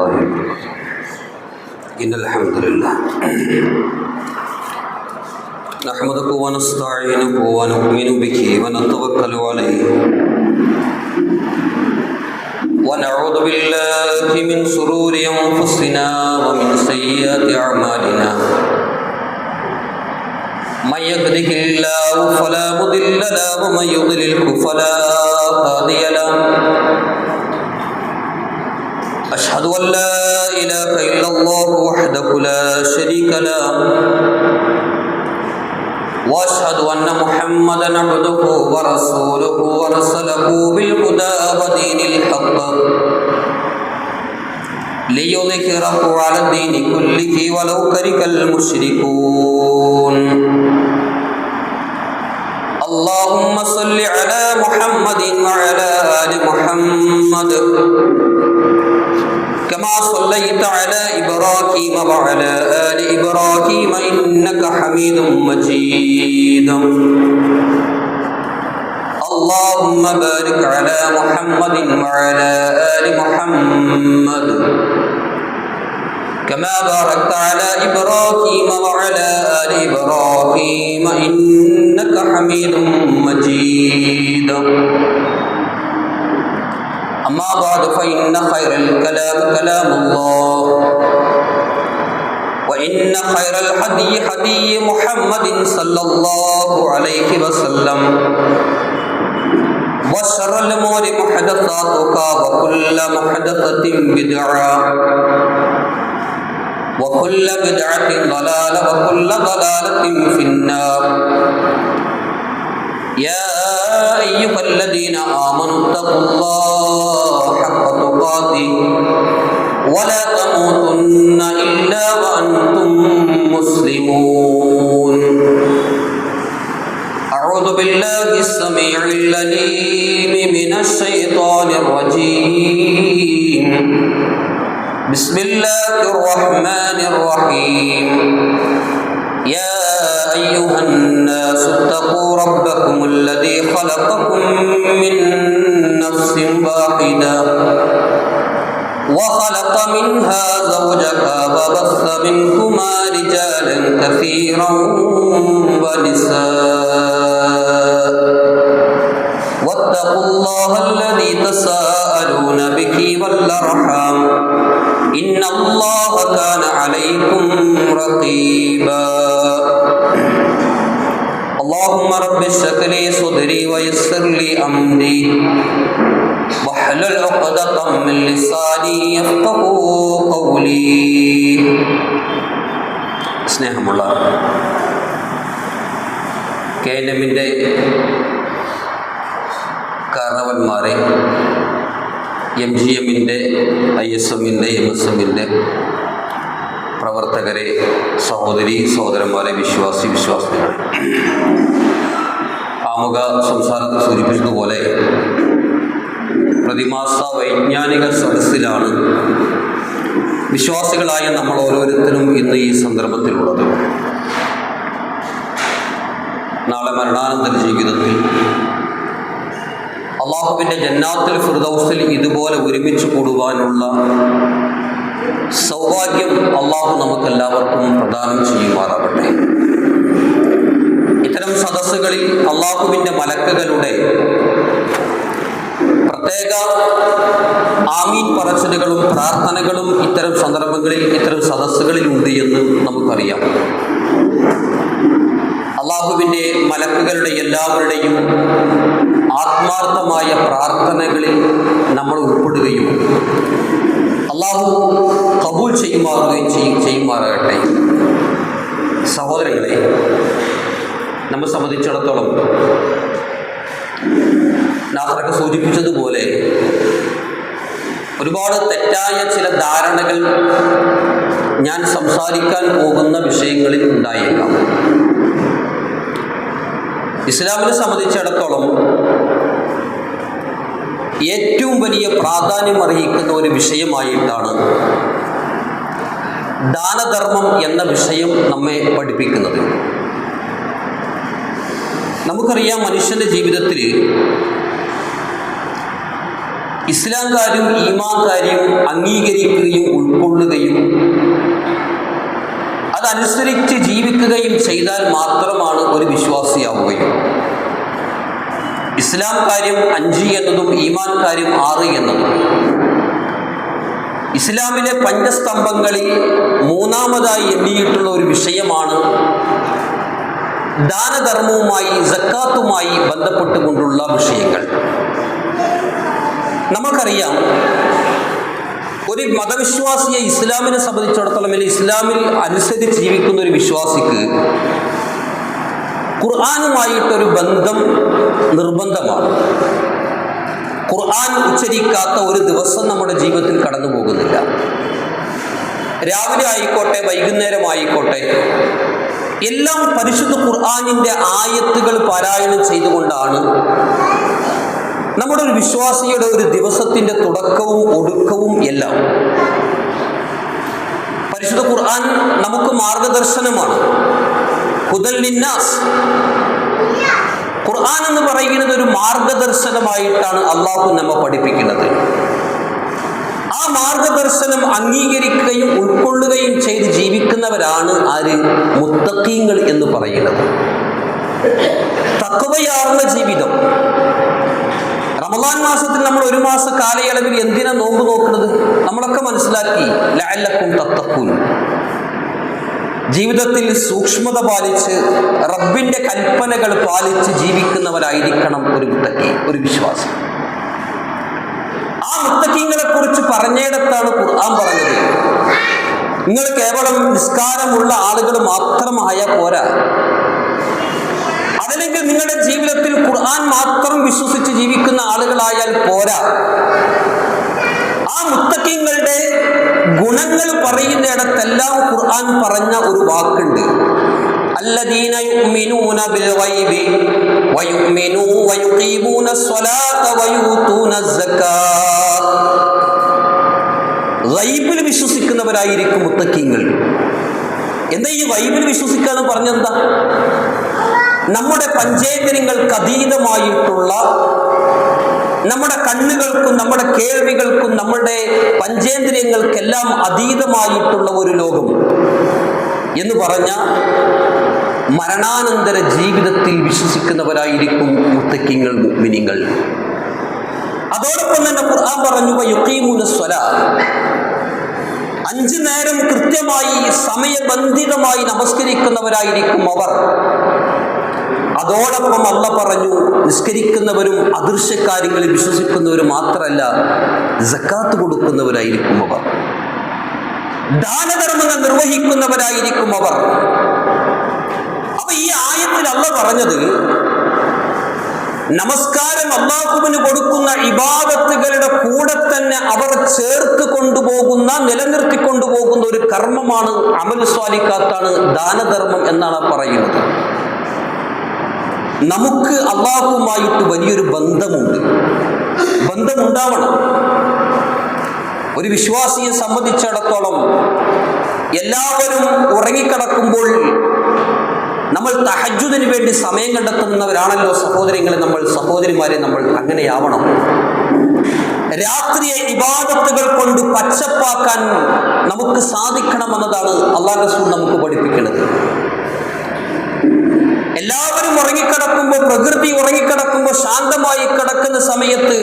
الله وبركاته. إن الحمد لله نحمده ونستعينه ونؤمن به ونتوكل عليه ونعوذ بالله من شرور أنفسنا ومن سيئات أعمالنا. من يهده الله فلا مضل له ومن يضلله فلا هادي له. أشهد أن لا إله إلا الله وحده لا شريك له وأشهد أن محمدا عبده ورسوله ورسله بالهدى ودين الحق ليظهره على الدين كله ولو كره المشركون. اللهم صل على محمد وعلى آل محمد كما صليت على إبراهيم وعلى آل إبراهيم إنك حميد مجيد. اللهم بارك على محمد وعلى آل محمد كما باركت على إبراهيم وعلى آل إبراهيم إنك حميد مجيد. أما بعد فإن خير الكلام كلام الله وإن خير الحدي حدي محمد صلى الله عليه وسلم وشر الأمور محدثاتها وكل محدثة بدعة وكل بدعة ضلالة وكل ضلالة في النار. يا أيها الذين آمنوا اتقوا الله حق تقاته ولا تموتن إلا وأنتم مسلمون. أعوذ بالله السميع العليم من الشيطان الرجيم. بسم الله الرحمن الرحيم. يا أيها الناس اتقوا ربكم الذي خلقكم من نفس واحدة وخلق منها زوجها وبث منهما رجالا كثيرا ونساء واتقوا الله الذي تساءلون به والأرحام إن الله كان عليكم رقيبا. اللهم رب اشرح لي صدري ويسر لي أمري واحلل عقدة من لساني يفقهوا قولي. സ്നേഹമുള്ള KNM-ന്റെ കാരണവന്മാരെ, MGM-ന്റെ, ISM-ന്റെ, MSM-ന്റെ പ്രവർത്തകരെ, സഹോദരി സഹോദരന്മാരെ, വിശ്വാസികളെ, ആമുഖ സംസാരത്തിൽ സൂചിപ്പിച്ചതുപോലെ പ്രതിമാസ വൈജ്ഞാനിക സദസ്സിലാണ് വിശ്വാസികളായ നമ്മൾ ഓരോരുത്തരും ഇന്ന് ഈ സന്ദർഭത്തിലുള്ളത്. നാളെ മരണാനന്തര ജീവിതത്തിൽ അള്ളാഹുവിൻ്റെ ജന്നാത്തുൽ ഫിർദൗസിൽ ഇതുപോലെ ഒരുമിച്ച് കൂടുവാനുള്ള സൗഭാഗ്യം അള്ളാഹു നമുക്കെല്ലാവർക്കും പ്രദാനം ചെയ്യുമാറാകട്ടെ. ഇത്തരം സദസ്സുകളിൽ അള്ളാഹുവിൻ്റെ മലക്കുകളുടെ പ്രത്യേക ആമീൻ പറച്ചിലുകളും പ്രാർത്ഥനകളും ഇത്തരം സന്ദർഭങ്ങളിൽ, ഇത്തരം സദസ്സുകളിൽ ഉണ്ട് എന്ന് നമുക്കറിയാം. അള്ളാഹുവിൻ്റെ മലക്കുകളുടെ എല്ലാവരുടെയും ആത്മാർത്ഥമായ പ്രാർത്ഥനകളിൽ നമ്മൾ ഉൾപ്പെടുകയും അള്ളാഹു കബൂൽ ചെയ്യുമാറാകട്ടെ. സഹോദരങ്ങളെ, നമ്മെ സംബന്ധിച്ചിടത്തോളം നാസറൊക്കെ സൂചിപ്പിച്ചതുപോലെ ഒരുപാട് തെറ്റായ ചില ധാരണകൾ ഞാൻ സംസാരിക്കാൻ പോകുന്ന വിഷയങ്ങളിൽ ഉണ്ടായേക്കാം. ഇസ്ലാമിനെ സംബന്ധിച്ചിടത്തോളം ഏറ്റവും വലിയ പ്രാധാന്യം അർഹിക്കുന്ന ഒരു വിഷയമായിട്ടാണ് ദാനധർമ്മം എന്ന വിഷയം നമ്മെ പഠിപ്പിക്കുന്നത്. നമുക്കറിയാം, മനുഷ്യൻ്റെ ജീവിതത്തിൽ ഇസ്ലാം കാര്യം ഈമാൻ കാര്യം അംഗീകരിക്കുകയും ഉൾക്കൊള്ളുകയും അതനുസരിച്ച് ജീവിക്കുകയും ചെയ്താൽ മാത്രമാണ് ഒരു വിശ്വാസിയാവുകയും. ഇസ്ലാം കാര്യം 5 എന്നതും ഈമാൻ കാര്യം 6 എന്നതും ഇസ്ലാമിലെ പഞ്ചസ്തംഭങ്ങളിൽ 3ാമതായി എണ്ണിയിട്ടുള്ള ഒരു വിഷയമാണ് ദാനധർമ്മവുമായി സക്കാത്തുമായി ബന്ധപ്പെട്ടുകൊണ്ടുള്ള വിഷയങ്ങൾ. നമുക്കറിയാം, ഒരു മതവിശ്വാസിയെ ഇസ്ലാമിനെ സംബന്ധിച്ചിടത്തോളം അല്ലെങ്കിൽ ഇസ്ലാമിൽ അനുസരിച്ച് ജീവിക്കുന്ന ഒരു വിശ്വാസിക്ക് ഖുർആനുമായിട്ടൊരു ബന്ധം നിർബന്ധമാണ്. ഖുർആൻ ഉച്ചരിക്കാത്ത ഒരു ദിവസം നമ്മുടെ ജീവിതത്തിൽ കടന്നു പോകുന്നില്ല. രാവിലെ ആയിക്കോട്ടെ, വൈകുന്നേരം ആയിക്കോട്ടെ, എല്ലാം പരിശുദ്ധ ഖുർആനിൻ്റെ ആയത്തുകൾ പാരായണം ചെയ്തുകൊണ്ടാണ് നമ്മുടെ ഒരു വിശ്വാസിയുടെ ഒരു ദിവസത്തിൻ്റെ തുടക്കവും ഒടുക്കവും എല്ലാം. പരിശുദ്ധ ഖുർആൻ നമുക്ക് മാർഗദർശനമാണ്. ഹുദൽ ലിന്നാസ്. ഖുർആൻ എന്ന് പറയുന്നത് ഒരു മാർഗദർശനമായിട്ടാണ് അള്ളാഹു നമ്മെ പഠിപ്പിക്കുന്നത്. ആ മാർഗദർശനം അംഗീകരിക്കുകയും ഉൾക്കൊള്ളുകയും ചെയ്ത് ജീവിക്കുന്നവരാണ് ആര്? മുത്തഖീങ്ങൾ എന്ന് പറയുന്നത്. തഖ്വയാർന്ന ജീവിതം. റമളാൻ മാസത്തിൽ നമ്മൾ 1 മാസ കാലയളവിൽ എന്തിനാ നോമ്പ് നോക്കുന്നത്? നമ്മളൊക്കെ മനസ്സിലാക്കി, ലഅല്ലക്കും തത്തഖൂൻ. ജീവിതത്തിൽ സൂക്ഷ്മത പാലിച്ച് റബ്ബിന്റെ കൽപ്പനകൾ പാലിച്ച് ജീവിക്കുന്നവരായിരിക്കണം ഒരു മുത്തഖി, ഒരു വിശ്വാസി. ആ മുത്തഖീങ്ങളെ കുറിച്ച് പറഞ്ഞിടത്താണ് ഖുർആൻ പറഞ്ഞത്, നിങ്ങൾ കേവലം നിസ്കാരമുള്ള ആളുകൾ മാത്രമായാൽ പോരാ, അതല്ലെങ്കിൽ നിങ്ങളുടെ ജീവിതത്തിൽ ഖുർആൻ മാത്രം വിശ്വസിച്ച് ജീവിക്കുന്ന ആളുകളായാൽ പോരാ. ആ മുത്തഖീങ്ങളുടെ ഗുണങ്ങൾ പറയുന്നിടത്തെല്ലാം ഖുർആൻ പറഞ്ഞ ഒരു വാക്കുണ്ട്, അല്ലദീന യുഅ്മിനൂന ബിൽ ഗൈബി വയുഅ്മിനൂ വയുഖീമൂന സ്വലാത്ത വയൂതൂന സക്കാത്ത്. ഗൈബിൽ വിശ്വസിക്കുന്നവരായിരിക്കും മുത്തഖീങ്ങൾ. എന്താ ഈ ഗൈബിൽ വിശ്വസിക്കാന്ന് പറഞ്ഞെന്താ? നമ്മുടെ പഞ്ചേന്ദ്രിയങ്ങൾക്ക് അതീതമായിട്ടുള്ള, നമ്മുടെ കണ്ണുകൾക്കും നമ്മുടെ കേൾവികൾക്കും നമ്മുടെ പഞ്ചേന്ദ്രിയങ്ങൾക്കെല്ലാം അതീതമായിട്ടുള്ള ഒരു ലോകം എന്ന് പറഞ്ഞ മരണാനന്തര ജീവിതത്തിൽ വിശ്വസിക്കുന്നവരായിരിക്കും മുത്തഖീങ്ങൾ, മുഅ്മിനീങ്ങൾ. അതോടൊപ്പം തന്നെ ഖുർആൻ പറഞ്ഞു, വയുഖീമൂന സ്വലാത്ത്. 5 നേരം കൃത്യമായി സമയബന്ധിതമായി നമസ്കരിക്കുന്നവരായിരിക്കും അവർ. അതോടൊപ്പം അല്ലാഹ് പറഞ്ഞു, നിസ്കരിക്കുന്നവരും അദൃശ്യകാര്യങ്ങളിൽ വിശ്വസിക്കുന്നവരും മാത്രമല്ല, സക്കാത്ത് കൊടുക്കുന്നവരായിരിക്കും അവർ, ദാനധർമ്മങ്ങൾ നിർവഹിക്കുന്നവരായിരിക്കും അവർ. അപ്പൊ ഈ ആയത്തിൽ അല്ലാഹ് പറഞ്ഞത്, നമസ്കാരം അല്ലാഹുവിന് കൊടുക്കുന്ന ഇബാദത്തുകളുടെ കൂടെ തന്നെ അവർ ചേർത്ത് കൊണ്ടുപോകുന്ന, നിലനിർത്തിക്കൊണ്ടുപോകുന്ന ഒരു കർമ്മമാണ് അമൽ സ്വാലിഹാത്താണ്, ദാനധർമ്മം എന്നാണ് പറയുന്നത്. നമുക്ക് അല്ലാഹുവുമായിട്ട് വലിയൊരു ബന്ധമുണ്ടാവണം. ഒരു വിശ്വാസിയെ സംബന്ധിച്ചിടത്തോളം എല്ലാവരും ഉറങ്ങിക്കിടക്കുമ്പോൾ നമ്മൾ തഹജ്ജുദിന് വേണ്ടി സമയം കണ്ടെത്തുന്നവരാണല്ലോ സഹോദരിമാരെ. നമ്മൾ അങ്ങനെയാവണം. രാത്രിയെ ഇബാദത്തുകൾ കൊണ്ട് പച്ചപ്പാക്കാൻ നമുക്ക് സാധിക്കണമെന്നതാണ് അല്ലാഹു റസൂൽ നമുക്ക് പഠിപ്പിക്കുന്നത്. എല്ലാവരും ഉറങ്ങിക്കിടക്കുമ്പോൾ, പ്രകൃതി ഉറങ്ങിക്കിടക്കുമ്പോൾ, ശാന്തമായി കിടക്കുന്ന സമയത്ത്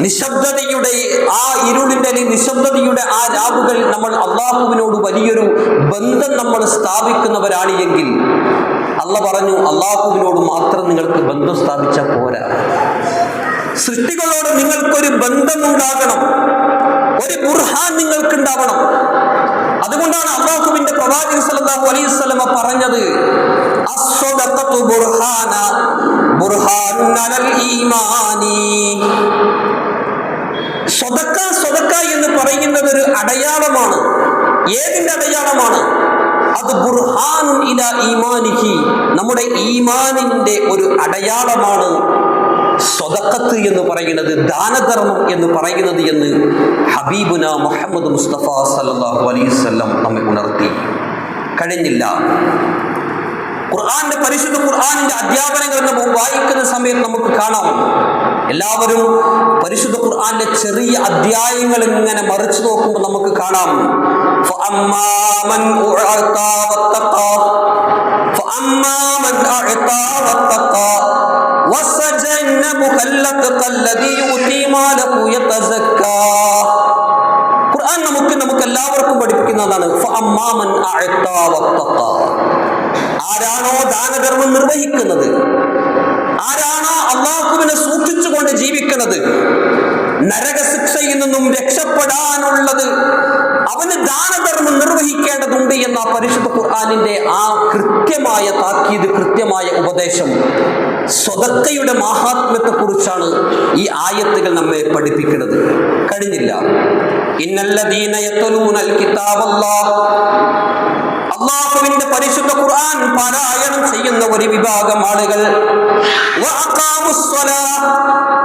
നിശബ്ദതയുടെ ആ ഇരുളിന്റെ അല്ലെങ്കിൽ നിശബ്ദതയുടെ ആ രാവുകൾ നമ്മൾ അള്ളാഹുവിനോട് വലിയൊരു ബന്ധം നമ്മൾ സ്ഥാപിക്കുന്നവരാണ് എങ്കിൽ അല്ലാഹ് പറഞ്ഞു, അള്ളാഹുവിനോട് മാത്രം നിങ്ങൾക്ക് ബന്ധം സ്ഥാപിച്ചാൽ പോരാ, സൃഷ്ടികളോട് നിങ്ങൾക്കൊരു ബന്ധമുണ്ടാകണം, ഒരു ബുർഹാൻ നിങ്ങൾക്കുണ്ടാവണം. അതുകൊണ്ടാണ് അല്ലാഹുവിന്റെ പ്രവാചകൻ സല്ലല്ലാഹു അലൈഹി വസല്ലം പറഞ്ഞത്, അസ്സദഖത്തു ബുർഹാനുൻ അലൽ ഈമാനി. സ്വതക്ക എന്ന് പറയുന്നത് ഒരു അടയാളമാണ്. ഏതിന്റെ അടയാളമാണ്? അത് ബുർഹാനുൻ ഇലാ ഈമാനിഹി, നമ്മുടെ ഈമാനിന്റെ ഒരു അടയാളമാണ് സ്വതക്കത്ത് എന്ന് പറയുന്നത്, ദാനധർമ്മം എന്ന് പറയുന്നത് എന്ന് ഹബീബുന മുഹമ്മദ് മുസ്തഫ സല്ലല്ലാഹു അലൈഹി വസല്ലം നമ്മെ ഉണർത്തി. കഴിഞ്ഞില്ല. പരിശുദ്ധ ഖുർആനിന്റെ അധ്യാപനങ്ങൾ നമ്മൾ വായിക്കുന്ന സമയത്ത് നമുക്ക് കാണാം, എല്ലാവരും പരിശുദ്ധ ഖുർആനിലെ ചെറിയ അധ്യായങ്ങൾ ഇങ്ങനെ മറിച്ചു നോക്കുമ്പോൾ നമുക്ക് കാണാം ഖുർആൻ നമുക്ക് എല്ലാവർക്കും പഠിപ്പിക്കുന്നതാണ്. ആരാണോ ദാനധർമ്മം നിർവഹിക്കുന്നത്, ആരാണോ അല്ലാഹുവിനെ സൂക്ഷിച്ചുകൊണ്ട് ജീവിക്കുന്നത്, നരകശിക്ഷയിൽ നിന്നും രക്ഷപ്പെടാനുള്ളത് അവന് ദാനധർമ്മം നിർവഹിക്കേണ്ടതുണ്ട് എന്ന പരിശുദ്ധ ഖുർആനിന്റെ ആ കൃത്യമായ താക്കീത്, കൃത്യമായ ഉപദേശം, സ്വതക്കയുടെ മഹാത്മ്യത്തെ കുറിച്ചാണ് ഈ ആയത്തുകൾ നമ്മെ പഠിപ്പിക്കുന്നത്. കഴിഞ്ഞില്ല. ഇന്നല്ലദീന യത്ലൂനൽ കിതാബല്ലാഹ്, അല്ലാഹുവിന്റെ പരിശുദ്ധ ഖുർആൻ പാരായണം ചെയ്യുന്ന ഒരു വിഭാഗം ആളുകൾ, വഅഖാമുസ്സലാഹ്,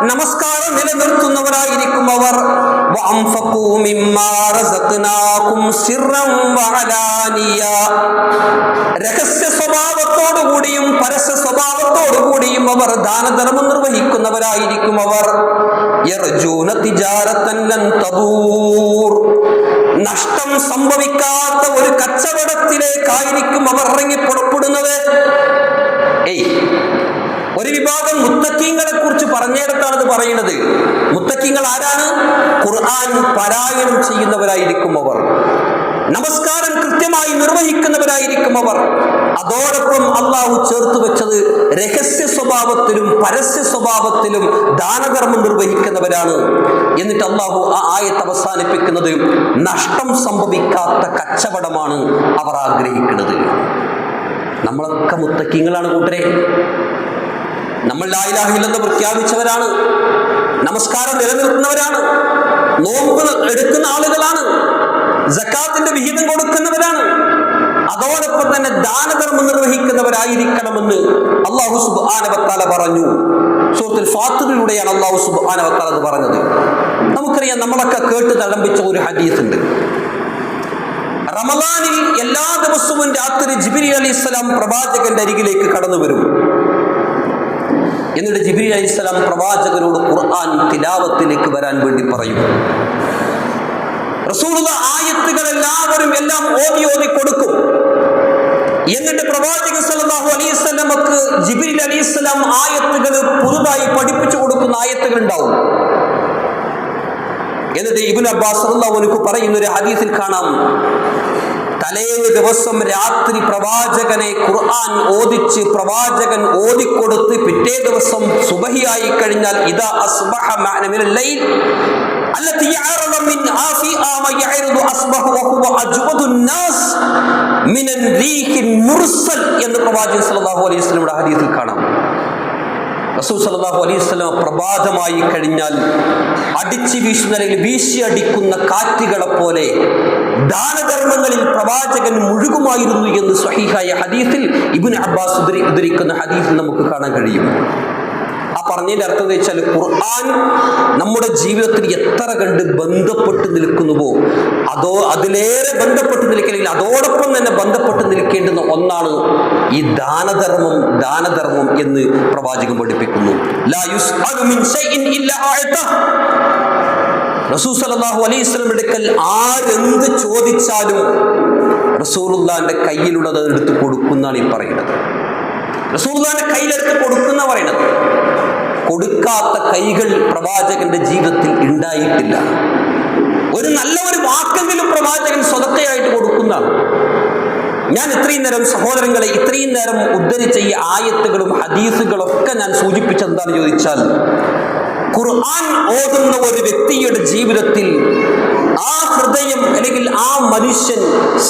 നമസ്കാരം നിലനിർത്തുന്നവരായിരിക്കും അവർ, വഅൻഫഖൂ മിമ്മാ റസഖ്നാകും സിർറൻ വഅലാനിയ, രഹസ്യ സ്വഭാവത്തോടുകൂടിയും പരസ്യ സ്വഭാവത്തോടുകൂടിയും അവർ ദാനധർമ്മം നിർവഹിക്കുന്നവരായിരിക്കും അവർ. യർജൂന തിജാറതൻ ലൻ തബൂർ, നഷ്ടം സംഭവിക്കാത്ത ഒരു കച്ചവടത്തിലേക്കായിരിക്കും അവർ ഇറങ്ങി പുറപ്പെടുന്നത്. ഒരു വിഭാഗം മുത്തക്കീങ്ങളെ കുറിച്ച് പറഞ്ഞിടത്താണ് ഇത് പറയുന്നത്. മുത്തക്കീങ്ങൾ ആരാണ്? ഖുർആൻ പാരായണം ചെയ്യുന്നവരായിരിക്കും അവർ, നമസ്കാരം കൃത്യമായി നിർവഹിക്കുന്നവരായിരിക്കും അവർ. അതോടൊപ്പം അള്ളാഹു ചേർത്ത് വെച്ചത് രഹസ്യ സ്വഭാവത്തിലും പരസ്യ സ്വഭാവത്തിലും ദാനധർമ്മം നിർവഹിക്കുന്നവരാണ്. എന്നിട്ട് അള്ളാഹു ആ ആയത്ത് അവസാനിപ്പിക്കുന്നത് നഷ്ടം സംഭവിക്കാത്ത കച്ചവടമാണ് അവർ ആഗ്രഹിക്കുന്നത്. നമ്മളൊക്കെ മുത്തക്കീങ്ങളാണ് കൂട്ടരെ. നമ്മൾ ലാ ഇലാഹ ഇല്ലല്ലാഹ് പ്രഖ്യാപിച്ചവരാണ്, നമസ്കാരം നിലനിർത്തുന്നവരാണ്, നോമ്പ് എടുക്കുന്ന ആളുകളാണ്, സക്കാത്തിന്റെ വിഹിതം കൊടുക്കുന്നവരാണ്, അതോടൊപ്പം തന്നെ ദാനധർമ്മം നിർവഹിക്കുന്നവരായിരിക്കണമെന്ന് അല്ലാഹു സുബ്ഹാനഹു വ തആല പറഞ്ഞു. സൂറത്തുൽ ഫാത്തിറിലൂടെയാണ് അല്ലാഹു സുബ്ഹാനഹു വ തആല അത് പറഞ്ഞത്. നമുക്കറിയാം, നമ്മളൊക്കെ കേട്ട് തഴമ്പിച്ച ഒരു ഹദീസ് ഉണ്ട്. റമളാനിൽ എല്ലാ ദിവസവും രാത്രി ജിബ്രീൽ അലൈഹിസ്സലാം പ്രവാചകന്റെ അരികിലേക്ക് കടന്നു വരും. എന്നിട്ട് ജിബ്രീൽ അലൈഹിസ്സലാം പ്രവാചകനോട് ഖുർആൻ തിലാവത്തിലേക്ക് വരാൻ വേണ്ടി പറയും. റസൂലുള്ള ആയത്തുകൾ എല്ലാം ഓതി കൊടുക്കും. എന്നിട്ട് പ്രവാചകൻ സല്ലല്ലാഹു അലൈഹി വസല്ലമക്ക് ജിബ്രീൽ അലൈഹിസ്സലാം ആയത്തുകൾ പുതുതായി പഠിപ്പിച്ചു കൊടുക്കുന്ന ആയത്തുകൾ ഉണ്ടാവും. എന്നിട്ട് ഇബ്നു അബ്ബാസ് റളിയല്ലാഹു അൻഹു പറയുന്ന ഒരു ഹദീസിൽ കാണാം, തലേന്ന് ദിവസം രാത്രി പ്രവാചകനെ ഖുർആൻ ഓദിച്ച് പ്രവാചകൻ ഓതിക്കൊടുത്ത് പിറ്റേ ദിവസം സുബഹിയായി കഴിഞ്ഞാൽ ഇദാ അസ്ബഹ മിനൽ ലൈൽ അല്ലതി യഅറദു മിൻ ആഫിആ മാ യഅറദു അസ്ബഹ വഹുവ അജ്വദുൻ നാസ് മിനൻ റീഹിൻ മുർസൽ എന്ന് പ്രവാചകൻ സല്ലല്ലാഹു അലൈഹി വസല്ലമയുടെ ഹദീസിൽ കാണാം. റസൂൽ സല്ലല്ലാഹു അലൈഹി വസല്ലം പ്രഭാതമായി കഴിഞ്ഞാൽ അടിച്ചു വീശുന്ന അല്ലെങ്കിൽ വീശി അടിക്കുന്ന കാറ്റുകളെ പോലെ ദാനധർമ്മങ്ങളിൽ പ്രവാചകൻ മുഴുകുമായിരുന്നു എന്ന് സ്വഹീഹായ ഹദീസിൽ ഇബ്നു അബ്ബാസ് ഉദ്ധരിക്കുന്ന ഹദീസിൽ നമുക്ക് കാണാൻ കഴിയും. ആ പറഞ്ഞതിന്റെ അർത്ഥം എന്ന് വെച്ചാൽ ഖുർആൻ നമ്മുടെ ജീവിതത്തിൽ എത്ര കണ്ട് ബന്ധപ്പെട്ട് നിൽക്കുന്നുവോ അതിലേറെ ബന്ധപ്പെട്ട് നിൽക്കണമെങ്കിൽ അതോടൊപ്പം തന്നെ ബന്ധപ്പെട്ട് നിൽക്കേണ്ടുന്ന ഒന്നാണ് ഈ ദാനധർമ്മം എന്ന് പ്രവാചകൻ പഠിപ്പിക്കുന്നു. ലാ യുസ്അലു മിൻ ശൈഇൻ ഇല്ലാ അഅതഹ്. റസൂൽ സല്ലല്ലാഹു അലൈഹി വസല്ലം അടുക്കൽ ആരെന്ത് ചോദിച്ചാലും റസൂലുള്ളാഹിന്റെ കയ്യിലുള്ളത് എടുത്ത് കൊടുക്കുന്നതാണ് ഈ പറയുന്നത്. റസൂലുള്ളാഹിന്റെ കയ്യിലെടുത്ത് കൊടുക്കുന്ന പറയുന്നത്. കൊടുക്കാത്ത കൈകൾ പ്രവാചകന്റെ ജീവിതത്തിൽ ഉണ്ടായിട്ടില്ല. ഒരു നല്ല ഒരു വാക്കെങ്കിലും പ്രവാചകൻ സ്വതക്കയായിട്ട് കൊടുക്കുന്നതാണ്. ഞാൻ ഇത്രയും നേരം സഹോദരങ്ങളെ ഉദ്ധരിച്ച ഈ ആയത്തുകളും ഹദീസുകളൊക്കെ ഞാൻ സൂചിപ്പിച്ചത് എന്താണെന്ന് ചോദിച്ചാൽ, ഖുർആൻ ഓതുന്ന ഒരു വ്യക്തിയുടെ ജീവിതത്തിൽ ആ ഹൃദയം അല്ലെങ്കിൽ ആ മനുഷ്യൻ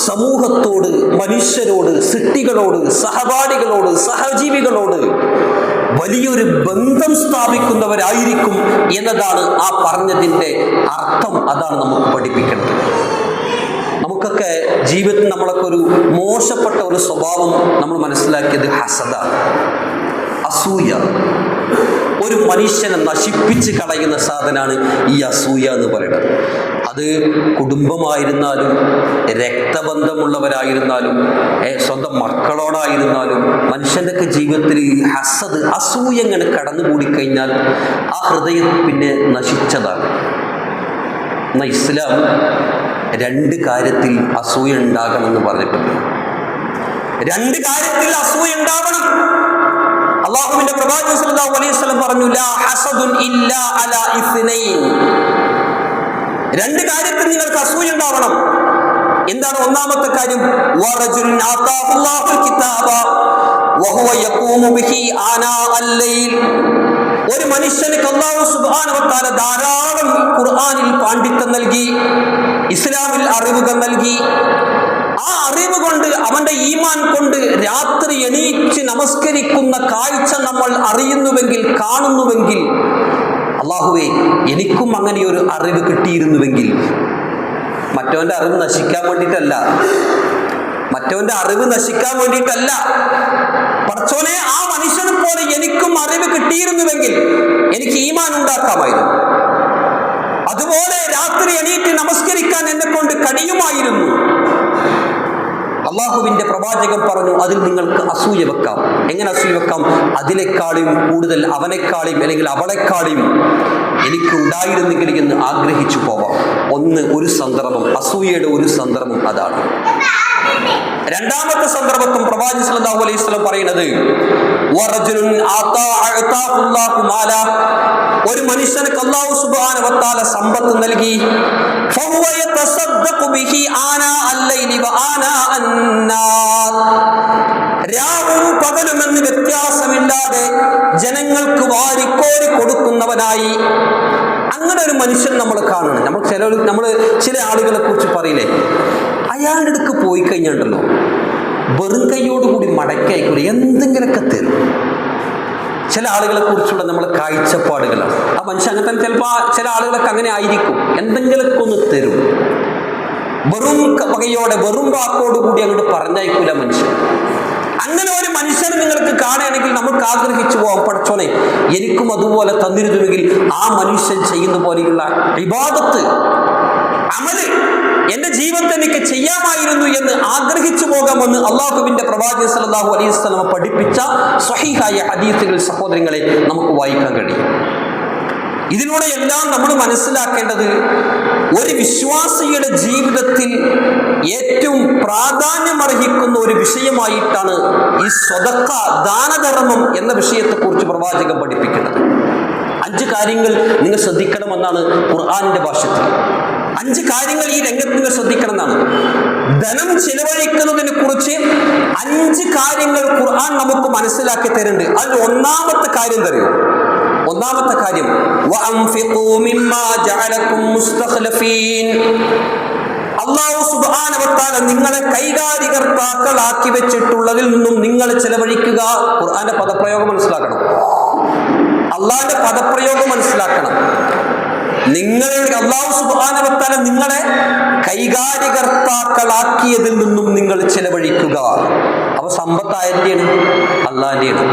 സമൂഹത്തോട്, മനുഷ്യരോട്, സൃഷ്ടികളോട്, സഹപാഠികളോട്, സഹജീവികളോട് വലിയൊരു ബന്ധം സ്ഥാപിക്കുന്നവരായിരിക്കും എന്നതാണ് ആ പറഞ്ഞതിൻ്റെ അർത്ഥം. അതാണ് നമുക്ക് പഠിപ്പിക്കുന്നത്. നമുക്കൊക്കെ ജീവിതത്തിൽ നമ്മളൊക്കെ ഒരു മോശപ്പെട്ട ഒരു സ്വഭാവം നമ്മൾ മനസ്സിലാക്കിയത് ഹസദ, അസൂയ. ഒരു മനുഷ്യനെ നശിപ്പിച്ച് കളയുന്ന സാധനമാണ് ഈ അസൂയ എന്ന് പറയുന്നത്. അത് കുടുംബമായിരുന്നാലും രക്തബന്ധമുള്ളവരായിരുന്നാലും സ്വന്തം മക്കളോടായിരുന്നാലും മനുഷ്യൻ്റെയൊക്കെ ജീവിതത്തിൽ ഈ ഹസദ്, അസൂയ ഇങ്ങനെ കടന്നുകൂടിക്കഴിഞ്ഞാൽ ആ ഹൃദയം പിന്നെ നശിച്ചതാണ്. എന്നാൽ ഇസ്ലാം 2 കാര്യത്തിൽ അസൂയ ഉണ്ടാകണമെന്ന് പറഞ്ഞിട്ടുണ്ട്. 2 കാര്യത്തിൽ അസൂയ ഉണ്ടാവണം. അല്ലാഹുവിന്റെ പ്രവാചകൻ സല്ലല്ലാഹു അലൈഹി വസല്ലം പറഞ്ഞു, ലാ ഹസദുൻ ഇല്ലാ അലാ ഇസ്നൈൻ. 2 കാര്യത്തിൽ നിങ്ങൾക്ക് അസൂയ ഉണ്ടാവണം. എന്താണ് ഒന്നാമത്തെ കാര്യം? വറജുലുൻ ആതാഹുല്ലാഹുൽ കിതാബ വഹുവ യഖൂമു ബിഹി ആനാഅൽ ലൈൽ. ഒരു മനുഷ്യന് അല്ലാഹു സുബ്ഹാനഹു വ തആല ധാരാളം ഖുർആനിൽ പാണ്ഡിത്യം നൽകി, ഇസ്ലാമിൽ അറിവുകൾ നൽകി. ആ അറിവ് കൊണ്ട്, അവന്റെ ഈമാൻ കൊണ്ട് രാത്രി എണീച്ച് നമസ്കരിക്കുന്ന കാഴ്ച നമ്മൾ അറിയുന്നുവെങ്കിൽ, കാണുന്നുവെങ്കിൽ, അല്ലാഹുവേ എനിക്കും അങ്ങനെ ഒരു അറിവ് കിട്ടിയിരുന്നുവെങ്കിൽ. മറ്റവന്റെ അറിവ് നശിക്കാൻ വേണ്ടിയിട്ടല്ല, പടച്ചോനെ ആ മനുഷ്യനെ പോലെ എനിക്കും അറിവ് കിട്ടിയിരുന്നുവെങ്കിൽ എനിക്ക് ഈമാൻ ഉണ്ടാക്കാമായിരുന്നു. അതുപോലെ രാത്രി എണീറ്റ് നമസ്കരിക്കാൻ എന്നെ കൊണ്ട് കഴിയുമായിരുന്നു. അള്ളാഹുവിന്റെ പ്രവാചകൻ പറഞ്ഞു, അതിൽ നിങ്ങൾക്ക് അസൂയ വെക്കാം. എങ്ങനെ അസൂയ വെക്കാം? അതിനേക്കാളും കൂടുതൽ, അവനേക്കാളും അല്ലെങ്കിൽ അവളെക്കാളും എനിക്കുണ്ടായിരുന്നെങ്കിൽ എന്ന് ആഗ്രഹിച്ചു പോവാം. ഒരു സന്ദർഭം, അസൂയയുടെ ഒരു സന്ദർഭം അതാണ്. രണ്ടാമത്തെ സന്ദർഭത്തും പ്രവാചകൻ സല്ലല്ലാഹു അലൈഹി വസല്ലം പറയുന്നത്, ഒരു മനുഷ്യന് അല്ലാഹു സുബ്ഹാനഹു വ തആല സമ്പത്ത് നൽകി, രാവും പകലുമെന്ന് വ്യത്യാസമില്ലാതെ ജനങ്ങൾക്ക് വാരിക്കോരി കൊടുക്കുന്നവനായി. അങ്ങനെ ഒരു മനുഷ്യൻ നമ്മൾ കാണണം. നമ്മൾ ചില ആളുകളെ കുറിച്ച് പറയില്ലേ, അയാളുടെ അടുക്ക് പോയി കഴിഞ്ഞിട്ടുണ്ടല്ലോ, വെറും കൈയോടുകൂടി മടക്കയക്കൂല, എന്തെങ്കിലുമൊക്കെ തരും. ചില ആളുകളെ കുറിച്ചുള്ള നമ്മളെ കാഴ്ചപ്പാടുകളാണ്. ആ മനുഷ്യൻ അങ്ങനെ തന്നെ ചിലപ്പോൾ ചില ആളുകളൊക്കെ അങ്ങനെ ആയിരിക്കും, എന്തെങ്കിലുമൊക്കെ ഒന്ന് തരും. വെറും വകയോടെ, വെറും വാക്കോടുകൂടി അങ്ങോട്ട് പറഞ്ഞയക്കൂല മനുഷ്യൻ. അങ്ങനെ ഒരു മനുഷ്യനെ നിങ്ങൾക്ക് കാണുകയാണെങ്കിൽ നമുക്ക് ആഗ്രഹിച്ചു പോകാം, പടച്ചോനെ എനിക്കും അതുപോലെ തന്നിരുന്നുവെങ്കിൽ ആ മനുഷ്യൻ ചെയ്യുന്ന പോലെയുള്ള ഇബാദത്ത്, അമല് എന്റെ ജീവിതത്തിൽ എനിക്ക് ചെയ്യാമായിരുന്നു എന്ന് ആഗ്രഹിച്ചു പോകാമെന്ന് അള്ളാഹുവിന്റെ പ്രവാചകൻ സല്ലല്ലാഹു അലൈഹി വസല്ലം പഠിപ്പിച്ച സ്വഹീഹായ ഹദീസുകൾ സഹോദരങ്ങളെ നമുക്ക് വായിക്കാൻ കഴിയും. ഇതിലൂടെ എല്ലാം നമ്മൾ മനസ്സിലാക്കേണ്ടത്, ഒരു വിശ്വാസിയുടെ ജീവിതത്തിൽ ഏറ്റവും പ്രാധാന്യമർഹിക്കുന്ന ഒരു വിഷയമായിട്ടാണ് ഈ സ്വതക്ക, ദാനധർമ്മം എന്ന വിഷയത്തെക്കുറിച്ച് പ്രവാചകൻ പഠിപ്പിക്കുന്നത്. 5 കാര്യങ്ങൾ നിങ്ങൾ ശ്രദ്ധിക്കണമെന്നാണ് ഖുർആനിന്റെ ഭാഷത്തിൽ. 5 കാര്യങ്ങൾ ഈ രംഗത്ത് നിങ്ങൾ ശ്രദ്ധിക്കണം എന്നാണ്. ധനം ചെലവഴിക്കുന്നതിനെ കുറിച്ച് 5 കാര്യങ്ങൾ ഖുർആൻ നമുക്ക് മനസ്സിലാക്കി തരുന്നുണ്ട്. അതിൽ ഒന്നാമത്തെ കാര്യം തരുമോ? ഒന്നാമത്തെ കാര്യം, അല്ലാഹു സുബ്ഹാനഹു വ തആല നിങ്ങളെ കൈകാര്യകർത്താക്കളാക്കി വെച്ചിട്ടുള്ളതിൽ നിന്നും നിങ്ങൾ ചെലവഴിക്കുക. ഖുർആന്റെ പദപ്രയോഗം മനസ്സിലാക്കണം, അള്ളാന്റെ പദപ്രയോഗം മനസ്സിലാക്കണം. അല്ലാഹു സുബ്ഹാനഹു വ തആല നിങ്ങളെ കൈകാര്യകർത്താക്കളാക്കിയതിൽ നിന്നും നിങ്ങൾ ചെലവഴിക്കുക. അപ്പൊ സമ്പത്ത് ആരുടെയാണ്? അള്ളാന്റെയാണ്.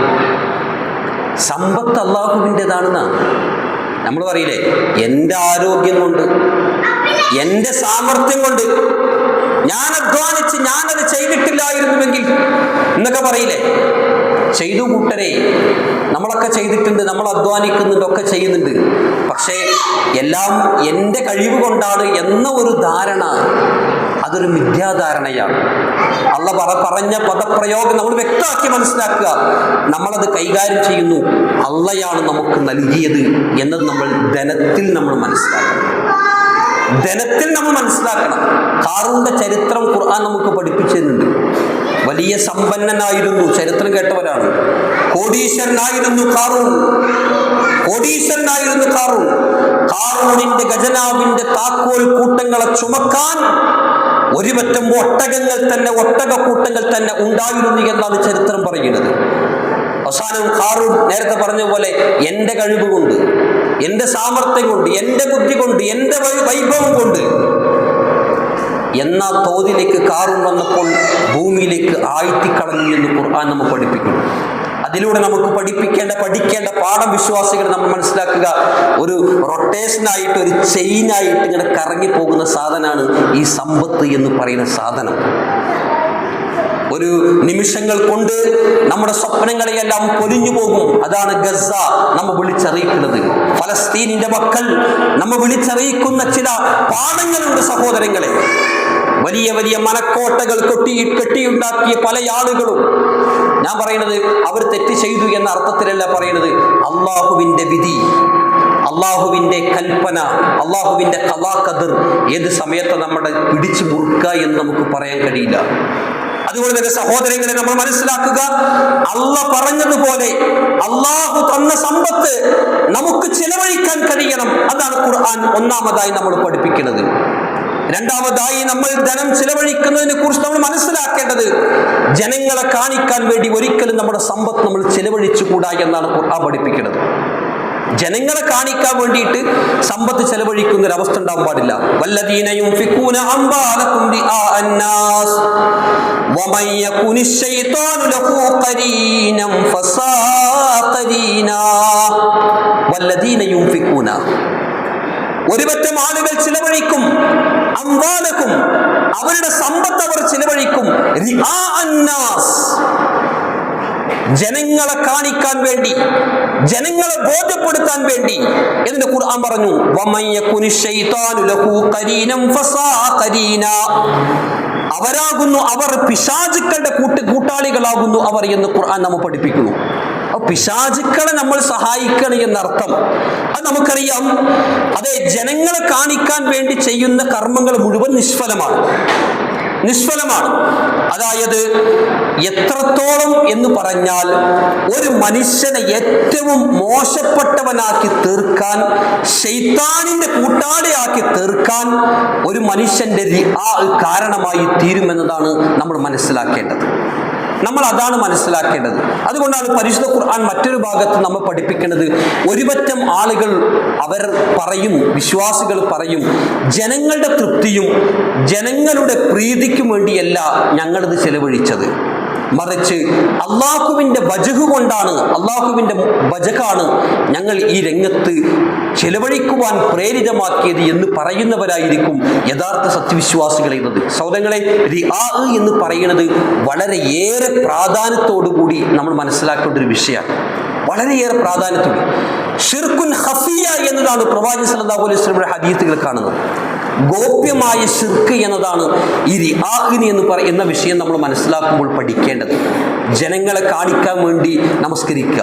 സമ്പത്ത് അള്ളാഹുവിൻ്റെതാണെന്നാണ് നമ്മൾ പറയില്ലേ, എൻ്റെ ആരോഗ്യം കൊണ്ട്, എൻ്റെ സാമർഥ്യം കൊണ്ട് ഞാൻ അധ്വാനിച്ച് ഞാനത് ചെയ്തിട്ടില്ലായിരുന്നുവെങ്കിൽ എന്നൊക്കെ പറയില്ലേ. ചെയ്തു കൂട്ടരെ, നമ്മളൊക്കെ ചെയ്തിട്ടുണ്ട്, നമ്മൾ അധ്വാനിക്കുന്നുണ്ട്, ഒക്കെ ചെയ്യുന്നുണ്ട്. പക്ഷേ എല്ലാം എൻ്റെ കഴിവ് കൊണ്ടാണ് എന്ന ഒരു ധാരണ, അതൊരു മിഥ്യാധാരണയാണ്. അള്ളാഹ് പറഞ്ഞ പദപ്രയോഗം നമ്മൾ വ്യക്തമാക്കി മനസ്സിലാക്കുക. നമ്മളത് കൈകാര്യം ചെയ്യുന്നു, അള്ളയാണ് നമുക്ക് നൽകിയത് എന്നത് നമ്മൾ ധനത്തിൽ നമ്മൾ മനസ്സിലാക്കണം. ഖാറൂന്റെ ചരിത്രം ഖുർആൻ നമുക്ക് പഠിപ്പിച്ചു തരുന്നുണ്ട്. വലിയ സമ്പന്നനായിരുന്നു, ചരിത്രം കേട്ടവരാണ്. കോടീശ്വരനായിരുന്നു ഖാറൂൻ. ഖാറൂനിന്റെ ഖജനാവിന്റെ താക്കോൽ കൂട്ടങ്ങളെ ചുമക്കാൻ ഒരുപറ്റം ഒട്ടകക്കൂട്ടങ്ങൾ തന്നെ ഉണ്ടായിരുന്നു എന്നാണ് ചരിത്രം പറയുന്നത്. അവസാനം ഖാറൂൻ നേരത്തെ പറഞ്ഞ പോലെ എൻ്റെ കഴിവ് കൊണ്ട്, എൻ്റെ സാമർത്ഥ്യം കൊണ്ട്, എൻ്റെ ബുദ്ധി കൊണ്ട്, എൻ്റെ വൈഭവം കൊണ്ട് എന്ന തോതിലേക്ക് ഖാറൂൻ വന്നപ്പോൾ ഭൂമിയിലേക്ക് ആഴ്ത്തിക്കളഞ്ഞു എന്ന് ഖുർആൻ നമ്മൾ പഠിപ്പിക്കുന്നു. അതിലൂടെ നമുക്ക് പഠിക്കേണ്ട പാഠം വിശ്വാസികൾ നമ്മൾ മനസ്സിലാക്കുക. ഒരു റൊട്ടേഷനായിട്ട്, ഒരു ചെയിനായിട്ട് ഇങ്ങനെ കറങ്ങി പോകുന്ന സാധനമാണ് ഈ സമ്പത്ത് എന്ന് പറയുന്ന സാധനം. ഒരു നിമിഷങ്ങൾ കൊണ്ട് നമ്മുടെ സ്വപ്നങ്ങളെയെല്ലാം പൊലിഞ്ഞു പോകും. അതാണ് ഗസ നമ്മൾ വിളിച്ചറിയിക്കുന്നത്. ഫലസ്തീനിന്റെ മക്കൾ നമ്മൾ വിളിച്ചറിയിക്കുന്ന ചില പാഠങ്ങളുണ്ട് സഹോദരങ്ങളെ. വലിയ വലിയ മനക്കോട്ടകൾ കെട്ടിയുണ്ടാക്കിയ പല ആളുകളും, ഞാൻ പറയുന്നത് അവർ തെറ്റ് ചെയ്തു എന്ന അർത്ഥത്തിലല്ല പറയുന്നത്. അള്ളാഹുവിന്റെ വിധി, അള്ളാഹുവിന്റെ കൽപ്പന, അള്ളാഹുവിന്റെ ഖദാ ഖദർ ഏത് സമയത്ത് നമ്മുടെ പിടിച്ചു മുറുക്കുക എന്ന് നമുക്ക് പറയാൻ കഴിയില്ല. അതുകൊണ്ട് തന്നെ സഹോദരങ്ങളെ നമ്മൾ മനസ്സിലാക്കുക, അള്ളാഹ് പറഞ്ഞതുപോലെ അള്ളാഹു തന്ന സമ്പത്ത് നമുക്ക് ചിലവഴിക്കാൻ കഴിയണം. അതാണ് ഖുർആൻ ഒന്നാമതായി നമ്മൾ പഠിപ്പിക്കുന്നത്. രണ്ടാമതായി നമ്മൾ ധനം ചിലവഴിക്കുന്നതിനെ കുറിച്ച് നമ്മൾ മനസ്സിലാക്കേണ്ടത്, ജനങ്ങളെ കാണിക്കാൻ വേണ്ടി ഒരിക്കലും നമ്മുടെ സമ്പത്ത് നമ്മൾ ചിലവഴിച്ചുകൂടാ എന്നാണ് ഖുർആൻ പഠിപ്പിക്കുന്നത്. ജനങ്ങളെ കാണിക്കാൻ വേണ്ടിയിട്ട് സമ്പത്ത് ചെലവഴിക്കുന്ന ഒരു അവസ്ഥ ഉണ്ടാകാൻ പാടില്ല. വല്ലദീന യുൻഫിഖൂന അംവാലകും റിആഅന്നാസ് വമൻ യകുനി ശൈത്താനു ലഹു ഖരീനം ഫസാഖരീനാ. വല്ലദീന യുൻഫിഖൂന, ഒരുപറ്റം ആളുകൾ ചിലവഴിക്കും, അംവാലകും, അവരുടെ സമ്പത്ത് അവർ ചിലവഴിക്കും, റിആഅന്നാസ്, ജനങ്ങളെ കാണിക്കാൻ വേണ്ടി, ജനങ്ങളെ ബോധ്യപ്പെടുത്താൻ വേണ്ടി. എന്നിട്ട് ഖുർആൻ പറഞ്ഞു, വമൻ യകുനി ശൈത്താനു ലഹു ഖരീനം ഫസാഖരീനാ, അവരാകുന്നു അവർ പിശാചുക്കളുടെ കൂട്ടാളികളാകുന്നു അവർ എന്ന് ഖുർആൻ നമ്മെ പഠിപ്പിക്കുന്നു. പിശാചുക്കളെ നമ്മൾ സഹായിക്കണം എന്നർത്ഥം. അത് നമുക്കറിയാം. അതെ, ജനങ്ങളെ കാണിക്കാൻ വേണ്ടി ചെയ്യുന്ന കർമ്മങ്ങൾ മുഴുവൻ നിഷ്ഫലമാണ്. അതായത് എത്രത്തോളം എന്ന് പറഞ്ഞാൽ, ഒരു മനുഷ്യനെ ഏറ്റവും മോശപ്പെട്ടവനാക്കി തീർക്കാൻ, ശൈത്താനിന്റെ കൂട്ടാളിയാക്കി തീർക്കാൻ ഒരു മനുഷ്യന്റെ കാരണമായി തീരുമെന്നതാണ് നമ്മൾ മനസ്സിലാക്കേണ്ടത്. അതാണ് മനസ്സിലാക്കേണ്ടത്. അതുകൊണ്ടാണ് പരിശുദ്ധ ഖുർആൻ മറ്റൊരു ഭാഗത്ത് നമ്മൾ പഠിപ്പിക്കുന്നത്, ഒരുപറ്റം ആളുകൾ അവർ പറയും, വിശ്വാസികൾ പറയും, ജനങ്ങളുടെ തൃപ്തിയും ജനങ്ങളുടെ പ്രീതിക്കും വേണ്ടിയല്ല ഞങ്ങളിത് ചെലവഴിച്ചത്, മറിച്ച് അള്ളാഹുവിന്റെ വജഹ് കൊണ്ടാണ്, അള്ളാഹുവിന്റെ വജഹാണ് ഞങ്ങൾ ഈ രംഗത്ത് ചെലവഴിക്കുവാൻ പ്രേരിതമാക്കിയത് എന്ന് പറയുന്നവരായിരിക്കും യഥാർത്ഥ സത്യവിശ്വാസികൾ എന്നത്. സഹോദരങ്ങളെ, റിആ എന്ന് പറയുന്നത് വളരെയേറെ പ്രാധാന്യത്തോടുകൂടി നമ്മൾ മനസ്സിലാക്കേണ്ട ഒരു വിഷയമാണ്. വളരെയേറെ പ്രാധാന്യത്തോടെ ഷിർക്കുൻ ഖഫിയ എന്നതാണ് പ്രവാചകൻ സല്ലല്ലാഹു അലൈഹി വസല്ലമയുടെ ഹദീസുകൾ കാണുന്നത്. ഗോപ്യമായ ശിർക്ക് എന്നതാണ് ഈ റിആ എന്ന് പറയുന്ന വിഷയം നമ്മൾ മനസ്സിലാക്കുമ്പോൾ പഠിക്കേണ്ടത്. ജനങ്ങളെ കാണിക്കാൻ വേണ്ടി നമസ്കരിക്കുക,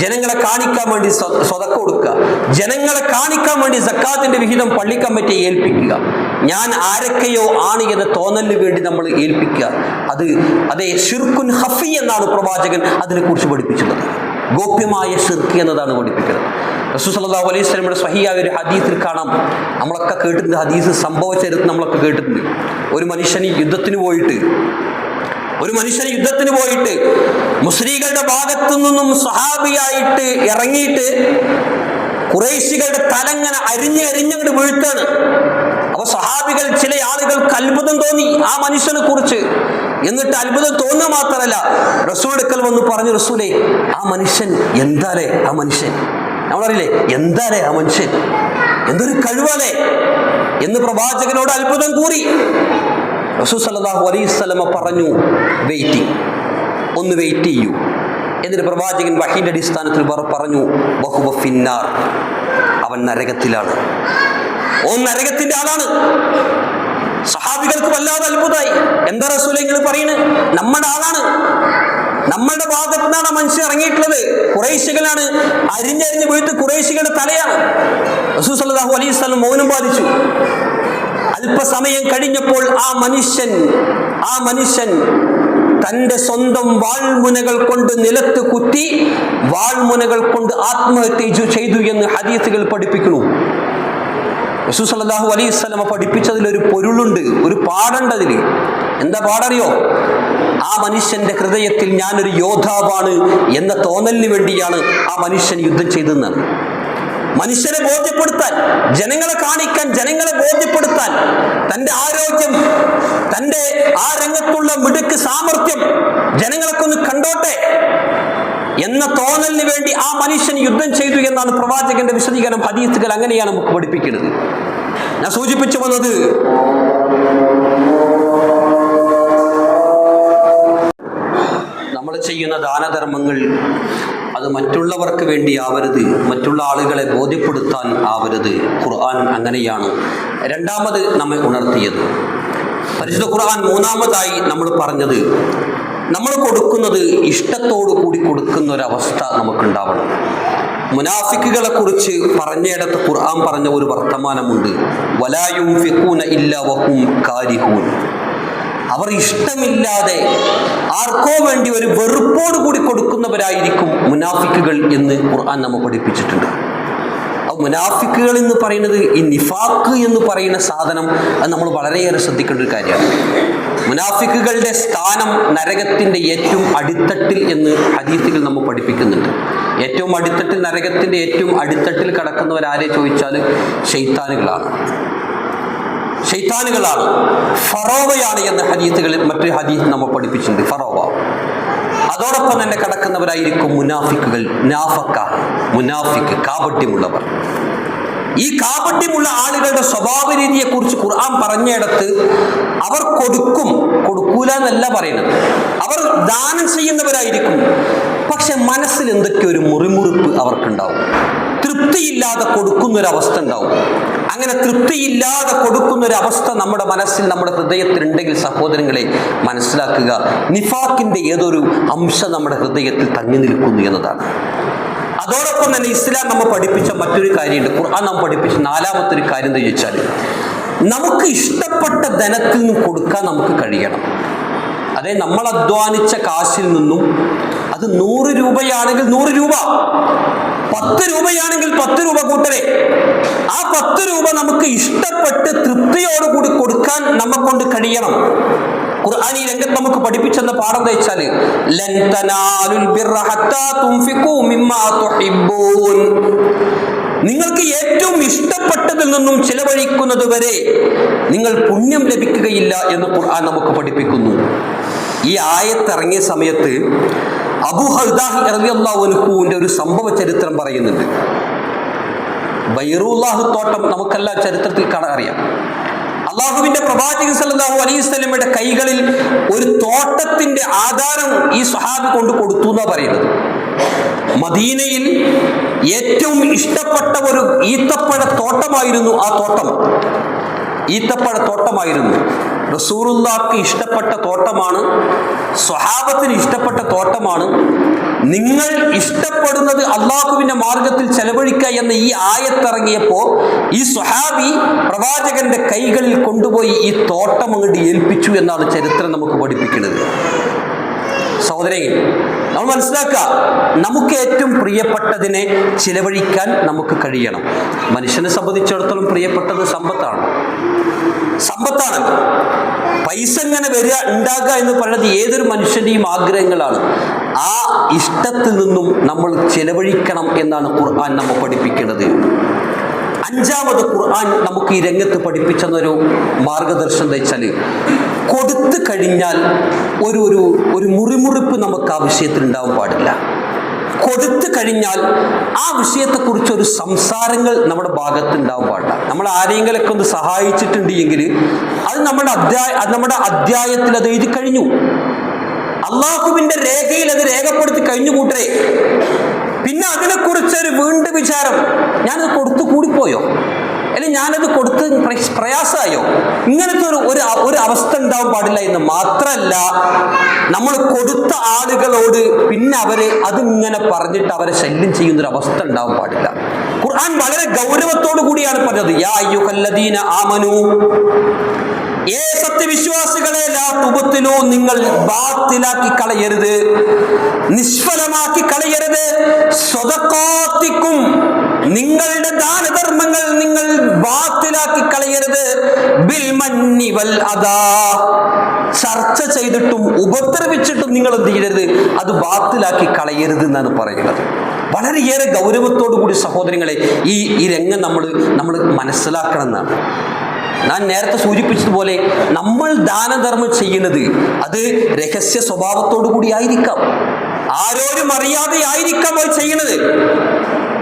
ജനങ്ങളെ കാണിക്കാൻ വേണ്ടി സ്വതക്ക കൊടുക്കുക, ജനങ്ങളെ കാണിക്കാൻ വേണ്ടി സക്കാത്തിന്റെ വിഹിതം പള്ളി കമ്മിറ്റിയെ ഏൽപ്പിക്കുക, ഞാൻ ആരൊക്കെയോ ആണ് എന്ന തോന്നലിന് വേണ്ടി നമ്മൾ ഏൽപ്പിക്കുക. അതേ ഷിർക്കുൻ ഖഫി എന്നാണ് പ്രവാചകൻ അതിനെക്കുറിച്ച് പഠിപ്പിച്ചിട്ടുള്ളത്. ഗോപ്യമായ ശിർക്ക് എന്നതാണ് പഠിപ്പിക്കുന്നത്. റസൂൽ സല്ലല്ലാഹു അലൈഹി വസല്ലമയുടെ സ്വഹീഹായ ഒരു ഹദീസിൽ കാണാം, നമ്മളൊക്കെ കേട്ടിട്ടുണ്ട്, ഹദീസ് സംഭവ ചരിത്രം നമ്മളൊക്കെ കേട്ടിട്ടുണ്ട്. ഒരു മനുഷ്യൻ യുദ്ധത്തിന് പോയിട്ട് മുസ്ലിങ്ങളുടെ ഭാഗത്തു നിന്നും സ്വഹാബിയായിട്ട് ഇറങ്ങിയിട്ട് ഖുറൈശികളുടെ തലങ്ങനെ അരിഞ്ഞങ്ങോട്ട് വീഴ്ത്താണ്. അപ്പൊ സ്വഹാബികൾ, ചില ആളുകൾക്ക് അത്ഭുതം തോന്നി ആ മനുഷ്യനെ കുറിച്ച്. എന്നിട്ട് അത്ഭുതം തോന്നുക മാത്രമല്ല, റസൂൽ അടുക്കൽ വന്ന് പറഞ്ഞു, റസൂലേ, ആ മനുഷ്യൻ എന്താലേ, ആ മനുഷ്യൻ നമ്മളറിയില്ലേ, എന്താലേ ആ മനുഷ്യൻ, എന്തൊരു കഴിവാലേ എന്ന് പ്രവാചകനോട് അത്ഭുതം കൂറി. റസൂൽ സല്ലല്ലാഹു അലൈഹി വസല്ലമ പറഞ്ഞു, ഒന്ന് വെയിറ്റ് ചെയ്യൂ. എന്നിട്ട് പ്രവാചകൻ വഹീന്റെ അടിസ്ഥാനത്തിൽ പറഞ്ഞു, വഹുവ ഫിന്നാർ, അവൻ നരകത്തിലാണ്, നരകത്തിന്റെ ആളാണ്. സഹാബികൾക്ക് വല്ലാതെ അത്ഭുതമായി. എന്താ റസൂലേ നിങ്ങൾ പറയുന്നത്? നമ്മുടെ ആളാണ്, നമ്മളുടെ ഭാഗത്തു നിന്നാണ് മനുഷ്യൻ ഇറങ്ങിയിട്ടുള്ളത്, ഖുറൈശികളാണ്, അരിഞ്ഞരിഞ്ഞ് വീഴ്ത്ത് ഖുറൈശികളുടെ തലയാണ്. റസൂൽ സല്ലല്ലാഹു അലൈഹി വസല്ലം മൗനം പാലിച്ചു. അല്പസമയം കഴിഞ്ഞപ്പോൾ ആ മനുഷ്യൻ തന്റെ സ്വന്തം വാൾമുനകൾ കൊണ്ട് നിലത്ത് കുത്തി വാൾമുനകൾ കൊണ്ട് ആത്മഹത്യ ചെയ്തു എന്ന് ഹദീസുകൾ പഠിപ്പിക്കുന്നു. റസൂൽ സല്ലല്ലാഹു അലൈഹി വസല്ലം പഠിപ്പിച്ചതിൽ ഒരു പൊരുളുണ്ട്, ഒരു പാടുണ്ട് അതിൽ. എന്താ പാടറിയോ? ആ മനുഷ്യന്റെ ഹൃദയത്തിൽ ഞാനൊരു യോദ്ധാവാണ് എന്ന തോന്നലിന് വേണ്ടിയാണ് ആ മനുഷ്യൻ യുദ്ധം ചെയ്തതെന്നാണ്. മനുഷ്യരെ ബോധ്യപ്പെടുത്താൻ, ജനങ്ങളെ കാണിക്കാൻ, ജനങ്ങളെ ബോധ്യപ്പെടുത്താൻ, തന്റെ ആരോഗ്യം, തന്റെ ആ രംഗത്തുള്ള മിടുക്ക്, സാമർത്ഥ്യം ജനങ്ങളൊക്കെ ഒന്ന് കണ്ടോട്ടെ എന്ന തോന്നലിന് വേണ്ടി ആ മനുഷ്യൻ യുദ്ധം ചെയ്തു എന്നാണ് പ്രവാചകന്റെ വിശദീകരണം. ഹദീസുകൾ അങ്ങനെയാണ് നമുക്ക് പഠിപ്പിക്കുന്നത്. ഞാൻ സൂചിപ്പിച്ചു വന്നത് നമ്മൾ ചെയ്യുന്ന ദാനധർമ്മങ്ങൾ അത് മറ്റുള്ളവർക്ക് വേണ്ടി ആവരുത്, മറ്റുള്ള ആളുകളെ ബോധ്യപ്പെടുത്താൻ ആവരുത്. ഖുർആൻ അങ്ങനെയാണ് രണ്ടാമത് നമ്മെ ഉണർത്തിയത്. പരിശുദ്ധ ഖുർആൻ മൂന്നാമതായി നമ്മൾ പറഞ്ഞത്, നമ്മൾ കൊടുക്കുന്നത് ഇഷ്ടത്തോടു കൂടി കൊടുക്കുന്ന ഒരവസ്ഥ നമുക്കുണ്ടാവണം. മുനാഫിക്കുകളെ കുറിച്ച് പറഞ്ഞിടത്ത് ഖുർആൻ പറഞ്ഞ ഒരു വർത്തമാനമുണ്ട്, വലാ യുൻഫിഖൂന ഇല്ലാ വഹും കാരിഹൂൻ. അവർ ഇഷ്ടമില്ലാതെ ആർക്കോ വേണ്ടി ഒരു വെറുപ്പോട് കൂടി കൊടുക്കുന്നവരായിരിക്കും മുനാഫിക്കുകൾ എന്ന് ഖുർആൻ നമ്മെ പഠിപ്പിച്ചിട്ടുണ്ട്. മുനാഫിക്കുകൾ എന്ന് പറയുന്നത്, ഈ നിഫാഖ് എന്ന് പറയുന്ന സാധനം, അത് നമ്മൾ വളരെയേറെ ശ്രദ്ധിക്കേണ്ട ഒരു കാര്യമാണ്. മുനാഫിക്കുകളുടെ സ്ഥാനം നരകത്തിന്റെ ഏറ്റവും അടിത്തട്ടിൽ എന്ന് ഹദീസുകൾ നമ്മൾ പഠിപ്പിക്കുന്നുണ്ട്. ഏറ്റവും അടിത്തട്ടിൽ, നരകത്തിന്റെ ഏറ്റവും അടിത്തട്ടിൽ കടക്കുന്നവരാരെ ചോദിച്ചാൽ ശൈത്താനുകളാണ്. ഫറോവയാണ് എന്ന ഹദീസുകളിൽ മറ്റൊരു ഹദീസ് നമ്മൾ പഠിപ്പിച്ചിട്ടുണ്ട്, ഫറോവ. അതോടൊപ്പം തന്നെ കടക്കുന്നവരായിരിക്കും മുനാഫിക്കുകൾ. മുനാഫിക്ക് കാപട്യമുള്ളവർ. ഈ കാപട്യമുള്ള ആളുകളുടെ സ്വഭാവ രീതിയെ കുറിച്ച് ഖുർആൻ പറഞ്ഞിടത്ത് അവർ കൊടുക്കൂല എന്നല്ല പറയുന്നത്, അവർ ദാനം ചെയ്യുന്നവരായിരിക്കും. പക്ഷെ മനസ്സിൽ എന്തൊക്കെ ഒരു മുറിമുറിപ്പ് അവർക്കുണ്ടാവും. തൃപ്തിയില്ലാതെ കൊടുക്കുന്നൊരവസ്ഥ ഉണ്ടാവും. അങ്ങനെ തൃപ്തിയില്ലാതെ കൊടുക്കുന്നൊരവസ്ഥ നമ്മുടെ മനസ്സിൽ, നമ്മുടെ ഹൃദയത്തിലുണ്ടെങ്കിൽ സഹോദരങ്ങളെ മനസ്സിലാക്കുക, നിഫാഖിന്റെ ഏതൊരു അംശം നമ്മുടെ ഹൃദയത്തിൽ തങ്ങി നിൽക്കുന്നു എന്നതാണ്. അതോടൊപ്പം തന്നെ ഇസ്ലാം നമ്മൾ പഠിപ്പിച്ച മറ്റൊരു കാര്യമുണ്ട്. ഖുർആൻ നാം പഠിപ്പിച്ച നാലാമത്തെ ഒരു കാര്യം എന്താ ചോദിച്ചാൽ, നമുക്ക് ഇഷ്ടപ്പെട്ട ധനത്തിൽ നിന്നും കൊടുക്കാൻ നമുക്ക് കഴിയണം. അതെ, നമ്മൾ അധ്വാനിച്ച കാശിൽ നിന്നും അത് 100 രൂപയാണെങ്കിൽ 100 രൂപ, 10 രൂപയാണെങ്കിൽ 10 രൂപ കൂട്ടരെ, ആ 10 രൂപ നമുക്ക് ഇഷ്ടപ്പെട്ട് തൃപ്തിയോടുകൂടി കൊടുക്കാൻ നമ്മെ കൊണ്ട് കഴിയണം. ഖുർആൻ ഈ രംഗത്ത് നമുക്ക് പഠിപ്പിച്ചെന്ന പാഠം എന്താ വെച്ചാൽ, ലൻ തനാലുൽ ബിർറ ഹത്താ തുൻഫിഖൂ മിമ്മാ തുഹിബ്ബൂൻ. നിങ്ങൾക്ക് ഏറ്റവും ഇഷ്ടപ്പെട്ടതിൽ നിന്നും ചിലവഴിക്കുന്നത് വരെ നിങ്ങൾ പുണ്യം ലഭിക്കുകയില്ല എന്ന് ഖുർആൻ നമുക്ക് പഠിപ്പിക്കുന്നു. ഈ ആയത്ത് ഇറങ്ങിയ സമയത്ത് അബൂ ഹൽദാഹി റളിയല്ലാഹു അൻഹുവിന്റെ ഒരു സംഭവ ചരിത്രം പറയുന്നുണ്ട്. ബൈറുല്ലാഹ് തോട്ടം നമുക്കെല്ലാം ചരിത്രത്തിൽ അറിയാം. അള്ളാഹുവിന്റെ പ്രവാചകൻ സല്ലല്ലാഹു അലൈഹി വസല്ലമയുടെ കൈകളിൽ ഒരു തോട്ടത്തിന്റെ ആധാരം ഈ സ്വഹാബി കൊണ്ട് കൊടുത്തു എന്നാണ് പറയുന്നത്. മദീനയിൽ ഏറ്റവും ഇഷ്ടപ്പെട്ട ഒരു ഈത്തപ്പഴ തോട്ടമായിരുന്നു ആ തോട്ടം. ഈത്തപ്പഴ തോട്ടമായിരുന്നു. റസൂലുള്ളാഹിക്ക് ഇഷ്ടപ്പെട്ട തോട്ടമാണ്, സ്വഹാബത്തിന് ഇഷ്ടപ്പെട്ട തോട്ടമാണ്. നിങ്ങൾ ഇഷ്ടപ്പെടുന്നത് അള്ളാഹുവിന്റെ മാർഗത്തിൽ ചെലവഴിക്കുക എന്ന ഈ ആയത്തിറങ്ങിയപ്പോൾ ഈ സ്വഹാബി പ്രവാചകന്റെ കൈകളിൽ കൊണ്ടുപോയി ഈ തോട്ടം അങ്ങോട്ട് ഏൽപ്പിച്ചു എന്നാണ് ചരിത്രം നമുക്ക് പഠിപ്പിക്കുന്നത്. സഹോദരൻ, നമ്മൾ മനസ്സിലാക്കുക, നമുക്ക് ഏറ്റവും പ്രിയപ്പെട്ടതിനെ ചിലവഴിക്കാൻ നമുക്ക് കഴിയണം. മനുഷ്യനെ സംബന്ധിച്ചിടത്തോളം പ്രിയപ്പെട്ടത് സമ്പത്താണല്ലോ. പൈസ ഇങ്ങനെ വരിക, ഉണ്ടാകുക എന്ന് പറയുന്നത് ഏതൊരു മനുഷ്യന്റെയും ആഗ്രഹങ്ങളാണ്. ആ ഇഷ്ടത്തിൽ നിന്നും നമ്മൾ ചിലവഴിക്കണം എന്നാണ് ഖുർആൻ നമ്മെ പഠിപ്പിക്കുന്നത്. അഞ്ചാമത് ഖുർആൻ നമുക്ക് ഈ രംഗത്ത് പഠിപ്പിച്ചെന്നൊരു മാർഗദർശനം എന്താ വെച്ചാൽ, കൊടുത്തു കഴിഞ്ഞാൽ ഒരു മുറിമുറിപ്പ് നമുക്ക് ആ വിഷയത്തിൽ ഉണ്ടാവാൻ പാടില്ല. കൊടുത്തു കഴിഞ്ഞാൽ ആ വിഷയത്തെക്കുറിച്ച് ഒരു സംസാരങ്ങൾ നമ്മുടെ ഭാഗത്ത് ഉണ്ടാവാൻ പാടില്ല. നമ്മൾ ആരെങ്കിലൊക്കെ ഒന്ന് സഹായിച്ചിട്ടുണ്ട് എങ്കിൽ അത് നമ്മുടെ അധ്യായത്തിൽ അത് എഴുതി കഴിഞ്ഞു. അള്ളാഹുവിന്റെ രേഖയിൽ അത് രേഖപ്പെടുത്തി കഴിഞ്ഞു കൂട്ടരെ. പിന്നെ അതിനെക്കുറിച്ചൊരു വീണ്ടും വിചാരം, ഞാനത് കൊടുത്തു കൂടിപ്പോയോ, അല്ലെങ്കിൽ ഞാനത് കൊടുത്ത് പ്രയാസമായോ, ഇങ്ങനത്തെ ഒരു അവസ്ഥ ഉണ്ടാവാൻ പാടില്ല. എന്ന് മാത്രമല്ല, നമ്മൾ കൊടുത്ത ആളുകളോട് പിന്നെ അതിങ്ങനെ പറഞ്ഞിട്ട് അവരെ ശല്യം ചെയ്യുന്നൊരു അവസ്ഥ ഉണ്ടാവാൻ പാടില്ല. ഖുർആൻ വളരെ ഗൗരവത്തോടു കൂടിയാണ് പറഞ്ഞത്, യാ അയ്യുഹല്ലദീന ആമനൂ, സത്യവിശ്വാസികളെ, ലാ തുബ്തിലൂ, നിങ്ങൾ ബാത്തിലാക്കി കളയരുത്, നിഷ്ഫലമാക്കി കളയരുത്, സ്വദഖാത്തിക്കും, നിങ്ങളുടെ ദാനധർമ്മങ്ങൾ നിങ്ങൾ ബാത്തിലാക്കി കളയരുത്, ബിൽ മന്നി വൽ അദാ, ചർച്ച ചെയ്തിട്ടും ഉപദ്രവിച്ചിട്ടും നിങ്ങൾ എന്ത് ചെയ്യരുത്, അത് ബാത്തിലാക്കി കളയരുത് എന്നാണ് പറയുന്നത്. വളരെയേറെ ഗൗരവത്തോടു കൂടി സഹോദരങ്ങളെ ഈ രംഗം നമ്മൾ മനസ്സിലാക്കണം എന്നാണ്. ഞാൻ നേരത്തെ സൂചിപ്പിച്ചതുപോലെ നമ്മൾ ദാനധർമ്മം ചെയ്യുന്നത് അത് രഹസ്യ സ്വഭാവത്തോടു കൂടി ആയിരിക്കാം. ആരോരും അറിയാതെ ആയിരിക്കാം അത് ചെയ്യണത്.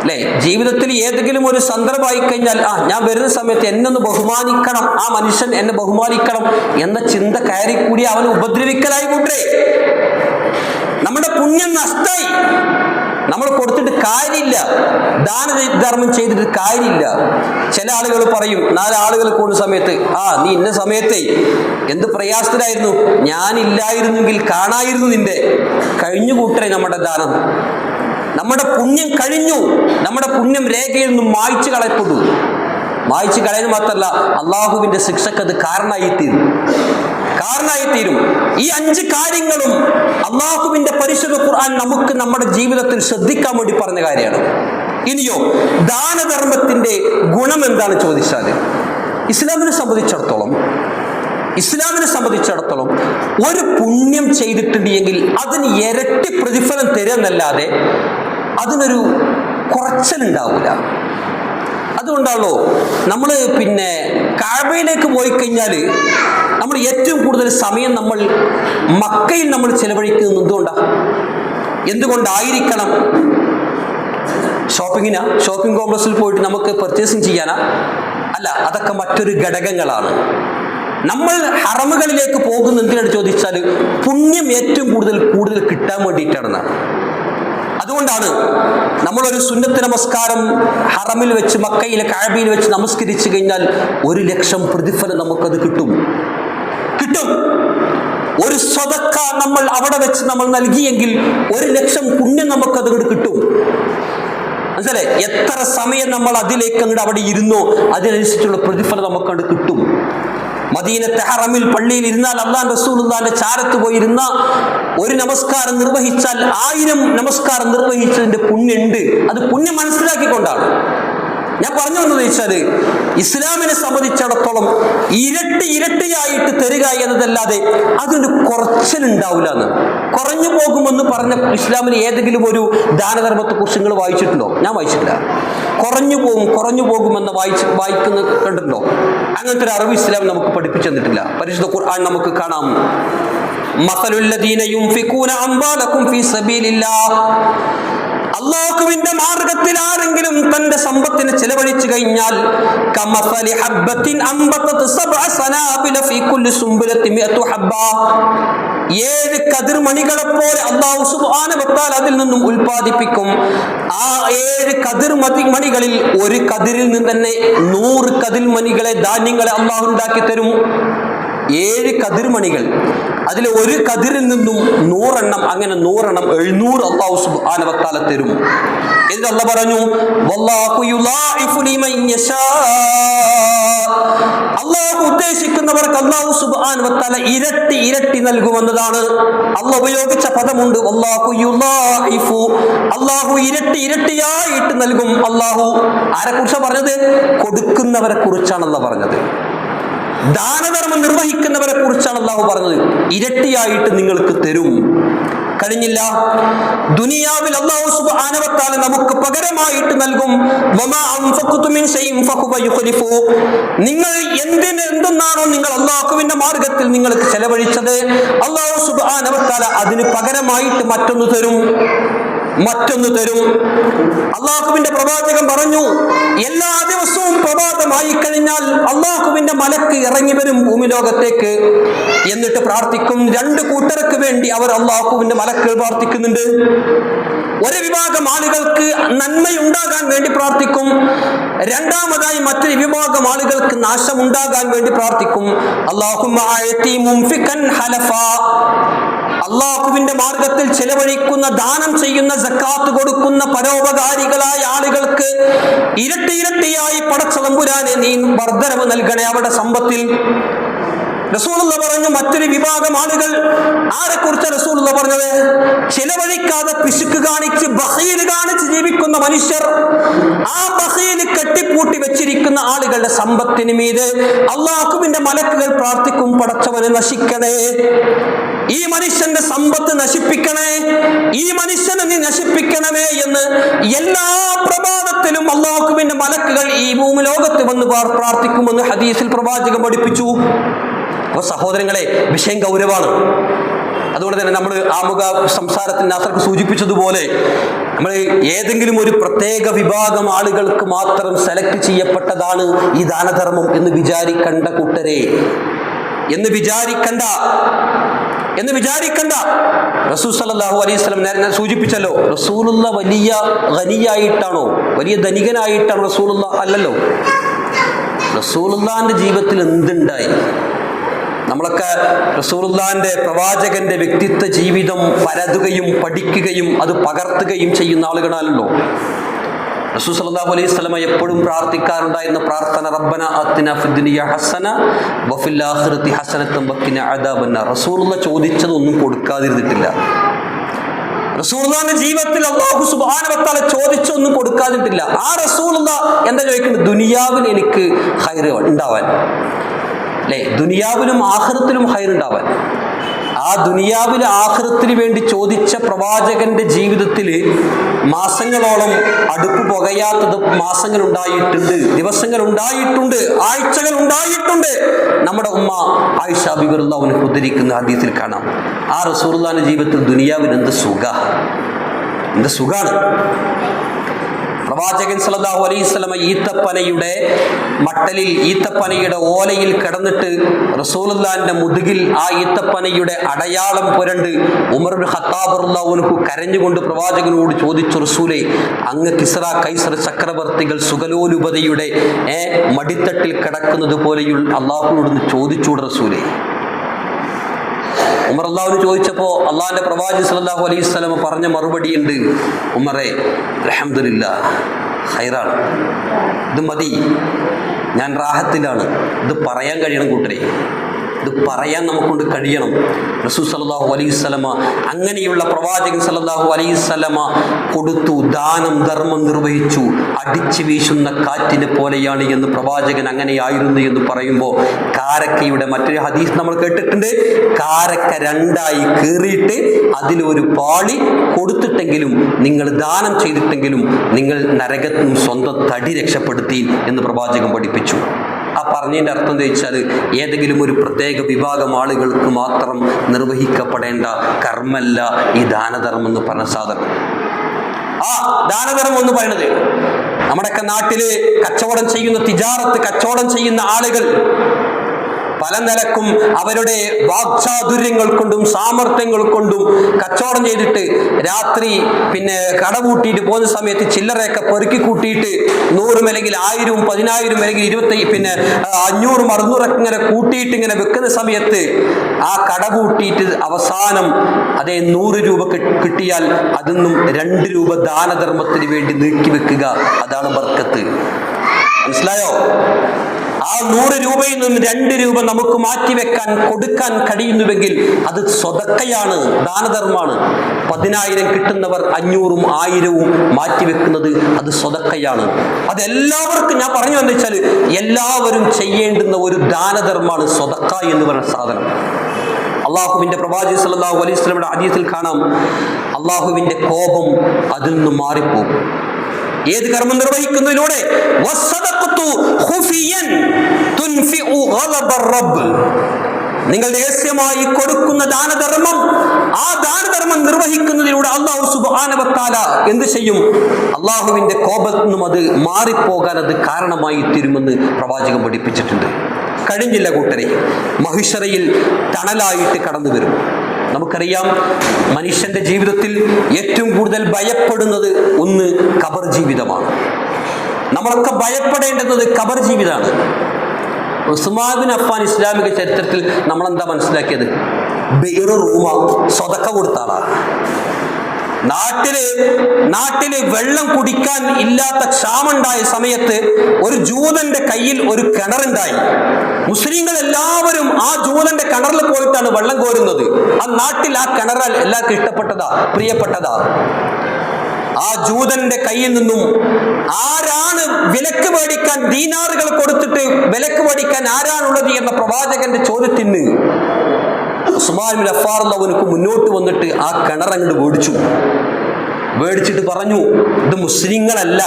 അല്ലെ, ജീവിതത്തിൽ ഏതെങ്കിലും ഒരു സന്ദർഭമായി കഴിഞ്ഞാൽ ഞാൻ വരുന്ന സമയത്ത് എന്നെ ഒന്ന് ബഹുമാനിക്കണം, ആ മനുഷ്യൻ എന്നെ ബഹുമാനിക്കണം എന്ന ചിന്ത കയറിക്കൂടി അവനെ ഉപദ്രവിക്കലായി കൂട്ടേ. നമ്മുടെ പുണ്യം നഷ്ടായി. നമ്മൾ കൊടുത്തിട്ട് കാര്യമില്ല, ദാനധർമ്മം ചെയ്തിട്ട് കാര്യമില്ല. ചില ആളുകൾ പറയും, 4 ആളുകൾ കൂടുന്ന സമയത്ത് നീ ഇന്ന സമയത്തെ എന്ത് പ്രയാസത്തിലായിരുന്നു, ഞാനില്ലായിരുന്നെങ്കിൽ കാണായിരുന്നു നിന്റെ. കഴിഞ്ഞു കൂട്ടരെ നമ്മുടെ ദാനം. നമ്മുടെ പുണ്യം കഴിഞ്ഞു. നമ്മുടെ പുണ്യം രേഖയിൽ നിന്നും മായ്ച്ചു കളയപ്പെട്ടു. മായ്ച്ചു കളയുന്നത് മാത്രമല്ല, അള്ളാഹുവിന്റെ ശിക്ഷക്ക് അത് കാരണമായിത്തീരും. ഈ 5 കാര്യങ്ങളും അള്ളാഹുവിന്റെ പരിശുദ്ധ ഖുർആൻ നമുക്ക് നമ്മുടെ ജീവിതത്തിൽ ശ്രദ്ധിക്കാൻ വേണ്ടി പറഞ്ഞ കാര്യമാണ്. ഇനിയോ ദാനധർമ്മത്തിന്റെ ഗുണം എന്താണ് ചോദിച്ചാൽ, ഇസ്ലാമിനെ സംബന്ധിച്ചിടത്തോളം ഒരു പുണ്യം ചെയ്തിട്ടുണ്ടെങ്കിൽ അതിന് ഇരട്ടി പ്രതിഫലം തരുന്നല്ലാതെ അതിനൊരു കുറച്ചലുണ്ടാവില്ല. അതുകൊണ്ടാണല്ലോ നമ്മൾ കഅബയിലേക്ക് പോയി കഴിഞ്ഞാൽ നമ്മൾ ഏറ്റവും കൂടുതൽ സമയം നമ്മൾ മക്കയിൽ നമ്മൾ ചെലവഴിക്കുന്നത് എന്തുകൊണ്ടായിരിക്കണം? ഷോപ്പിംഗ് കോംപ്ലക്സിൽ പോയിട്ട് നമുക്ക് പർച്ചേസിങ് ചെയ്യാനാ? അല്ല, അതൊക്കെ മറ്റൊരു ഘടകങ്ങളാണ്. നമ്മൾ ഹറമുകളിലേക്ക് പോകുന്ന എന്തിനാണ് ചോദിച്ചാൽ പുണ്യം ഏറ്റവും കൂടുതൽ കിട്ടാൻ വേണ്ടിയിട്ടാണ്. അതുകൊണ്ടാണ് നമ്മളൊരു സുന്നത്ത് നമസ്കാരം ഹറമിൽ വെച്ച് മക്കയിലെ കഅബയിൽ വെച്ച് നമസ്കരിച്ചു കഴിഞ്ഞാൽ 1,00,000 പ്രതിഫലം നമുക്കത് കിട്ടും. ഒരു സദഖ നമ്മൾ അവിടെ വെച്ച് നമ്മൾ നൽകിയെങ്കിൽ 1,00,000 പുണ്യം നമുക്കത് കിട്ടും. മനസ്സിലായി? എത്ര സമയം നമ്മൾ അതിലേക്ക് അവിടെ ഇരുന്നോ അതിനനുസരിച്ചുള്ള പ്രതിഫലം നമുക്കത് കിട്ടും. മദീനത്തെ ഹറമിൽ പള്ളിയിൽ ഇരുന്നാൽ, അല്ലാഹു റസൂലുള്ളാഹിന്റെ ചാരത്ത് പോയിരുന്ന ഒരു നമസ്കാരം നിർവഹിച്ചാൽ 1000 നമസ്കാരം നിർവഹിച്ചതിന്റെ പുണ്യമുണ്ട്. അത് പുണ്യം മനസ്സിലാക്കിക്കൊണ്ടാണ് ഞാൻ പറഞ്ഞു വന്നത്. വെച്ചാല് ഇസ്ലാമിനെ സംബന്ധിച്ചിടത്തോളം ഇരട്ടിയായിട്ട് തരിക എന്നതല്ലാതെ അതിന്റെ കുറച്ചിലുണ്ടാവില്ല എന്ന്. കുറഞ്ഞു പോകുമെന്ന് പറഞ്ഞ ഇസ്ലാമിന് ഏതെങ്കിലും ഒരു ദാനധർമ്മത്തെ കുറിച്ച് നിങ്ങൾ വായിച്ചിട്ടുണ്ടോ? ഞാൻ വായിച്ചിട്ടില്ല. കുറഞ്ഞു പോകുമെന്ന് വായിക്കുന്ന കണ്ടിട്ടുണ്ടോ? അങ്ങനത്തെ ഒരു അറിവ് ഇസ്ലാം നമുക്ക് പഠിപ്പിച്ചു തന്നിട്ടില്ല. പരിശുദ്ധ ഖുർആൻ നമുക്ക് കാണാം, മസലുല്ലദീന യുൻഫിഖൂന അംവാലകും ഫീ സബീലില്ലാഹ്, അല്ലാഹുവിന്റെ മാർഗത്തിൽ ആരെങ്കിലും തന്റെ സമ്പത്തിനെ ചെലവഴിച്ചു കഴിഞ്ഞാൽ കമസലി ഹബ്ബത്തിൻ അംബതത് സബ്അ സനാബില ഫീ കുല്ലി സുംബലത്തി 100 ഹബ്ബ, 7 കതിർമണികളെ പോലെ അല്ലാഹു സുബ്ഹാനഹു വ തആല അതിൽ നിന്നും ഉൽപ്പാദിപ്പിക്കും. ആ 7 കതിർമണികളിൽ ഒരു കതിരിൽ നിന്ന് തന്നെ 100 കതിർമണികളെ ധാന്യങ്ങളെ അല്ലാഹു ഉണ്ടാക്കി തരും. 7 കതിർമണികൾ, അതിൽ ഒരു കതിരിൽ നിന്നും 100 എണ്ണം, അങ്ങനെ 100 എണ്ണം 700 അല്ലാഹു സുബ്ഹാനഹു വ തആല തരും. എന്നിട്ട് അല്ലാഹു പറഞ്ഞു, വല്ലാഹു യുളാഇഫു ലിമൻ യശാ, അല്ലാഹു ഉദ്ദേശിക്കുന്നവർക്ക് അല്ലാഹു സുബ്ഹാനഹു വ തആല ഇരട്ടി നൽകുമെന്നതാണ് അല്ലാഹു ഉപയോഗിച്ച പദമുണ്ട്. വല്ലാഹു യുളാഇഫു, അല്ലാഹു ഇരട്ടിയായിട്ട് നൽകും. അല്ലാഹു ആരെ കുറിച്ചാണ് പറഞ്ഞത്? കൊടുക്കുന്നവരെ കുറിച്ചാണ് അല്ലാഹു പറഞ്ഞത്. ദാനധർമ്മം നിർവഹിക്കുന്നവരെ കുറിച്ചാണ് അല്ലാഹു പറഞ്ഞത്. ഇരട്ടിയായിട്ട് നിങ്ങൾക്ക് തരും. കഴിഞ്ഞില്ല, ദുനിയാവിൽ അല്ലാഹു സുബ്ഹാനഹു വ തആല നമുക്ക് പകരമായിട്ട് നൽകും. വമാ അൻഫഖ്തു മിൻ ശൈഇൻ ഫഹുവ യുഖ്ലിഫു, നിങ്ങൾ എന്തെന്നാണോ നിങ്ങൾ അല്ലാഹുവിന്റെ മാർഗത്തിൽ നിങ്ങൾക്ക് ചെലവഴിച്ചത്, അല്ലാഹു സുബ്ഹാനഹു വ തആല അതിന് പകരമായിട്ട് മറ്റൊന്ന് തരും. അല്ലാഹുവിന്റെ പ്രവാചകൻ പറഞ്ഞു, എല്ലാ ദിവസവും പ്രഭാതമായി കഴിഞ്ഞാൽ അല്ലാഹുവിന്റെ മലക്ക് ഇറങ്ങി വരും ഭൂമി ലോകത്തേക്ക്. എന്നിട്ട് പ്രാർത്ഥിക്കും. 2 കൂട്ടർക്ക് വേണ്ടി അവർ അല്ലാഹുവിന്റെ മലക്കുകൾ പ്രാർത്ഥിക്കുന്നുണ്ട്. ഒരു വിഭാഗം ആളുകൾക്ക് നന്മയുണ്ടാകാൻ വേണ്ടി പ്രാർത്ഥിക്കും. രണ്ടാമതായി മറ്റൊരു വിഭാഗം ആളുകൾക്ക് നാശമുണ്ടാകാൻ വേണ്ടി പ്രാർത്ഥിക്കും. അല്ലാഹുമ്മ അഅതി മുൻഫികൻ ഹലഫാ, അല്ലാഹുവിന്റെ മാർഗത്തിൽ ചെലവഴിക്കുന്ന, ദാനം ചെയ്യുന്ന, സക്കാത്ത് കൊടുക്കുന്ന പരോപകാരികളായ ആളുകൾക്ക് ഇരട്ടിയായി പടച്ച തമ്പുരാനെ നീ വർദ്ധനവ് നൽകണേ അവരുടെ സമ്പത്തിൽ. റസൂലുള്ളാഹി പറഞ്ഞു, മറ്റൊരു വിഭാഗം ആളുകൾ, ആരെക്കുറിച്ച് റസൂലുള്ളാഹി പറഞ്ഞത്? ചെലവഴിക്കാതെ പിശുക്ക് കാണിച്ച് ബഖീൽ കാണിച്ച് ജീവിക്കുന്ന മനുഷ്യർ. ആ ബഖീൽ കെട്ടിപ്പൂട്ടി വെച്ചിരിക്കുന്ന ആളുകളുടെ സമ്പത്തിന് മീതെ അല്ലാഹുവിന്റെ മലക്കുകൾ പ്രാർത്ഥിക്കും, പടച്ചവനെ നശിക്കണേ, ഈ മനുഷ്യന്റെ സമ്പത്ത് നശിപ്പിക്കണേ, ഈ മനുഷ്യനെ നീ നശിപ്പിക്കണമേ എന്ന് എല്ലാ പ്രഭാതത്തിലും അല്ലാഹുവിന്റെ മലക്കുകൾ ഈ ഭൂമി ലോകത്ത് വന്ന് പ്രാർത്ഥിക്കുമെന്ന് ഹദീസിൽ പ്രവാചകൻ പഠിപ്പിച്ചു. സഹോദരങ്ങളെ, വിഷയം ഗൗരവമാണ്. അതുകൊണ്ട് തന്നെ നമ്മൾ ആമുഖ സംസാരത്തിൽ നാസർക്ക് സൂചിപ്പിച്ചതുപോലെ നമ്മൾ ഏതെങ്കിലും ഒരു പ്രത്യേക വിഭാഗം ആളുകൾക്ക് മാത്രം സെലക്ട് ചെയ്യപ്പെട്ടതാണ് ഈ ദാനധർമ്മം എന്ന് വിചാരിക്കണ്ട കൂട്ടരെ, എന്ന് വിചാരിക്കണ്ട. റസൂൽ സല്ലല്ലാഹു അലൈഹി വസല്ലം നേരെ സൂചിപ്പിച്ചല്ലോ, റസൂലുള്ള വലിയ ഖനിയായിട്ടാണോ, വലിയ ധനികനായിട്ടാണോ റസൂലുള്ള? അല്ലല്ലോ. റസൂലുള്ളാന്റെ ജീവിതത്തിൽ എന്തുണ്ടായി? നമ്മളൊക്കെ റസൂലുള്ളാന്റെ പ്രവാചകന്റെ വ്യക്തിത്വ ജീവിതം പരതുകയും പഠിക്കുകയും അത് പകർത്തുകയും ചെയ്യുന്ന ആളുകളാണല്ലോ. റസൂൽ സല്ലല്ലാഹു അലൈഹി വസല്ലം എപ്പോഴും പ്രാർത്ഥിക്കാറുണ്ടായിരുന്ന പ്രാർത്ഥന റബ്ബന ആതിനാ ഫിദ്ദുനിയ ഹസന വഫിൽ ആഖിറതി ഹസനതൻ വഖിനാ അദാബന്നാർ. റസൂലുള്ള ചോദിച്ചതൊന്നും കൊടുക്കാതിരുന്നിട്ടില്ല. റസൂലുള്ളാന്റെ ജീവിതത്തിൽ അല്ലാഹു സുബ്ഹാനഹു വ തആല ചോദിച്ചൊന്നും കൊടുക്കാതിട്ടില്ല. ആ റസൂലുള്ള എന്താ ചോദിക്കുന്നത്? ദുനിയാവിൽ എനിക്ക് ഖൈർ ഉണ്ടാവാൻ, അല്ലേ? ദുനിയാവിലും ആഖിറത്തിലും ഖൈർ ഉണ്ടാവാൻ. ആ ദുനിയാവിലെ ആഖിറത്തിന് വേണ്ടി ചോദിച്ച പ്രവാചകന്റെ ജീവിതത്തിൽ മാസങ്ങളോളം അടുപ്പ് പുകയാത്തത് മാസങ്ങൾ ഉണ്ടായിട്ടുണ്ട്, ദിവസങ്ങൾ ഉണ്ടായിട്ടുണ്ട്, ആഴ്ചകൾ ഉണ്ടായിട്ടുണ്ട്. നമ്മുടെ ഉമ്മ ആയിഷ ബിബി റളിയല്ലാഹു അൻഹ ഉദ്ധരിക്കുന്ന ഹദീസിൽ കാണാം, ആ റസൂലുള്ളാഹിന്റെ ജീവിതത്തിൽ ദുനിയാവിന് എന്ത് സുഖാണ്. പ്രവാചകൻ സല്ലല്ലാഹു അലൈഹി വസല്ലം ഈത്തപ്പനയുടെ മട്ടലിൽ, ഈത്തപ്പനയുടെ ഓലയിൽ കിടന്നിട്ട് റസൂലുള്ളാഹിന്റെ മുതുകിൽ ആ ഈത്തപ്പനയുടെ അടയാളം പുരണ്ട് ഉമർ ഇബ്നു ഖത്താബ് റളിയല്ലാഹു അൻഹു കരഞ്ഞുകൊണ്ട് പ്രവാചകനോട് ചോദിച്ചു, റസൂലേ, അങ്ങ് കിസ്റ കൈസർ ചക്രവർത്തികൾ സുഖലോലുപതയുടെ മടിത്തട്ടിൽ കിടക്കുന്നത് പോലെയുള്ള അള്ളാഹുവിനോട് ചോദിച്ചൂടെ റസൂലേ? ഉമർ അള്ളാഹുവിന് ചോദിച്ചപ്പോൾ അള്ളാഹിന്റെ പ്രവാചകൻ സല്ലല്ലാഹു അലൈഹി വസല്ലം പറഞ്ഞ മറുപടി ഉണ്ട്, ഉമറേ, അൽഹംദുലില്ലാഹ്, ഖൈറാണ്, ഇത് മതി, ഞാൻ റാഹത്തിലാണ്. ഇത് പറയാൻ കഴിയണം കൂട്ടരെ, ഇത് പറയാൻ നമുക്കൊണ്ട് കഴിയണം. റസൂൽ സല്ലല്ലാഹു അലൈഹി വസല്ലമ അങ്ങനെയുള്ള പ്രവാചകൻ സല്ലല്ലാഹു അലൈഹി വസല്ലമ കൊടുത്തു, ദാനം ധർമ്മം നിർവഹിച്ചു. അടിച്ചു വീശുന്ന കാറ്റിനെ പോലെയാണ് എന്ന് പ്രവാചകൻ അങ്ങനെയായിരുന്നു എന്ന് പറയുമ്പോൾ കാരക്കയുടെ മറ്റൊരു ഹദീസ് നമ്മൾ കേട്ടിട്ടുണ്ട്. കാരക്ക രണ്ടായി കീറിയിട്ട് അതിലൊരു പാളി കൊടുത്തിട്ടെങ്കിലും, നിങ്ങൾ ദാനം ചെയ്തിട്ടെങ്കിലും നിങ്ങൾ നരകത്തിൽ നിന്നും സ്വന്തം തടി രക്ഷപ്പെടുത്തി എന്ന് പ്രവാചകൻ പഠിപ്പിച്ചു. ആ പറഞ്ഞതിൻ്റെ അർത്ഥം എന്താ വെച്ചാൽ, ഏതെങ്കിലും ഒരു പ്രത്യേക വിഭാഗം ആളുകൾക്ക് മാത്രം നിർവഹിക്കപ്പെടേണ്ട കർമ്മല്ല ഈ ദാനധർമ്മം എന്ന് പറഞ്ഞ സാധനം. ആ ദാനധർമ്മം എന്ന് പറയുന്നത് നമ്മുടെയൊക്കെ നാട്ടില് കച്ചവടം ചെയ്യുന്ന, തിജാറത്ത് കച്ചവടം ചെയ്യുന്ന ആളുകൾ പല നിലക്കും അവരുടെ വാക്ചാതുര്യങ്ങൾ കൊണ്ടും സാമർത്ഥ്യങ്ങൾ കൊണ്ടും കച്ചവടം ചെയ്തിട്ട് രാത്രി പിന്നെ കടകൂട്ടിയിട്ട് പോകുന്ന സമയത്ത് ചില്ലറയൊക്കെ പെറുക്കി കൂട്ടിയിട്ട് 100 അല്ലെങ്കിൽ 1000 10,000 അല്ലെങ്കിൽ 20 പിന്നെ 500 600 ഇങ്ങനെ കൂട്ടിയിട്ട് ഇങ്ങനെ വെക്കുന്ന സമയത്ത് ആ കട കൂട്ടിയിട്ട് അവസാനം അതേ 100 രൂപ കിട്ടിയാൽ അതിന്നും 2 രൂപ ദാനധർമ്മത്തിന് വേണ്ടി നീക്കി വെക്കുക. അതാണ് ബർക്കത്ത്. മനസ്സിലായോ? ആ 100 രൂപയിൽ നിന്ന് 2 രൂപ നമുക്ക് മാറ്റിവെക്കാൻ, കൊടുക്കാൻ കഴിയുന്നുവെങ്കിൽ അത് സ്വതക്കയാണ്, ദാനധർമ്മമാണ്. 10,000 കിട്ടുന്നവർ 500ഉം 1000ഉം മാറ്റിവെക്കുന്നത് അത് സ്വതക്കയാണ്. അതെല്ലാവർക്കും, ഞാൻ പറഞ്ഞു എന്ന് വെച്ചാൽ എല്ലാവരും ചെയ്യേണ്ടുന്ന ഒരു ദാനധർമ്മമാണ് സ്വതക്ക എന്ന് പറയുന്ന സാധനം. അള്ളാഹുവിന്റെ പ്രവാചകൻ സല്ലല്ലാഹു അലൈഹി വസല്ലമയുടെ ഹദീസിൽ കാണാം, അള്ളാഹുവിന്റെ കോപം അതിൽ നിന്ന് മാറിപ്പോകും. ഏത് കർമ്മം നിർവഹിക്കുന്നതിലൂടെ? നിങ്ങൾ രഹസ്യമായി കൊടുക്കുന്ന ദാനധർമ്മം, ആ ദാനധർമ്മം നിർവഹിക്കുന്നതിലൂടെ അല്ലാഹു സുബ്ഹാനഹു വ തആല എന്ത് ചെയ്യും? അള്ളാഹുവിന്റെ കോപത്തിൽ നിന്നും അത് മാറിപ്പോകാൻ അത് കാരണമായി തീരുമെന്ന് പ്രവാചകൻ പഠിപ്പിച്ചിട്ടുണ്ട്. കഴിഞ്ഞില്ല കൂട്ടരെ, മഹിഷറയിൽ തണലായിട്ട് കടന്നു വരും. നമുക്കറിയാം, മനുഷ്യന്റെ ജീവിതത്തിൽ ഏറ്റവും കൂടുതൽ ഭയപ്പെടുന്നത് ഒന്ന് ഖബർ ജീവിതമാണ്. നമ്മളൊക്കെ ഭയപ്പെടേണ്ടുന്നത് ഖബർ ജീവിതമാണ്. ഉസ്മാൻ ബിൻ അഫ്ഫാൻ ഇസ്ലാമിക ചരിത്രത്തിൽ നമ്മളെന്താ മനസ്സിലാക്കിയത്? ബിർ റൂമ സ്വതക്ക കൊടുത്ത ആളാണ്. നാട്ടില് വെള്ളം കുടിക്കാൻ ഇല്ലാത്ത ക്ഷാമുണ്ടായ സമയത്ത് ഒരു ജൂതന്റെ കയ്യിൽ ഒരു കിണറുണ്ടായി. മുസ്ലിങ്ങൾ എല്ലാവരും ആ ജൂതന്റെ കിണറിൽ പോയിട്ടാണ് വെള്ളം കോരുന്നത്. ആ നാട്ടിൽ ആ കിണറാൽ എല്ലാവർക്കും ഇഷ്ടപ്പെട്ടതാ, പ്രിയപ്പെട്ടതാ. ആ ജൂതന്റെ കയ്യിൽ നിന്നും ആരാണ് വിലക്ക് മേടിക്കാൻ, ദീനാറുകൾ കൊടുത്തിട്ട് വിലക്ക് മേടിക്കാൻ ആരാണുള്ളത് എന്ന പ്രവാചകന്റെ ചോദ്യത്തിന് ഉസ്മാൻ ബിൻ അഫ്ഫാൻ റളിയല്ലാഹു മുന്നോട്ട് വന്നിട്ട് ആ കിണർ അങ്ങോട്ട് മേടിച്ചിട്ട് പറഞ്ഞു, ഇത് മുസ്ലിങ്ങളല്ല,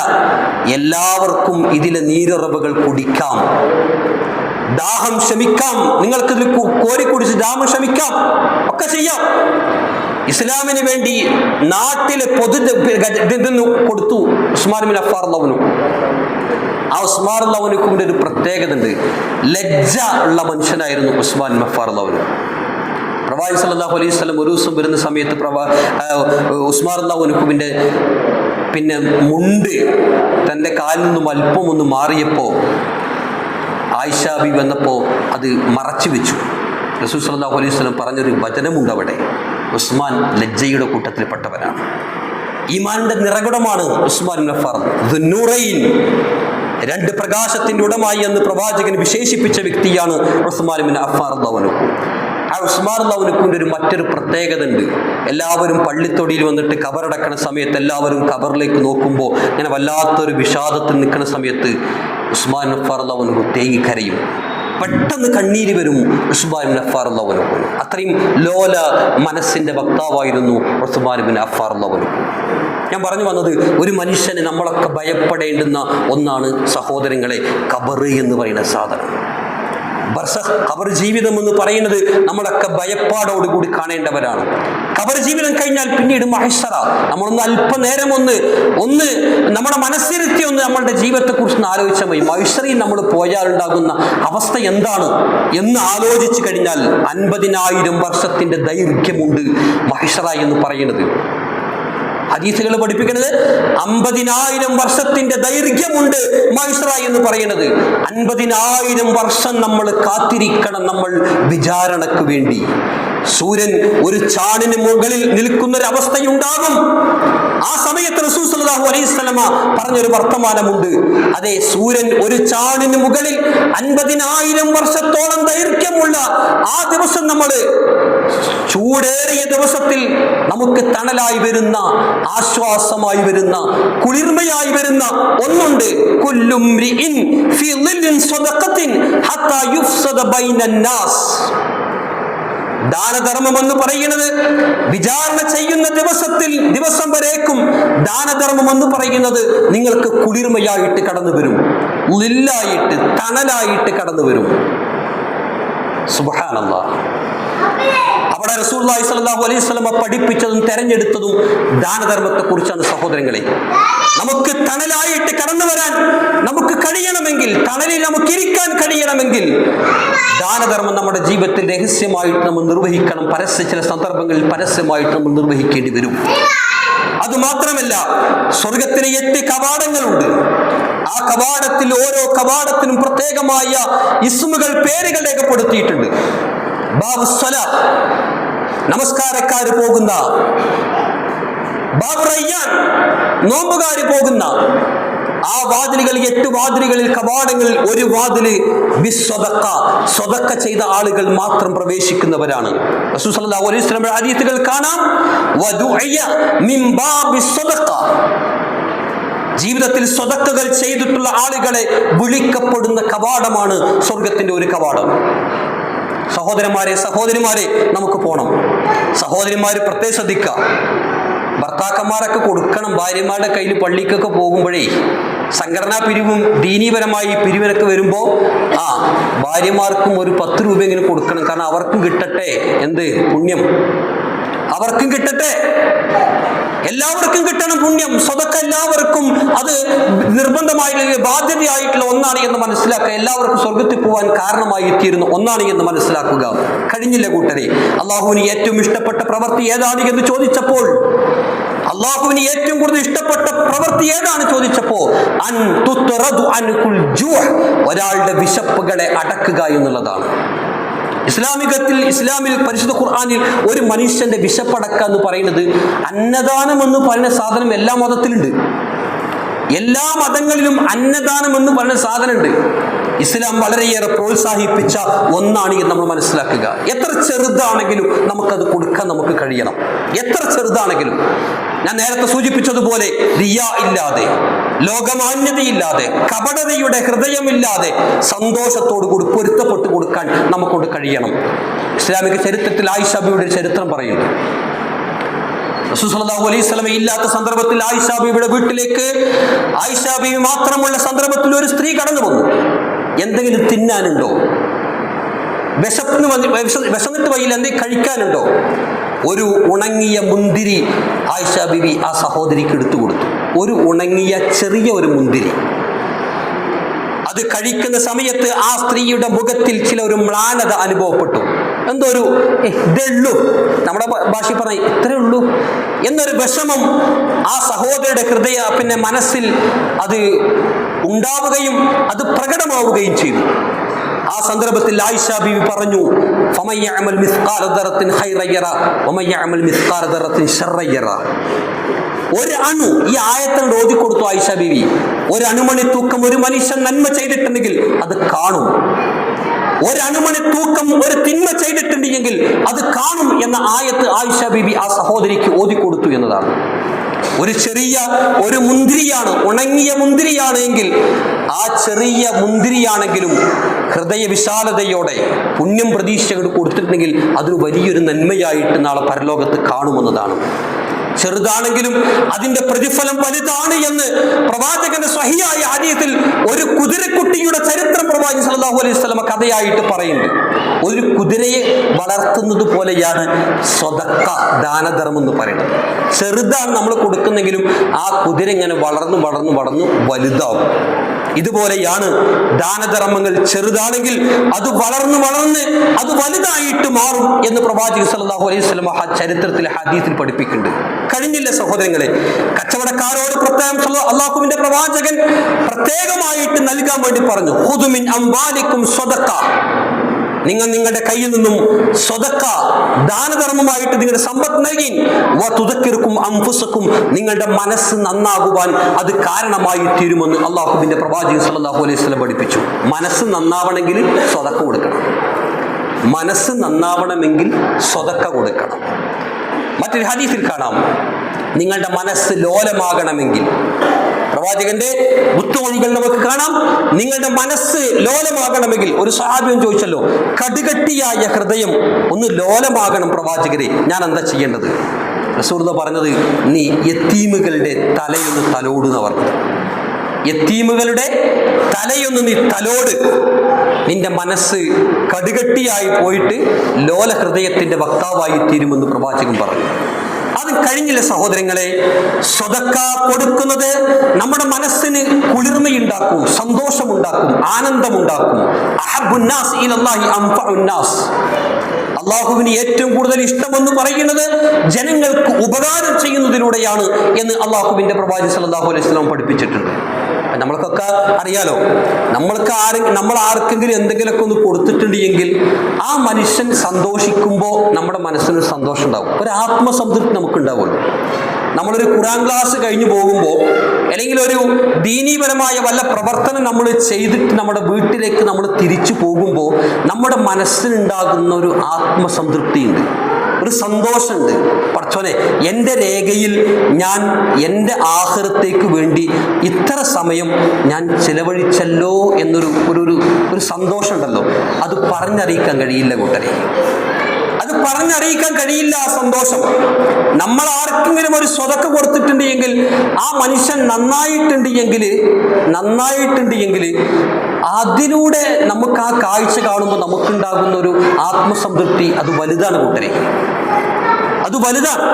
എല്ലാവർക്കും ഇതിലെ നീരുറവുകൾ കുടിക്കാം. ദാഹം ശമിക്കാം, നിങ്ങൾക്ക് ഇതിൽ കോരി കുടിച്ച് ദാഹം ശമിക്കാം, ഒക്കെ ചെയ്യാം. ഇസ്ലാമിന് വേണ്ടി നാട്ടിലെ ഇതൊന്ന് കൊടുത്തു ഉസ്മാൻ ബിൻ അഫ്ഫാൻ റളിയല്ലാഹു അൻഹു. ആ ഉസ്മാൻ റളിയല്ലാഹു അൻഹുവിന്റെ ഒരു പ്രത്യേകത ഉണ്ട്. ലജ്ജ ഉള്ള മനുഷ്യനായിരുന്നു ഉസ്മാൻ ബിൻ അഫ്ഫാൻ റളിയല്ലാഹു അൻഹു. പ്രവാചകൻ സല്ലല്ലാഹു അലൈഹി വസല്ലം ഒരു ദിവസം വരുന്ന സമയത്ത് ഉസ്മാൻ റളിയല്ലാഹു അൻഹുവിന്റെ മുണ്ട് തൻ്റെ കാലിൽ നിന്നും അല്പം ഒന്ന് മാറിയപ്പോൾ ആയിഷ ബി വന്നപ്പോൾ അത് മറച്ചു വെച്ചു. റസൂൽ സല്ലല്ലാഹു അലൈഹി വസല്ലം പറഞ്ഞൊരു വചനമുണ്ട് അവിടെ, ഉസ്മാൻ ലജ്ജയുടെ കൂട്ടത്തിൽപ്പെട്ടവനാണ്. ഈമാനിന്റെ നിറകുടമാണ് ഉസ്മാൻ ബിൻ അഫ്ഫാൻ. ദുന്നൂറൈൻ, രണ്ട് പ്രകാശത്തിന്റെ ഉടമായി എന്ന് പ്രവാചകൻ വിശേഷിപ്പിച്ച വ്യക്തിയാണ് ഉസ്മാൻ ബിൻ അഫ്ഫാൻ റളിയല്ലാഹു അൻഹു. ആ ഉസ്മാൻ റളിയല്ലാഹു അൻഹുവിന്റെ മറ്റൊരു പ്രത്യേകത ഉണ്ട്. എല്ലാവരും പള്ളിത്തൊടിയിൽ വന്നിട്ട് കബറടക്കണ സമയത്ത് എല്ലാവരും കബറിലേക്ക് നോക്കുമ്പോൾ ഇങ്ങനെ വല്ലാത്തൊരു വിഷാദത്തിൽ നിൽക്കുന്ന സമയത്ത് ഉസ്മാൻ ബിൻ അഫ്ഫാൻ റളിയല്ലാഹു അൻഹു തേങ്ങിക്കരയും. പെട്ടെന്ന് കണ്ണീര് വരും ഉസ്മാൻ ബിൻ അഫ്ഫാൻ റളിയല്ലാഹു അൻഹു. അത്രയും ലോല മനസ്സിന്റെ വക്താവായിരുന്നു ഉസ്മാൻ ബിൻ അഫ്ഫാൻ റളിയല്ലാഹു അൻഹു. ഞാൻ പറഞ്ഞു വന്നത്, ഒരു മനുഷ്യന് നമ്മളൊക്കെ ഭയപ്പെടേണ്ടുന്ന ഒന്നാണ് സഹോദരങ്ങളെ ഖബർ എന്ന് പറയുന്ന സാധനം. ബർസഖ്, ഖബർ ജീവിതം എന്ന് പറയുന്നത് നമ്മളൊക്കെ ഭയപ്പാടോടുകൂടി കാണേണ്ടവരാണ്. ഖബർ ജീവിതം കഴിഞ്ഞാൽ പിന്നീട് മഹ്ശറ. നമ്മളൊന്ന് അല്പനേരം ഒന്ന് നമ്മുടെ മനസ്സിരുത്തി നമ്മളുടെ ജീവിതത്തെ കുറിച്ച് ആലോചിച്ചാൽ മതി. മഹ്ശറയിൽ നമ്മൾ പോയാൽ ഉണ്ടാകുന്ന അവസ്ഥ എന്താണ് എന്ന് ആലോചിച്ചു കഴിഞ്ഞാൽ 50,000 വർഷത്തിന്റെ ദൈർഘ്യമുണ്ട് മഹ്ശറ എന്ന് പറയുന്നത്. ഹദീസുകൾ പഠിപ്പിക്കുന്നത് 50,000 വർഷത്തിന്റെ ദൈർഘ്യമുണ്ട് മഹ്ശറ എന്ന് പറയുന്നത്. 50,000 വർഷം നമ്മൾ കാത്തിരിക്കണം നമ്മൾ വിചാരണക്ക് വേണ്ടി. സൂര്യൻ ഒരു ചാണിന് മുകളിൽ നിൽക്കുന്നൊരവസ്ഥയുണ്ടാകും. ആ സമയത്ത് റസൂൽ സല്ലല്ലാഹു അലൈഹി വസല്ലമ പറഞ്ഞൊരു വർത്തമാനമുണ്ട്. അതെ, സൂര്യൻ ഒരു ചാണിന് മുകളിൽ 50,000 വർഷത്തോളം ദൈർഘ്യമുള്ള ആ ദിവസം, നമ്മൾ ചൂടേറിയ ദിവസത്തിൽ നമുക്ക് തണലായി വരുന്ന, ആശ്വാസമായി വരുന്ന, കുളിർമയായി വരുന്ന ഒന്നുണ്ട്. കുല്ലുംരിഇൻ ഫീ ളില്ലിൻ സദഖത്തിൻ ഹത്താ യുഫ്സദ ബൈനൻ നാസ്. ദാനധർമ്മം എന്ന് പറയുന്നത് വിചാരണ ചെയ്യുന്ന ദിവസം വരേക്കും ദാനധർമ്മം എന്ന് പറയുന്നത് നിങ്ങൾക്ക് കുളിർമയായിട്ട് കടന്നു വരും, ലില്ലായിട്ട്, തണലായിട്ട് കടന്നു വരും. സുബ്ഹാനല്ലാഹ്. അവിടെ റസൂലുള്ളാഹി സ്വല്ലല്ലാഹു അലൈഹി വസല്ലം പഠിപ്പിച്ചതും തെരഞ്ഞെടുത്തതും ദാനധർമ്മത്തെ കുറിച്ചാണ് സഹോദരങ്ങളെ. നമുക്ക് തണലായിട്ട് കടന്നു വരാൻ നമുക്ക് കഴിയണമെങ്കിൽ, തണലിൽ നമുക്ക് ഇരിക്കാൻ കഴിയണമെങ്കിൽ ദാനധർമ്മം നമ്മുടെ ജീവിതത്തിൽ രഹസ്യമായിട്ട് നമ്മൾ നിർവഹിക്കണം. ചില സന്ദർഭങ്ങളിൽ പരസ്യമായിട്ട് നമ്മൾ നിർവഹിക്കേണ്ടി വരും. അതുമാത്രമല്ല, സ്വർഗത്തിന് 8 കവാടങ്ങളുണ്ട്. ആ കവാടത്തിൽ ഓരോ കവാടത്തിനും പ്രത്യേകമായ ഇസ്മുകൾ, പേരുകൾ രേഖപ്പെടുത്തിയിട്ടുണ്ട്. ബാബു സ്വലാ, നമസ്കാരക്കാര് പോകുന്ന. ബാബു റയ്യാൻ, നോമ്പുകാര് പോകുന്ന. ആ വാതിലുകൾ, 8 വാതിലുകളിൽ, കവാടങ്ങളിൽ ഒരു വാതില് ബിസ്സദഖ, സ്വദഖ ചെയ്ത ആളുകൾ മാത്രം പ്രവേശിക്കുന്നവരാണ്. റസൂൽ സല്ലല്ലാഹു അലൈഹി വസല്ലം ഹദീസുകൾ കാണാം, വദുഇയ മിൻ ബാബിസ് സദഖ. ജീവിതത്തിൽ സ്വദഖകൾ ചെയ്തിട്ടുള്ള ആളുകളെ വിളിക്കപ്പെടുന്ന കവാടമാണ് സ്വർഗത്തിന്റെ ഒരു കവാടം. സഹോദരിമാരെ നമുക്ക് പോണം. സഹോദരിമാര് പ്രത്യേകം ശ്രദ്ധിക്കുക. ഭർത്താക്കന്മാരൊക്കെ കൊടുക്കണം. ഭാര്യമാരുടെ കയ്യിൽ പള്ളിക്കൊക്കെ പോകുമ്പോഴേ സംഘടനാ പിരിവും ദീനീപരമായി പിരിവിനൊക്കെ വരുമ്പോൾ ഭാര്യമാർക്കും ഒരു 10 രൂപയെങ്കിലും കൊടുക്കണം. കാരണം അവർക്കും കിട്ടട്ടെ എന്ത് പുണ്യം, അവർക്കും കിട്ടട്ടെ, എല്ലാവർക്കും കിട്ടണം പുണ്യം. സ്വതക്ക എല്ലാവർക്കും അത് നിർബന്ധമായിട്ടുള്ള ബാധ്യതയായിട്ടുള്ള ഒന്നാണ് എന്ന് മനസ്സിലാക്കുക. എല്ലാവർക്കും സ്വർഗത്തിൽ പോകാൻ കാരണമായി എത്തിയിരുന്ന ഒന്നാണ് എന്ന് മനസ്സിലാക്കുക. കഴിഞ്ഞില്ല കൂട്ടരെ. അള്ളാഹുവിന് ഏറ്റവും ഇഷ്ടപ്പെട്ട പ്രവൃത്തി ഏതാണ് എന്ന് ചോദിച്ചപ്പോൾ, അള്ളാഹുവിന് ഏറ്റവും കൂടുതൽ ഇഷ്ടപ്പെട്ട പ്രവൃത്തി ഏതാണ് ചോദിച്ചപ്പോ ഒരാളുടെ വിശപ്പുകളെ അടക്കുക എന്നുള്ളതാണ്. ഇസ്ലാമിൽ പരിശുദ്ധ ഖുർആനിൽ ഒരു മനുഷ്യന്റെ വിശപ്പടക്കുക എന്ന് പറയുന്നത്, അന്നദാനം എന്ന് പറയുന്ന സാധനം എല്ലാ മതത്തിലുണ്ട്. എല്ലാ മതങ്ങളിലും അന്നദാനം എന്ന് പറയുന്ന സാധനമുണ്ട്. ഇസ്ലാം വളരെയേറെ പ്രോത്സാഹിപ്പിച്ച ഒന്നാണ് എന്ന് നമ്മൾ മനസ്സിലാക്കുക. എത്ര ചെറുതാണെങ്കിലും നമുക്കത് കൊടുക്കാൻ നമുക്ക് കഴിയണം. എത്ര ചെറുതാണെങ്കിലും. ഞാൻ നേരത്തെ സൂചിപ്പിച്ചതുപോലെ റിയാ ഇല്ലാതെ, ലോകമാന്യതയില്ലാതെ, കപടതയുടെ ഹൃദയമില്ലാതെ സന്തോഷത്തോടു കൂടി പൊരുത്തപ്പെട്ടു കൊടുക്കാൻ നമുക്കൊണ്ട് കഴിയണം. ഇസ്ലാമിക ചരിത്രത്തിൽ ആയിഷ ബീവിയുടെ ചരിത്രം പറയുന്നു. റസൂൽ സല്ലല്ലാഹു അലൈഹി വസല്ലം ഇല്ലാത്ത സന്ദർഭത്തിൽ ആയിഷ ബീവിയുടെ വീട്ടിലേക്ക് ആയിഷ ബീവി മാത്രമുള്ള സന്ദർഭത്തിൽ ഒരു സ്ത്രീ കടന്നു വന്നു. എന്തെങ്കിലും തിന്നാനുണ്ടോ? വിശന്നിട്ട് വയ്യില്ല, എന്തെങ്കിലും കഴിക്കാനുണ്ടോ? ഒരു ഉണങ്ങിയ മുന്തിരി ആയിഷ ബീവി ആ സഹോദരിക്ക് എടുത്തു കൊടുത്തു. ഒരു ഉണങ്ങിയ ചെറിയ ഒരു മുന്തിരി. അത് കഴിക്കുന്ന സമയത്ത് ആ സ്ത്രീയുടെ മുഖത്തിൽ ഒരു മ്ലാനത അനുഭവപ്പെട്ടു. എന്തോ ഒരു ഇതേ നമ്മുടെ ഭാഷയിൽ പറഞ്ഞ ഇത്രേ ഉള്ളൂ എന്നൊരു വിഷമം ആ സഹോദരിയുടെ മനസ്സിൽ അത് ഉണ്ടാവുകയും അത് പ്രകടമാവുകയും ചെയ്തു. ആ സന്ദർഭത്തിൽ ആയിഷ ബീവി പറഞ്ഞു, ഫമയ്യഅമൽ മിസ്ഖാല ദറത്തിൻ ഖൈറൻ യറ വമയ്യഅമൽ മിസ്ഖാല ദറത്തിൻ ശർറൻ യറ. ഒരു അണു, ഈ ആയത്തോട് ഓതി കൊടുത്തു ആയിഷ ബീവി, ഒരു അണുമണി തൂക്കം ഒരു മനുഷ്യൻ നന്മ ചെയ്തിട്ടുണ്ടെങ്കിൽ അത് കാണും, ഒരു അണുമണി തൂക്കം ഒരു തിന്മ ചെയ്തിട്ടുണ്ടെങ്കിൽ അത് കാണും എന്ന ആയത്ത് ആയിഷ ബീവി ആ സഹോദരിക്ക് ഓതി കൊടുത്തു എന്നതാണ്. ഒരു ചെറിയ ഒരു മുന്തിരിയാണ്, ഉണങ്ങിയ മുന്തിരിയാണ് എങ്കിൽ ആ ചെറിയ മുന്തിരിയാണെങ്കിലും ഹൃദയ വിശാലതയോടെ പുണ്യം പ്രതീക്ഷകൾ കൊടുത്തിട്ടുണ്ടെങ്കിൽ അതൊരു വലിയൊരു നന്മയായിട്ട് നാളെ പരലോകത്ത് കാണുമെന്നതാണ്. ചെറുതാണെങ്കിലും അതിന്റെ പ്രതിഫലം വലുതാണ് എന്ന് പ്രവാചകന്റെ സ്വഹിയായ ഹദീസിൽ ഒരു കുതിരക്കുട്ടിയുടെ ചരിത്രം പ്രവാചകൻ സല്ലല്ലാഹു അലൈഹി വസല്ലം കഥയായിട്ട് പറയുന്നുണ്ട്. ഒരു കുതിരയെ വളർത്തുന്നത് പോലെയാണ് സ്വതക്ക, ദാനധർമ്മം എന്ന് പറയുന്നത്. ചെറുതാണ് നമ്മൾ കൊടുക്കുന്നെങ്കിലും ആ കുതിര ഇങ്ങനെ വളർന്നു വളർന്നു വളർന്നു വലുതാവും. ഇതുപോലെയാണ് ദാനധർമ്മങ്ങൾ. ചെറുതാണെങ്കിൽ അത് വളർന്ന് വളർന്ന് അത് വലുതായിട്ട് മാറും എന്ന് പ്രവാചകൻ സല്ലല്ലാഹു അലൈഹി വസല്ലം ആ ചരിത്രത്തിലെ ഹദീസിൽ പഠിപ്പിക്കുന്നുണ്ട്. കഴിഞ്ഞില്ല സഹോദരങ്ങളെ, കച്ചവടക്കാരോട് പ്രത്യേകം അല്ലാഹുവിന്റെ പ്രവാചകൻ പ്രത്യേകമായിട്ട് നൽകാൻ വേണ്ടി പറഞ്ഞു, ഖുദു മിൻ അംവാലിക്കും സ്വദഖ. നിങ്ങൾ നിങ്ങളുടെ കയ്യിൽ നിന്നും സ്വദഖ, ദാനധർമ്മമായിട്ട് നിങ്ങളുടെ സമ്പത്ത് നൽകി, വതുദക്കിറുക്കും അൻഫുസക്കും, നിങ്ങളുടെ മനസ്സ് നന്നാകുവാൻ അത് കാരണമായി തീരുമെന്ന് അല്ലാഹുവിന്റെ പ്രവാചകൻ സല്ലല്ലാഹു അലൈഹി വസല്ലം പഠിപ്പിച്ചു. മനസ്സ് നന്നാവണമെങ്കിൽ സ്വദഖ കൊടുക്കണം. മനസ്സ് നന്നാവണമെങ്കിൽ സ്വദഖ കൊടുക്കണം. മറ്റൊരു ഹദീസിൽ കാണാം, നിങ്ങളുടെ മനസ്സ് ലോലമാകണമെങ്കിൽ, പ്രവാചകന്റെ മുത്തുമൊഴികൾ നമുക്ക് കാണാം, നിങ്ങളുടെ മനസ്സ് ലോലമാകണമെങ്കിൽ. ഒരു സഹാബിയും ചോദിച്ചല്ലോ, കടുകട്ടിയായ ഹൃദയം ഒന്ന് ലോലമാകണം പ്രവാചകരെ, ഞാൻ എന്താ ചെയ്യേണ്ടത്? റസൂലുള്ളാഹി പറഞ്ഞത്, നീ യതീമുകളുടെ തലയൊന്ന് തലോടുന്ന പറഞ്ഞത്. യതീമുകളുടെ തലയൊന്ന് നീ തലോട്, നിന്റെ മനസ്സ് കടുകട്ടിയായി പോയിട്ട് ലോല ഹൃദയത്തിന്റെ വക്താവായി തീരുമെന്ന് പ്രവാചകൻ പറഞ്ഞു. അത് കഴിഞ്ഞില്ല സഹോദരങ്ങളെ, സ്വദഖ കൊടുക്കുന്നത് നമ്മുടെ മനസ്സിന് കുളിർമയുണ്ടാക്കും, സന്തോഷമുണ്ടാക്കും, ആനന്ദമുണ്ടാക്കും. അഹബ്ബുന്നാസ് ഇലല്ലാഹി അൻഫഉന്നാസ്. അള്ളാഹുവിന് ഏറ്റവും കൂടുതൽ ഇഷ്ടമെന്ന് പറയുന്നത് ജനങ്ങൾക്ക് ഉപകാരം ചെയ്യുന്നതിലൂടെയാണ് എന്ന് അള്ളാഹുവിന്റെ പ്രവാചകൻ സല്ലല്ലാഹു അലൈഹി വസല്ലം പഠിപ്പിച്ചിട്ടുണ്ട്. നമ്മൾക്കൊക്കെ അറിയാലോ, നമ്മൾ ആർക്കെങ്കിലും എന്തെങ്കിലുമൊക്കെ ഒന്ന് കൊടുത്തിട്ടുണ്ട് എങ്കിൽ ആ മനുഷ്യൻ സന്തോഷിക്കുമ്പോൾ നമ്മുടെ മനസ്സിന് സന്തോഷം ഉണ്ടാവും, ഒരു ആത്മസംതൃപ്തി നമുക്ക് ഉണ്ടാവുമല്ലോ. നമ്മളൊരു ഖുർആൻ ക്ലാസ് കഴിഞ്ഞു പോകുമ്പോൾ അല്ലെങ്കിൽ ഒരു ദീനീപരമായ വല്ല പ്രവർത്തനം നമ്മൾ ചെയ്തിട്ട് നമ്മുടെ വീട്ടിലേക്ക് നമ്മൾ തിരിച്ചു പോകുമ്പോൾ നമ്മുടെ മനസ്സിനുണ്ടാകുന്ന ഒരു ആത്മസംതൃപ്തിയുണ്ട്, ഒരു സന്തോഷമുണ്ട്. പടച്ചോനെ, എൻ്റെ രേഖയിൽ ഞാൻ എൻ്റെ ആഖിറത്തേക്ക് വേണ്ടി ഇത്ര സമയം ഞാൻ ചിലവഴിച്ചല്ലോ എന്നൊരു ഒരു സന്തോഷം ഉണ്ടല്ലോ, അത് പറഞ്ഞറിയിക്കാൻ കഴിയില്ല കൂട്ടരെ, അത് പറഞ്ഞറിയിക്കാൻ കഴിയില്ല ആ സന്തോഷം. നമ്മൾ ആർക്കെങ്കിലും ഒരു സ്വതക്ക കൊടുത്തിട്ടുണ്ട് എങ്കിൽ ആ മനുഷ്യൻ നന്നായിട്ടുണ്ട് എങ്കിൽ അതിലൂടെ നമുക്ക് ആ കാഴ്ച കാണുമ്പോൾ നമുക്കുണ്ടാകുന്ന ഒരു ആത്മസംതൃപ്തി അത് വലുതാണ് കൂട്ടരെ, അത് വലുതാണ്.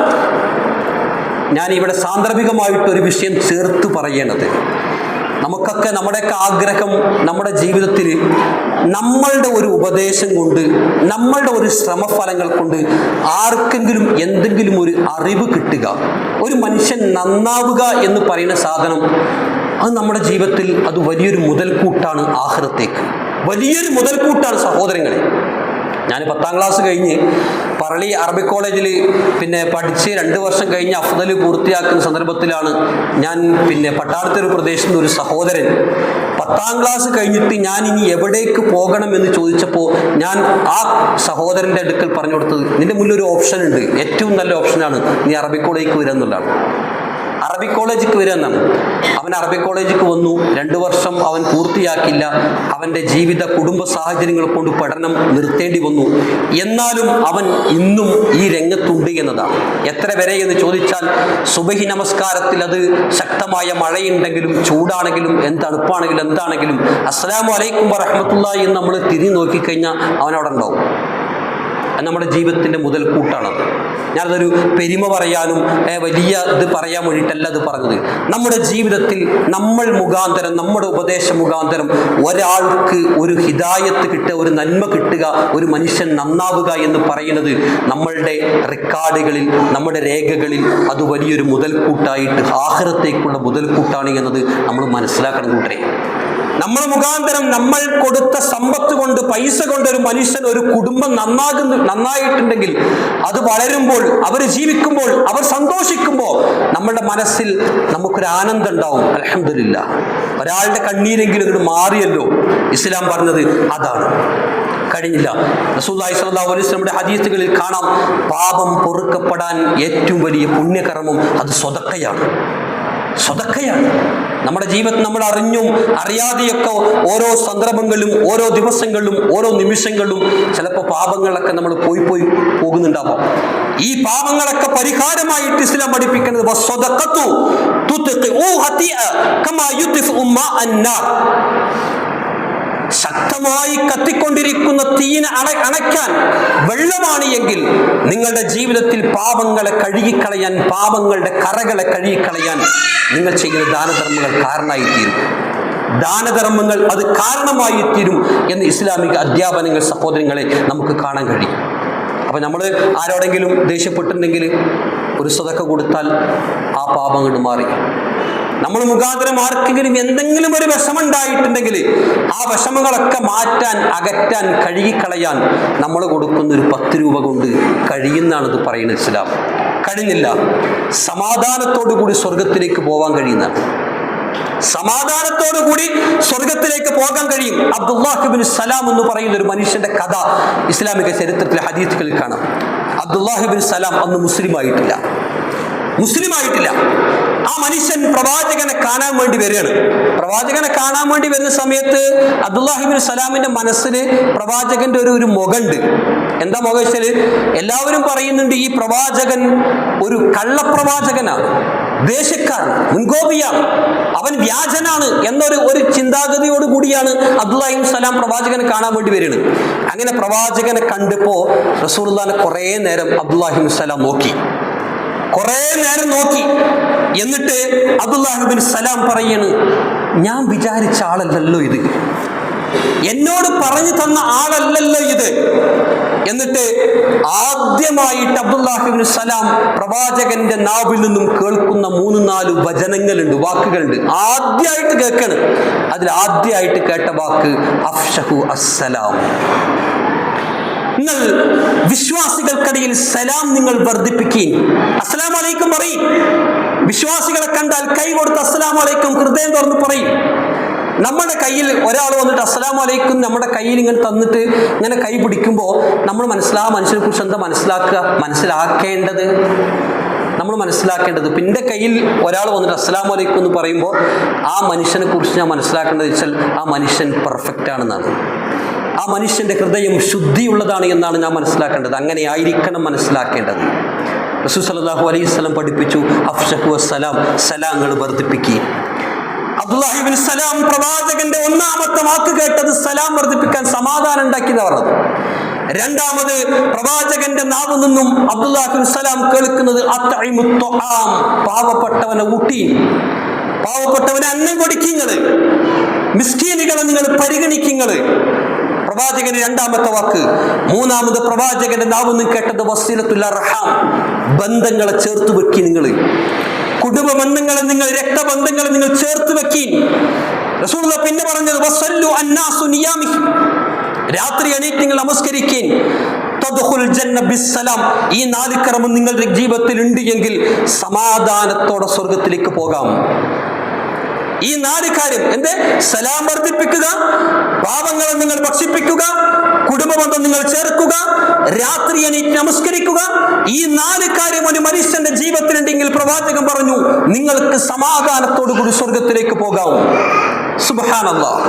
ഞാൻ ഇവിടെ സാന്ദർഭികമായിട്ടൊരു വിഷയം ചേർത്ത് പറയേണ്ടത്, നമുക്കൊക്കെ നമ്മുടെയൊക്കെ ആഗ്രഹം നമ്മുടെ ജീവിതത്തിൽ നമ്മളുടെ ഒരു ഉപദേശം കൊണ്ട്, നമ്മളുടെ ഒരു ശ്രമഫലങ്ങൾ കൊണ്ട് ആർക്കെങ്കിലും എന്തെങ്കിലും ഒരു അറിവ് കിട്ടുക, ഒരു മനുഷ്യൻ നന്നാവുക എന്ന് പറയുന്ന സാധനം, അത് നമ്മുടെ ജീവിതത്തിൽ അത് വലിയൊരു മുതൽക്കൂട്ടാണ്. ആഖിറത്തേക്ക് വലിയൊരു മുതൽക്കൂട്ടാണ് സഹോദരങ്ങളെ. ഞാൻ 10ാം ക്ലാസ് കഴിഞ്ഞ് പറളി അറബിക് കോളേജിൽ പഠിച്ച് 2 വർഷം കഴിഞ്ഞ് അഫ്ദൽ പൂർത്തിയാക്കുന്ന സന്ദർഭത്തിലാണ് ഞാൻ പട്ടാളത്തൊരു പ്രദേശത്ത് ഒരു സഹോദരൻ 10ാം ക്ലാസ് കഴിഞ്ഞിട്ട് ഞാൻ ഇനി എവിടേക്ക് പോകണം എന്ന് ചോദിച്ചപ്പോൾ ഞാൻ ആ സഹോദരൻ്റെ അടുക്കൽ പറഞ്ഞു കൊടുത്തത്, നിന്റെ മുന്നിൽ ഒരു ഓപ്ഷൻ ഉണ്ട്, ഏറ്റവും നല്ല ഓപ്ഷനാണ് നീ അറബിക് കോളേജിലേക്ക് വരിക എന്നുള്ളതാണ്. അറബി കോളേജിലേക്ക് വരികയെന്നാണ്. അവൻ അറബി കോളേജിലേക്ക് വന്നു, 2 വർഷം അവൻ പൂർത്തിയാക്കില്ല. അവൻ്റെ ജീവിത കുടുംബ സാഹചര്യങ്ങൾ കൊണ്ട് പഠനം നിർത്തേണ്ടി വന്നു. എന്നാലും അവൻ ഇന്നും ഈ രംഗത്തുണ്ട് എന്നതാണ്. എത്ര വരെ എന്ന് ചോദിച്ചാൽ സുബഹി നമസ്കാരത്തിൽ അത് ശക്തമായ മഴയുണ്ടെങ്കിലും ചൂടാണെങ്കിലും തണുപ്പാണെങ്കിലും എന്താണെങ്കിലും അസ്സലാമു അലൈക്കും വറഹ്മത്തുള്ളാഹി എന്ന് നമ്മൾ തിരിഞ്ഞു നോക്കിക്കഴിഞ്ഞാൽ അവനവിടെ ഉണ്ടാവും. നമ്മുടെ ജീവിതത്തിൻ്റെ മുതൽക്കൂട്ടാണത്. ഞാനതൊരു പെരുമ പറയാനും വലിയ ഇത് പറയാൻ വേണ്ടിയിട്ടല്ല അത് പറഞ്ഞത്. നമ്മുടെ ജീവിതത്തിൽ നമ്മൾ മുഖാന്തരം, നമ്മുടെ ഉപദേശ മുഖാന്തരം ഒരാൾക്ക് ഒരു ഹിദായത്ത് കിട്ടുക, ഒരു നന്മ കിട്ടുക, ഒരു മനുഷ്യൻ നന്നാവുക എന്ന് പറയുന്നത് നമ്മളുടെ റെക്കോർഡുകളിൽ, നമ്മുടെ രേഖകളിൽ അത് വലിയൊരു മുതൽക്കൂട്ടായിട്ട് ആഖിറത്തേക്കുള്ള മുതൽക്കൂട്ടാണ് എന്നത് നമ്മൾ മനസ്സിലാക്കണം കൂട്ടരെ. നമ്മൾ മുഖാന്തരം നമ്മൾ കൊടുത്ത സമ്പത്ത് കൊണ്ട്, പൈസ കൊണ്ട് ഒരു മനുഷ്യൻ, ഒരു കുടുംബം നന്നായിട്ടുണ്ടെങ്കിൽ അത് വളരുമ്പോൾ, അവർ ജീവിക്കുമ്പോൾ, അവർ സന്തോഷിക്കുമ്പോൾ നമ്മുടെ മനസ്സിൽ നമുക്കൊരു ആനന്ദം ഉണ്ടാവും. അൽഹംദുലില്ലാഹ്, ഒരാളുടെ കണ്ണീരെങ്കിലും ഇങ്ങോട്ട് മാറിയല്ലോ. ഇസ്ലാം പറഞ്ഞത് അതാണ്. കഴിഞ്ഞില്ല. റസൂലുള്ളാഹി സ്വല്ലല്ലാഹു അലൈഹി വസല്ലമയുടെ ഹദീസുകളിൽ കാണാം, പാപം പൊറുക്കപ്പെടാൻ ഏറ്റവും വലിയ പുണ്യകർമ്മം അത് സ്വതക്കയാണ്. നമ്മുടെ ജീവിതത്തിൽ നമ്മൾ അറിഞ്ഞും അറിയാതെയൊക്കെ ഓരോ സന്ദർഭങ്ങളിലും, ഓരോ ദിവസങ്ങളിലും, ഓരോ നിമിഷങ്ങളിലും ചിലപ്പോൾ പാപങ്ങളൊക്കെ നമ്മൾ പോയി പോകുന്നുണ്ടാവാം. ഈ പാപങ്ങളൊക്കെ പരിഹാരമായിട്ട് ഇസ്ലാം പഠിപ്പിക്കുന്നത് ശക്തമായി കത്തിക്കൊണ്ടിരിക്കുന്ന തീയിനെ അണയ്ക്കാൻ വെള്ളമാണ് എങ്കിൽ നിങ്ങളുടെ ജീവിതത്തിൽ പാപങ്ങളെ കഴുകിക്കളയാൻ, പാപങ്ങളുടെ കറകളെ കഴുകിക്കളയാൻ നിങ്ങൾ ചെയ്യുന്ന ദാനധർമ്മങ്ങൾ കാരണമായിത്തീരും. ദാനധർമ്മങ്ങൾ അത് കാരണമായി തീരും എന്ന് ഇസ്ലാമിക അധ്യാപനങ്ങൾ സഹോദരങ്ങളെ നമുക്ക് കാണാൻ കഴിയും. അപ്പം നമ്മൾ ആരോടെങ്കിലും ദേഷ്യപ്പെട്ടിട്ടുണ്ടെങ്കിൽ ഒരു സദക്ക കൊടുത്താൽ ആ പാപങ്ങൾ മാറി. നമ്മൾ മുഖാന്തരം ആർക്കെങ്കിലും എന്തെങ്കിലും ഒരു വിഷമുണ്ടായിട്ടുണ്ടെങ്കിൽ ആ വിഷമങ്ങളൊക്കെ മാറ്റാൻ, അകറ്റാൻ, കഴുകിക്കളയാൻ നമ്മൾ കൊടുക്കുന്ന ഒരു 10 രൂപ കൊണ്ട് കഴിയുന്നതാണിത് പറയുന്നത് ഇസ്ലാം. കഴിഞ്ഞില്ല, സമാധാനത്തോടു കൂടി സ്വർഗത്തിലേക്ക് പോകാൻ കഴിയുന്നതാണ്. സമാധാനത്തോടു കൂടി സ്വർഗത്തിലേക്ക് പോകാൻ കഴിയും. അബ്ദുല്ലാഹ് ഇബ്നു സലാം എന്ന് പറയുന്ന ഒരു മനുഷ്യന്റെ കഥ ഇസ്ലാമിക ചരിത്രത്തിലെ ഹദീസുകളിൽ കാണാം. അബ്ദുല്ലാഹ് ഇബ്നു സലാം അന്ന് മുസ്ലിമായിട്ടില്ല. ആ മനുഷ്യൻ പ്രവാചകനെ കാണാൻ വേണ്ടി വരികയാണ്. പ്രവാചകനെ കാണാൻ വേണ്ടി വരുന്ന സമയത്ത് അബ്ദുല്ലാഹ് ഇബ്നു സലാമിന്റെ മനസ്സിൽ പ്രവാചകന്റെ ഒരു മുഖമുണ്ട്. എന്താ മുഖം വെച്ചാൽ, എല്ലാവരും പറയുന്നുണ്ട് ഈ പ്രവാചകൻ ഒരു കള്ളപ്രവാചകനാണ്, ദേശക്കാരൻ, മുൻകോപിയാണ്, അവൻ വ്യാജനാണ് എന്നൊരു ചിന്താഗതിയോട് കൂടിയാണ് അബ്ദുല്ലാഹി ഇബ്നു സലാം പ്രവാചകനെ കാണാൻ വേണ്ടി വരികയാണ്. അങ്ങനെ പ്രവാചകനെ കണ്ടപ്പോൾ റസൂലുള്ളാഹിനെ കുറേ നേരം അബ്ദുല്ലാഹി ഇബ്നു സലാം നോക്കി. എന്നിട്ട് അബ്ദുല്ലാഹി ഇബ്നു സലാം പറയാണ്, ഞാൻ വിചാരിച്ച ആളല്ലല്ലോ ഇത്, എന്നോട് പറഞ്ഞു തന്ന ആളല്ലല്ലോ ഇത്. എന്നിട്ട് ആദ്യമായിട്ട് അബ്ദുല്ലാഹി ഇബ്നു സലാം പ്രവാചകന്റെ നാവിൽ നിന്നും കേൾക്കുന്ന 3-4 വചനങ്ങളുണ്ട്, വാക്കുകളുണ്ട്. ആദ്യമായിട്ട് കേൾക്കണം. അതിൽ ആദ്യമായിട്ട് കേട്ട വാക്ക് അഫ്ശഹു അസ്സലാം. നിങ്ങൾ വിശ്വാസികൾക്കിടയിൽ സലാം നിങ്ങൾ വർദ്ധിപ്പിക്കുകയും അസ്സലാമു അലൈക്കും പറയും. വിശ്വാസികളെ കണ്ടാൽ കൈ കൊടുത്ത് അസ്സലാമു അലൈക്കും ഹൃദയം തുറന്ന് പറയും. നമ്മുടെ കയ്യിൽ ഒരാൾ വന്നിട്ട് അസ്സലാമു അലൈക്കും നമ്മുടെ കയ്യിൽ ഇങ്ങനെ തന്നിട്ട് ഇങ്ങനെ കൈ പിടിക്കുമ്പോൾ നമ്മൾ മനുഷ്യനെ കുറിച്ച് എന്താ മനസ്സിലാക്കേണ്ടത് പിന്നെ കയ്യിൽ ഒരാൾ വന്നിട്ട് അസ്സലാമു അലൈക്കും എന്ന് പറയുമ്പോൾ ആ മനുഷ്യനെ കുറിച്ച് ഞാൻ മനസ്സിലാക്കേണ്ടത് വെച്ചാൽ ആ മനുഷ്യൻ പെർഫെക്റ്റ് ആണെന്നാണ്. ആ മനുഷ്യന്റെ ഹൃദയം ശുദ്ധിയുള്ളതാണ് എന്നാണ് ഞാൻ മനസ്സിലാക്കേണ്ടത്. അങ്ങനെ ആയിരിക്കണം മനസ്സിലാക്കേണ്ടത്. റസൂൽ സല്ലല്ലാഹു അലൈഹി വസല്ലം പഠിപ്പിച്ചു, അഫ്ശഹു അസ്സലാം, സലാങ്ങൾ വർദ്ധിപ്പിക്കുക. അബ്ദുല്ലാഹി ഇബ്നു സലാം പ്രവാചകന്റെ ഒന്നാമത്തെ വാക്ക് കേട്ടത് സലാം വർദ്ധിപ്പിക്കാൻ, സമാധാനം ഉണ്ടാക്കിയെന്ന് പറഞ്ഞത്. രണ്ടാമത് പ്രവാചകന്റെ നാവിൽ നിന്നും അബ്ദുല്ലാഹി ഇബ്നു സലാം കേൾക്കുന്നത് അത്ഇമുത് തുആം, പാവപ്പെട്ടവനെ ഊട്ടി, പാവപ്പെട്ടവനെ അന്നം കൊടുക്കുന്നത്, മിസ്കീനുകളെ നിങ്ങൾ പരിഗണിക്കുന്നത്. പ്രവാചകന് രണ്ടാമത്തെ വാക്ക്. മൂന്നാമത് പ്രവാചകന്റെ നാവിൽ നിന്ന് കേട്ടത് വസീലത്തുൽ അർഹാം, ബന്ധങ്ങളെ ചേർത്ത് വെക്കി. നിങ്ങൾ കുടുംബ ബന്ധങ്ങളെ, നിങ്ങൾ രക്തബന്ധങ്ങളെ നിങ്ങൾ ചേർത്ത് വെക്കി. റസൂലുള്ളാഹി പിന്നെ പറഞ്ഞത് വസല്ലു അന്നാസു നിയാമിഹി, രാത്രി എണീറ്റ് നിങ്ങൾ നമസ്കരിക്കീൻ. തദ്ഖുൽ ജന്ന ബിസ്സലാം, ഈ 4 കർമ്മം നിങ്ങളുടെ ജീവിതത്തിൽ ഉണ്ട് എങ്കിൽ സമാധാനത്തോടെ സ്വർഗത്തിലേക്ക് പോകാം. ഈ 4 കാര്യം എന്ത്? സലാം വർദ്ധിപ്പിക്കുക, പാവങ്ങളെ നിങ്ങൾ ഭക്ഷിപ്പിക്കുക, കുടുംബബന്ധം നിങ്ങൾ ചേർക്കുക, രാത്രി എണീറ്റ് നമസ്കരിക്കുക. ഈ 4 കാര്യം ഒരു മനുഷ്യന്റെ ജീവിതത്തിലുണ്ടെങ്കിൽ പ്രവാചകൻ പറഞ്ഞു നിങ്ങൾക്ക് സമാധാനത്തോടുകൂടി സ്വർഗത്തിലേക്ക് പോകാവും. സുബ്ഹാനല്ലാഹ്.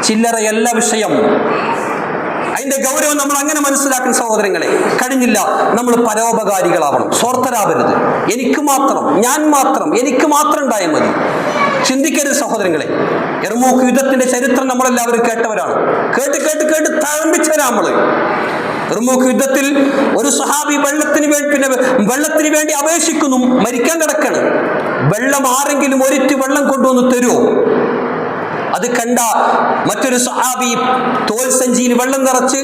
ചില്ലറയല്ല വിഷയം. അതിന്റെ ഗൗരവം നമ്മൾ അങ്ങനെ മനസ്സിലാക്കുന്ന സഹോദരങ്ങളെ. കഴിഞ്ഞില്ല, നമ്മൾ പരോപകാരികളാവണം, സ്വാർത്ഥരാവരുത്. എനിക്ക് മാത്രം, ഞാൻ മാത്രം, എനിക്ക് മാത്രം ഉണ്ടായാൽ മതി. ചിന്തിക്കരുത് സഹോദരങ്ങളെ. യർമൂക്ക് യുദ്ധത്തിന്റെ ചരിത്രം നമ്മളെല്ലാവരും കേട്ടവരാണ്. കേട്ട് കേട്ട് കേട്ട് തഴമ്പിച്ചവരാ നമ്മള്. യർമൂക്ക് യുദ്ധത്തിൽ ഒരു സഹാബി വെള്ളത്തിന് വേണ്ടി അപേക്ഷിക്കുന്നു, മരിക്കാൻ കിടക്കാണ്. വെള്ളം ആരെങ്കിലും ഒരിറ്റ് വെള്ളം കൊണ്ടുവന്ന് തരുമോ? അത് കണ്ട മറ്റൊരു സഹാബി തോൽ സഞ്ചിയിൽ വെള്ളം നിറച്ച്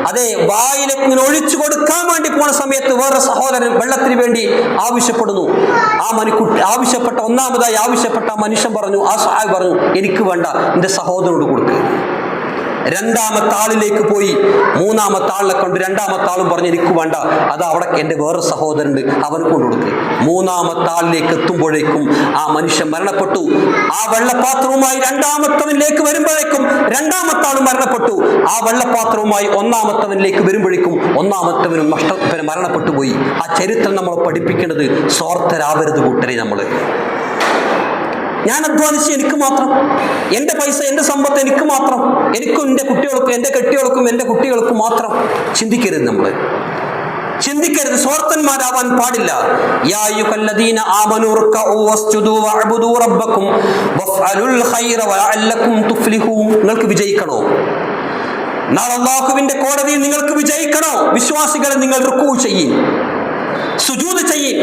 അതേ വായിലേക്ക് ഇങ്ങനെ ഒഴിച്ചു കൊടുക്കാൻ വേണ്ടി പോണ സമയത്ത് വേറെ സഹോദരൻ വെള്ളത്തിന് വേണ്ടി ആവശ്യപ്പെടുന്നു. ഒന്നാമതായി ആവശ്യപ്പെട്ട ആ മനുഷ്യൻ പറഞ്ഞു, ആ സഹാബി പറഞ്ഞു, എനിക്ക് വേണ്ട, എന്റെ സഹോദരനോട് കൊടുക്കുക. രണ്ടാമത്തെ ആളിലേക്ക് പോയി, മൂന്നാമത്തെ ആളിനെ കൊണ്ട് രണ്ടാമത്തെ ആളും പറഞ്ഞു എനിക്ക് വേണ്ട, അത് അവിടെ എൻ്റെ വേറെ സഹോദരനുണ്ട്, അവന് കൊണ്ടുകൊടുക്കുക. മൂന്നാമത്തെ ആളിലേക്ക് എത്തുമ്പോഴേക്കും ആ മനുഷ്യൻ മരണപ്പെട്ടു. ആ വെള്ളപാത്രവുമായി രണ്ടാമത്തവനിലേക്ക് വരുമ്പോഴേക്കും രണ്ടാമത്തെ ആളും മരണപ്പെട്ടു. ആ വെള്ളപാത്രവുമായി ഒന്നാമത്തവനിലേക്ക് വരുമ്പോഴേക്കും ഒന്നാമത്തവനും മരണപ്പെട്ടു പോയി. ആ ചരിത്രം നമ്മൾ പഠിപ്പിക്കേണ്ടത് സ്വാർത്ഥരാവരുത് കൂട്ടരെ. ഞാൻ അധ്വാനിച്ച് എനിക്ക് മാത്രം, എൻ്റെ പൈസ, എൻ്റെ സമ്പത്ത് എനിക്ക് മാത്രം, എനിക്കും എൻ്റെ കുട്ടികൾക്കും, എൻ്റെ കെട്ടികൾക്കും, എൻ്റെ കുട്ടികൾക്കും മാത്രം ചിന്തിക്കരുത്. നമ്മൾ ചിന്തിക്കരുത്, സ്വാർത്ഥന്മാരാവാൻ പാടില്ല. യാ അയ്യുഹല്ലദീന ആമനൂ റുക്കഊ വസ്ജുദൂ വഅബ്ദൂ റബ്ബക്കും വഫ്അലുൽ ഖൈറ വലഅല്ലക്കും തുഫ്ലിഹൂൻ. നിങ്ങൾക്ക് വിജയിക്കണോ? നാളെ അല്ലാഹുവിന്റെ കോടതിയിൽ നിങ്ങൾക്ക് വിജയിക്കണോ? വിശ്വാസികളെ നിങ്ങൾ റുക്കൂ ചെയ്യീൻ, സുജൂദ് ചെയ്യീൻ,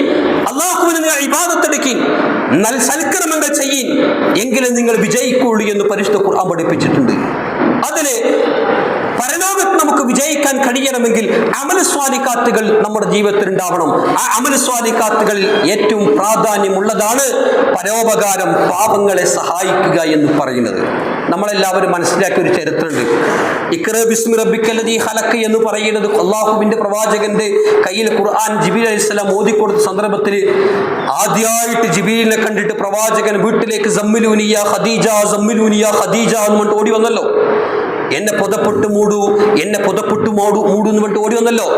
അല്ലാഹുവിനെ നിങ്ങൾ ഇബാദത്ത് എടുക്കീൻ, സൽക്കർമ്മങ്ങൾ ചെയ്യീൻ, എങ്കിലും നിങ്ങൾ വിജയിക്കുള്ളൂ എന്ന് പരിശുദ്ധ ഖുർആൻ പഠിപ്പിച്ചിട്ടുണ്ട്. അതില് പരലോകത്ത് നമുക്ക് വിജയിക്കാൻ കഴിയണമെങ്കിൽ അമൽ സ്വാലിഹാത്തുകൾ നമ്മുടെ ജീവിതത്തിൽ ഉണ്ടാവണം. ആ അമൽ സ്വാലിഹാത്തുകളിൽ ഏറ്റവും പ്രാധാന്യമുള്ളതാണ് പരോപകാരം, പാവങ്ങളെ സഹായിക്കുക എന്ന് പറയുന്നത്. നമ്മളെല്ലാവരും മനസ്സിലാക്കിയ ഒരു ചരിത്രമുണ്ട്. ഇഖ്റ ബിസ്മി റബ്ബിക്കല്ലദീ ഖലഖ് എന്ന് പറയുന്നത് അല്ലാഹുവിന്റെ പ്രവാചകന്റെ കയ്യിൽ ഖുർആൻ ജിബ്രീൽ അലൈഹിസ്സലാം ഓതിക്കൊടുത്ത സന്ദർഭത്തിൽ ആദ്യമായിട്ട് ജിബ്രീലിനെ കണ്ടിട്ട് പ്രവാചകൻ വീട്ടിലേക്ക് സമ്മിലൂനിയ ഖദീജ, സമ്മിലൂനിയ ഖദീജ എന്ന് പറഞ്ഞിട്ട് ഓടി വന്നല്ലോ. എന്നെ പുതപ്പിട്ട് മൂടൂ, എന്നെ പുതപ്പിട്ട് മൂടൂ എന്ന് പറഞ്ഞിട്ട് ഓടി വന്നല്ലോ.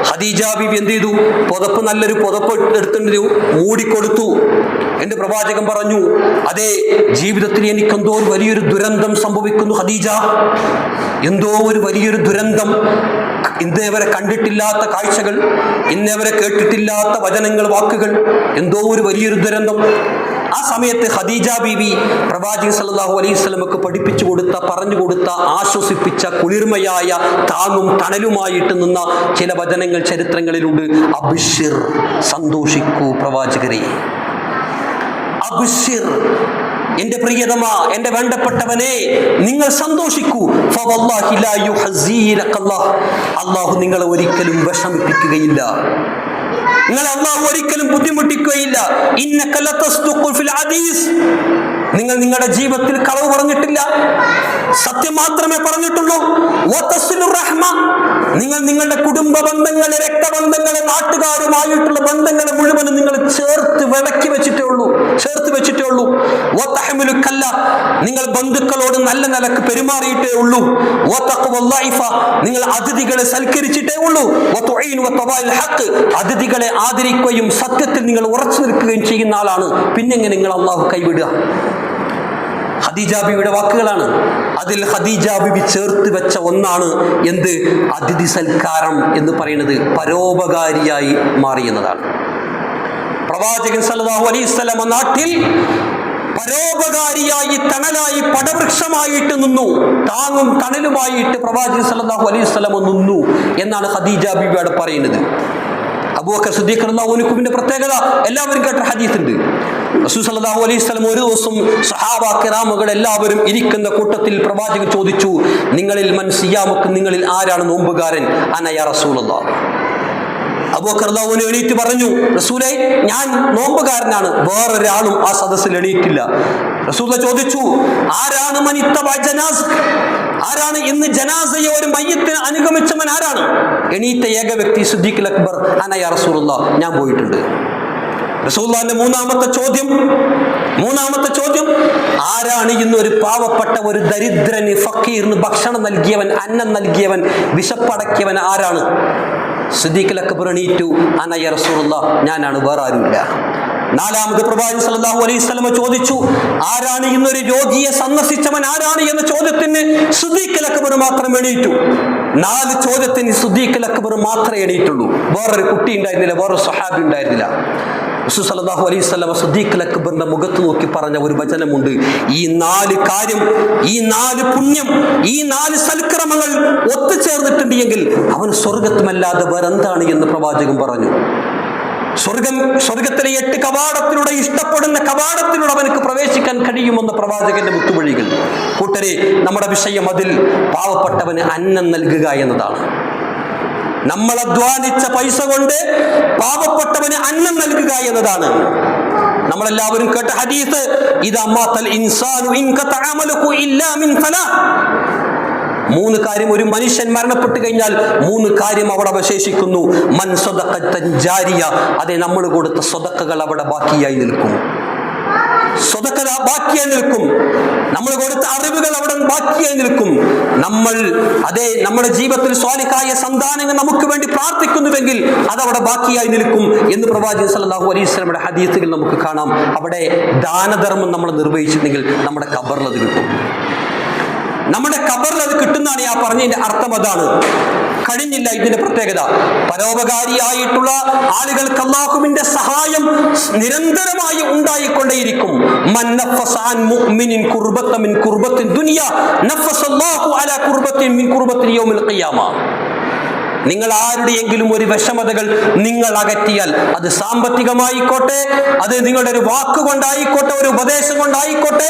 ഖദീജ ബീബി എന്ത് ചെയ്തു? പുതപ്പ്, നല്ലൊരു പുതപ്പ് എടുത്തിട്ട് മൂടിക്കൊടുത്തു. എന്റെ പ്രവാചകൻ പറഞ്ഞു, അതേ ജീവിതത്തിൽ എനിക്കെന്തോ ഒരു വലിയൊരു ദുരന്തം സംഭവിക്കുന്നു ഖദീജ, എന്തോ ഒരു വലിയൊരു ദുരന്തം, ഇന്നേവരെ കണ്ടിട്ടില്ലാത്ത കാഴ്ചകൾ, ഇന്നേവരെ കേട്ടിട്ടില്ലാത്ത വചനങ്ങൾ, വാക്കുകൾ, എന്തോ ഒരു വലിയൊരു ദുരന്തം. ആ സമയത്ത് ഖദീജ ബീവി പ്രവാചകൻ സല്ലല്ലാഹു അലൈഹി വസല്ലമക്ക് പഠിപ്പിച്ചു കൊടുത്ത, പറഞ്ഞു കൊടുത്ത, ആശ്വസിപ്പിച്ച, കുളിർമയായ താങ്ങും തണലുമായിട്ട് നിന്ന ചില വചനങ്ങൾ ചരിത്രങ്ങളിലുണ്ട്. അബ്ശിർ, സന്തോഷിക്കൂ പ്രവാചകരെ, അബ്ശിർ, എന്റെ പ്രിയതമ, എന്റെ വേണ്ടപ്പെട്ടവനെ, നിങ്ങൾ സന്തോഷിക്കൂ. ഫവല്ലാഹി ലാ യുഹ്സീനകല്ലാഹ്, അല്ലാഹു നിങ്ങളെ ഒരിക്കലും വിഷമിപ്പിക്കുകയില്ല, നിങ്ങൾ അല്ലാഹു ഒരിക്കലും ബുദ്ധിമുട്ടിക്കുകയില്ല. ഇന്നക ലതസ്ദുഖു ഫിൽ ഹദീസ്, നിങ്ങൾ നിങ്ങളുടെ ജീവിതത്തിൽ കളവ് പറഞ്ഞിട്ടില്ല, സത്യം മാത്രമേ പറഞ്ഞിട്ടുള്ളൂ. വതസിലുർ റഹ്മ, നിങ്ങൾ നിങ്ങളുടെ കുടുംബ ബന്ധങ്ങളെ, രക്തബന്ധങ്ങളെ, നാട്ടുകാരുമായിട്ടുള്ള ബന്ധങ്ങളെ മുഴുവനും നിങ്ങൾ ചേർത്ത് വെച്ചിട്ടേ ഉള്ളൂ. വതഹമിലു കല്ല, നിങ്ങൾ ബന്ധുക്കളോട് നല്ല നിലക്ക് പെരുമാറിയിട്ടേ ഉള്ളൂ. വതഖവല്ലൈഫ, നിങ്ങൾ അതിഥികളെ സൽക്കരിച്ചിട്ടേ ഉള്ളൂ. വതുഈൻ വതവാൽ ഹഖ്, അതിഥികളെ ആദരിക്കുകയും സത്യത്തിൽ നിങ്ങൾ ഉറച്ചു നിൽക്കുകയും ചെയ്യുന്ന ആളാണ്. പിന്നെങ്ങനെ നിങ്ങൾ അല്ലാഹു കൈവിടുക? ഖദീജ ബീവിയുടെ വാക്കുകളാണ്. അതിൽ ഖദീജ ബീവി ചേർത്ത് വെച്ച ഒന്നാണ് എന്ത്? അതിഥി സൽക്കാരം എന്ന് പറയുന്നത് പരോപകാരിയായി മാറി എന്നതാണ്. പ്രവാചകൻ സല്ലല്ലാഹു അലൈഹി വസല്ലം നാട്ടിൽ പരോപകാരിയായി, തണലായി, പടവൃക്ഷമായിട്ട് നിന്നു, താങ്ങും തണലുമായിട്ട് പ്രവാചകൻ സല്ലല്ലാഹു അലൈഹി വസല്ലം നിന്നു എന്നാണ് ഖദീജ ബീവിയോട് പറയുന്നത്. അബൂബക്കർ സിദ്ദീഖ് റളിയല്ലാഹു അൻഹുവിന്റെ പ്രത്യേകത എല്ലാവരും കേട്ട ഹദീസുണ്ട്. റസൂൽ സല്ലല്ലാഹു അലൈഹി വസല്ലം ഒരു ദിവസം സഹാബ കിറാമുകൾ എല്ലാവരും ഇരിക്കുന്ന കൂട്ടത്തിൽ പ്രവാചകൻ ചോദിച്ചു, നിങ്ങളിൽ മൻ സിയാമുക്കും, നിങ്ങളിൽ ആരാണ് നോമ്പുകാരൻ? അന യാ റസൂലല്ലാഹ്. അബൂബക്കർ റളിയല്ലാഹു അൻഹു എണീറ്റ് പറഞ്ഞു, റസൂലേ, ഞാൻ നോമ്പുകാരനാണ്. വേറൊരാളും ആ സദസ്സിൽ എണീറ്റില്ല. റസൂൽ ചോദിച്ചു, ആരാണ് മനിത്തബ ജനാസ, ആരാണ് ഇന്ന് ജനാസയെ, ഒരു മയ്യത്തിനെ അനുഗമിച്ചവൻ ആരാണ്? എണീറ്റ ഏക വ്യക്തി സിദ്ദീഖുൽ അക്ബർ, അന യാ റസൂലല്ലാഹ്, ഞാൻ പോയിട്ടുണ്ട്. റസൂലുള്ളാഹിന്റെ മൂന്നാമത്തെ ചോദ്യം, ആരാണ് ഇന്ന് ഒരു പാവപ്പെട്ട ഒരു ദരിദ്രന് ഫക്കീറിന് ഭക്ഷണം നൽകിയവൻ, അന്നം നൽകിയവൻ, വിശപ്പടക്കിയവൻ ആരാണ്? സിദ്ദീഖുൽ അക്ബർ എണീറ്റു, അന യാ റസൂലുള്ളാഹ്, ഞാനാണ്, വേറെ ആരുമില്ല. നാലാമത് പ്രവാചകൻ സല്ലല്ലാഹു അലൈഹി വസല്ലം ചോദിച്ചു, ആരാണ് ഇന്നൊരു രോഗിയെ സന്ദർശിച്ചവൻ ആരാണ് എന്ന ചോദ്യത്തിന് സിദ്ദീഖുൽ അക്ബർ മാത്രം എണീറ്റു. 4 ചോദ്യത്തിന് സിദ്ദീഖുൽ അക്ബർ മാത്രമേ എണീറ്റുള്ളൂ. വേറൊരു കുട്ടി ഉണ്ടായിരുന്നില്ല, വേറൊരു സ്വഹാബി ഉണ്ടായിരുന്നില്ല. റസൂൽ സല്ലല്ലാഹു അലൈഹി വസല്ലം സിദ്ദീഖുൽ അക്ബറിന്റെ മുഖത്ത് നോക്കി പറഞ്ഞ ഒരു വചനമുണ്ട്, ഈ 4 കാര്യം, ഈ 4 പുണ്യം, ഈ 4 സൽക്രമങ്ങൾ ഒത്തുചേർന്നിട്ടുണ്ട് എങ്കിൽ അവൻ സ്വർഗത്തുമല്ലാതെ വേറെന്താണ് എന്ന് പ്രവാചകൻ പറഞ്ഞു. സ്വർഗത്തിലെ 8 കവാടത്തിലൂടെ, ഇഷ്ടപ്പെടുന്ന കവാടത്തിലൂടെ അവനക്ക് പ്രവേശിക്കാൻ കഴിയുമെന്ന പ്രവാചകന്റെ മുത്തുവഴികൾ. കൂട്ടരെ, നമ്മുടെ വിഷയം അതിൽ പാവപ്പെട്ടവന് അന്നം നൽകുക എന്നതാണ്. നമ്മൾ അധ്വാനിച്ച പൈസ കൊണ്ട് പാവപ്പെട്ടവന് അന്നം നൽകുക എന്നതാണ്. നമ്മളെല്ലാവരും കേട്ട ഹദീസ്, ഇദാ മാതൽ ഇൻസാനു ഇൻഖത അമലുഹു ഇല്ലാ മിൻ സലാഹ്. 3 കാര്യം, ഒരു മനുഷ്യൻ മരണപ്പെട്ടു കഴിഞ്ഞാൽ 3 കാര്യം അവിടെ അവശേഷിക്കുന്നു. മൻ സദഖത്തൻ ജാരിയ, അതെ, നമ്മൾ കൊടുത്ത സ്വതക്കകൾ അവിടെ ബാക്കിയായി നിൽക്കും. നമ്മൾ കൊടുത്ത അറിവുകൾ അവിടെ ബാക്കിയായി നിൽക്കും. നമ്മുടെ ജീവിതത്തിൽ സ്വാലിഹായ സന്താനങ്ങൾ നമുക്ക് വേണ്ടി പ്രാർത്ഥിക്കുന്നുവെങ്കിൽ അതവിടെ ബാക്കിയായി നിൽക്കും എന്ന് പ്രവാചകൻ സല്ലല്ലാഹു അലൈഹി വസല്ലമയുടെ ഹദീസുകൾ നമുക്ക് കാണാം. അവിടെ ദാനധർമ്മം നമ്മൾ നിർവഹിച്ചിട്ടുണ്ടെങ്കിൽ നമ്മുടെ ഖബറിൽ അത് കിട്ടും. നമ്മുടെ ഖബറിൽ അത് കിട്ടുന്നതാണ് ഞാൻ പറഞ്ഞതിന്റെ അർത്ഥം. അതാണ് കഴിഞ്ഞില്ല ഇതിന്റെ പ്രത്യേകത. പരോപകാരിയായിട്ടുള്ള ആളുകൾക്ക് അല്ലാഹുവിന്റെ സഹായം നിരന്തരമായി ഉണ്ടായിക്കൊണ്ടേയിരിക്കും. മൻ നഫസ അൻ മുഅ്മിനിൻ കുർബത്തൻ മിൻ കുർബത്തിൻ ദുനിയ നഫസല്ലാഹു അലാ കുർബത്തിൻ മിൻ കുർബത്തിൽ യൗമിൽ ഖിയാമ. നിങ്ങൾ ആരുടെയെങ്കിലും ഒരു വിഷമതകൾ നിങ്ങൾ അകറ്റിയാൽ, അത് സാമ്പത്തികമായിക്കോട്ടെ, അത് നിങ്ങളുടെ ഒരു വാക്കുകൊണ്ടായിക്കോട്ടെ, ഒരു ഉപദേശം കൊണ്ടായിക്കോട്ടെ,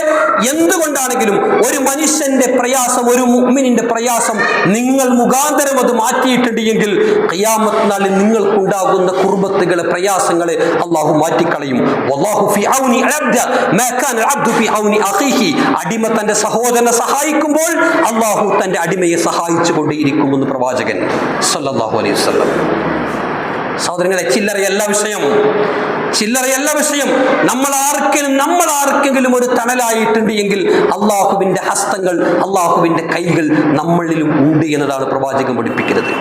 എന്തുകൊണ്ടാണെങ്കിലും ഒരു മനുഷ്യന്റെ പ്രയാസം, ഒരു മുഅ്മിനിന്റെ പ്രയാസം നിങ്ങൾ മുഖാന്തരം അത് മാറ്റിയിട്ടുണ്ട് എങ്കിൽ ഖിയാമത്ത് നാളിൽ നിങ്ങൾക്കുണ്ടാകുന്ന കുർബത്തുകളെ, പ്രയാസങ്ങളെ അള്ളാഹു മാറ്റിക്കളയും. വല്ലാഹു ഫി ഔനി അബ്ദ മാ കാന അബ്ദു ഫി ഔനി അഖീഹി. അടിമ തന്റെ സഹോദരനെ സഹായിക്കുമ്പോൾ അള്ളാഹു തന്റെ അടിമയെ സഹായിച്ചു കൊണ്ടേയിരിക്കുമെന്ന് പ്രവാചകൻ സല്ലല്ലാഹു അലൈഹി വസല്ലം. സഹോദരങ്ങളെ, ചില്ലറയല്ല വിഷയം. നമ്മൾ ആർക്കെങ്കിലും ഒരു തണലായിട്ടുണ്ട് എങ്കിൽ അള്ളാഹുവിന്റെ ഹസ്തങ്ങൾ, അള്ളാഹുവിന്റെ കൈകൾ നമ്മളിലും ഉണ്ട് എന്നതാണ് പ്രവാചകൻ പഠിപ്പിക്കുന്നത്.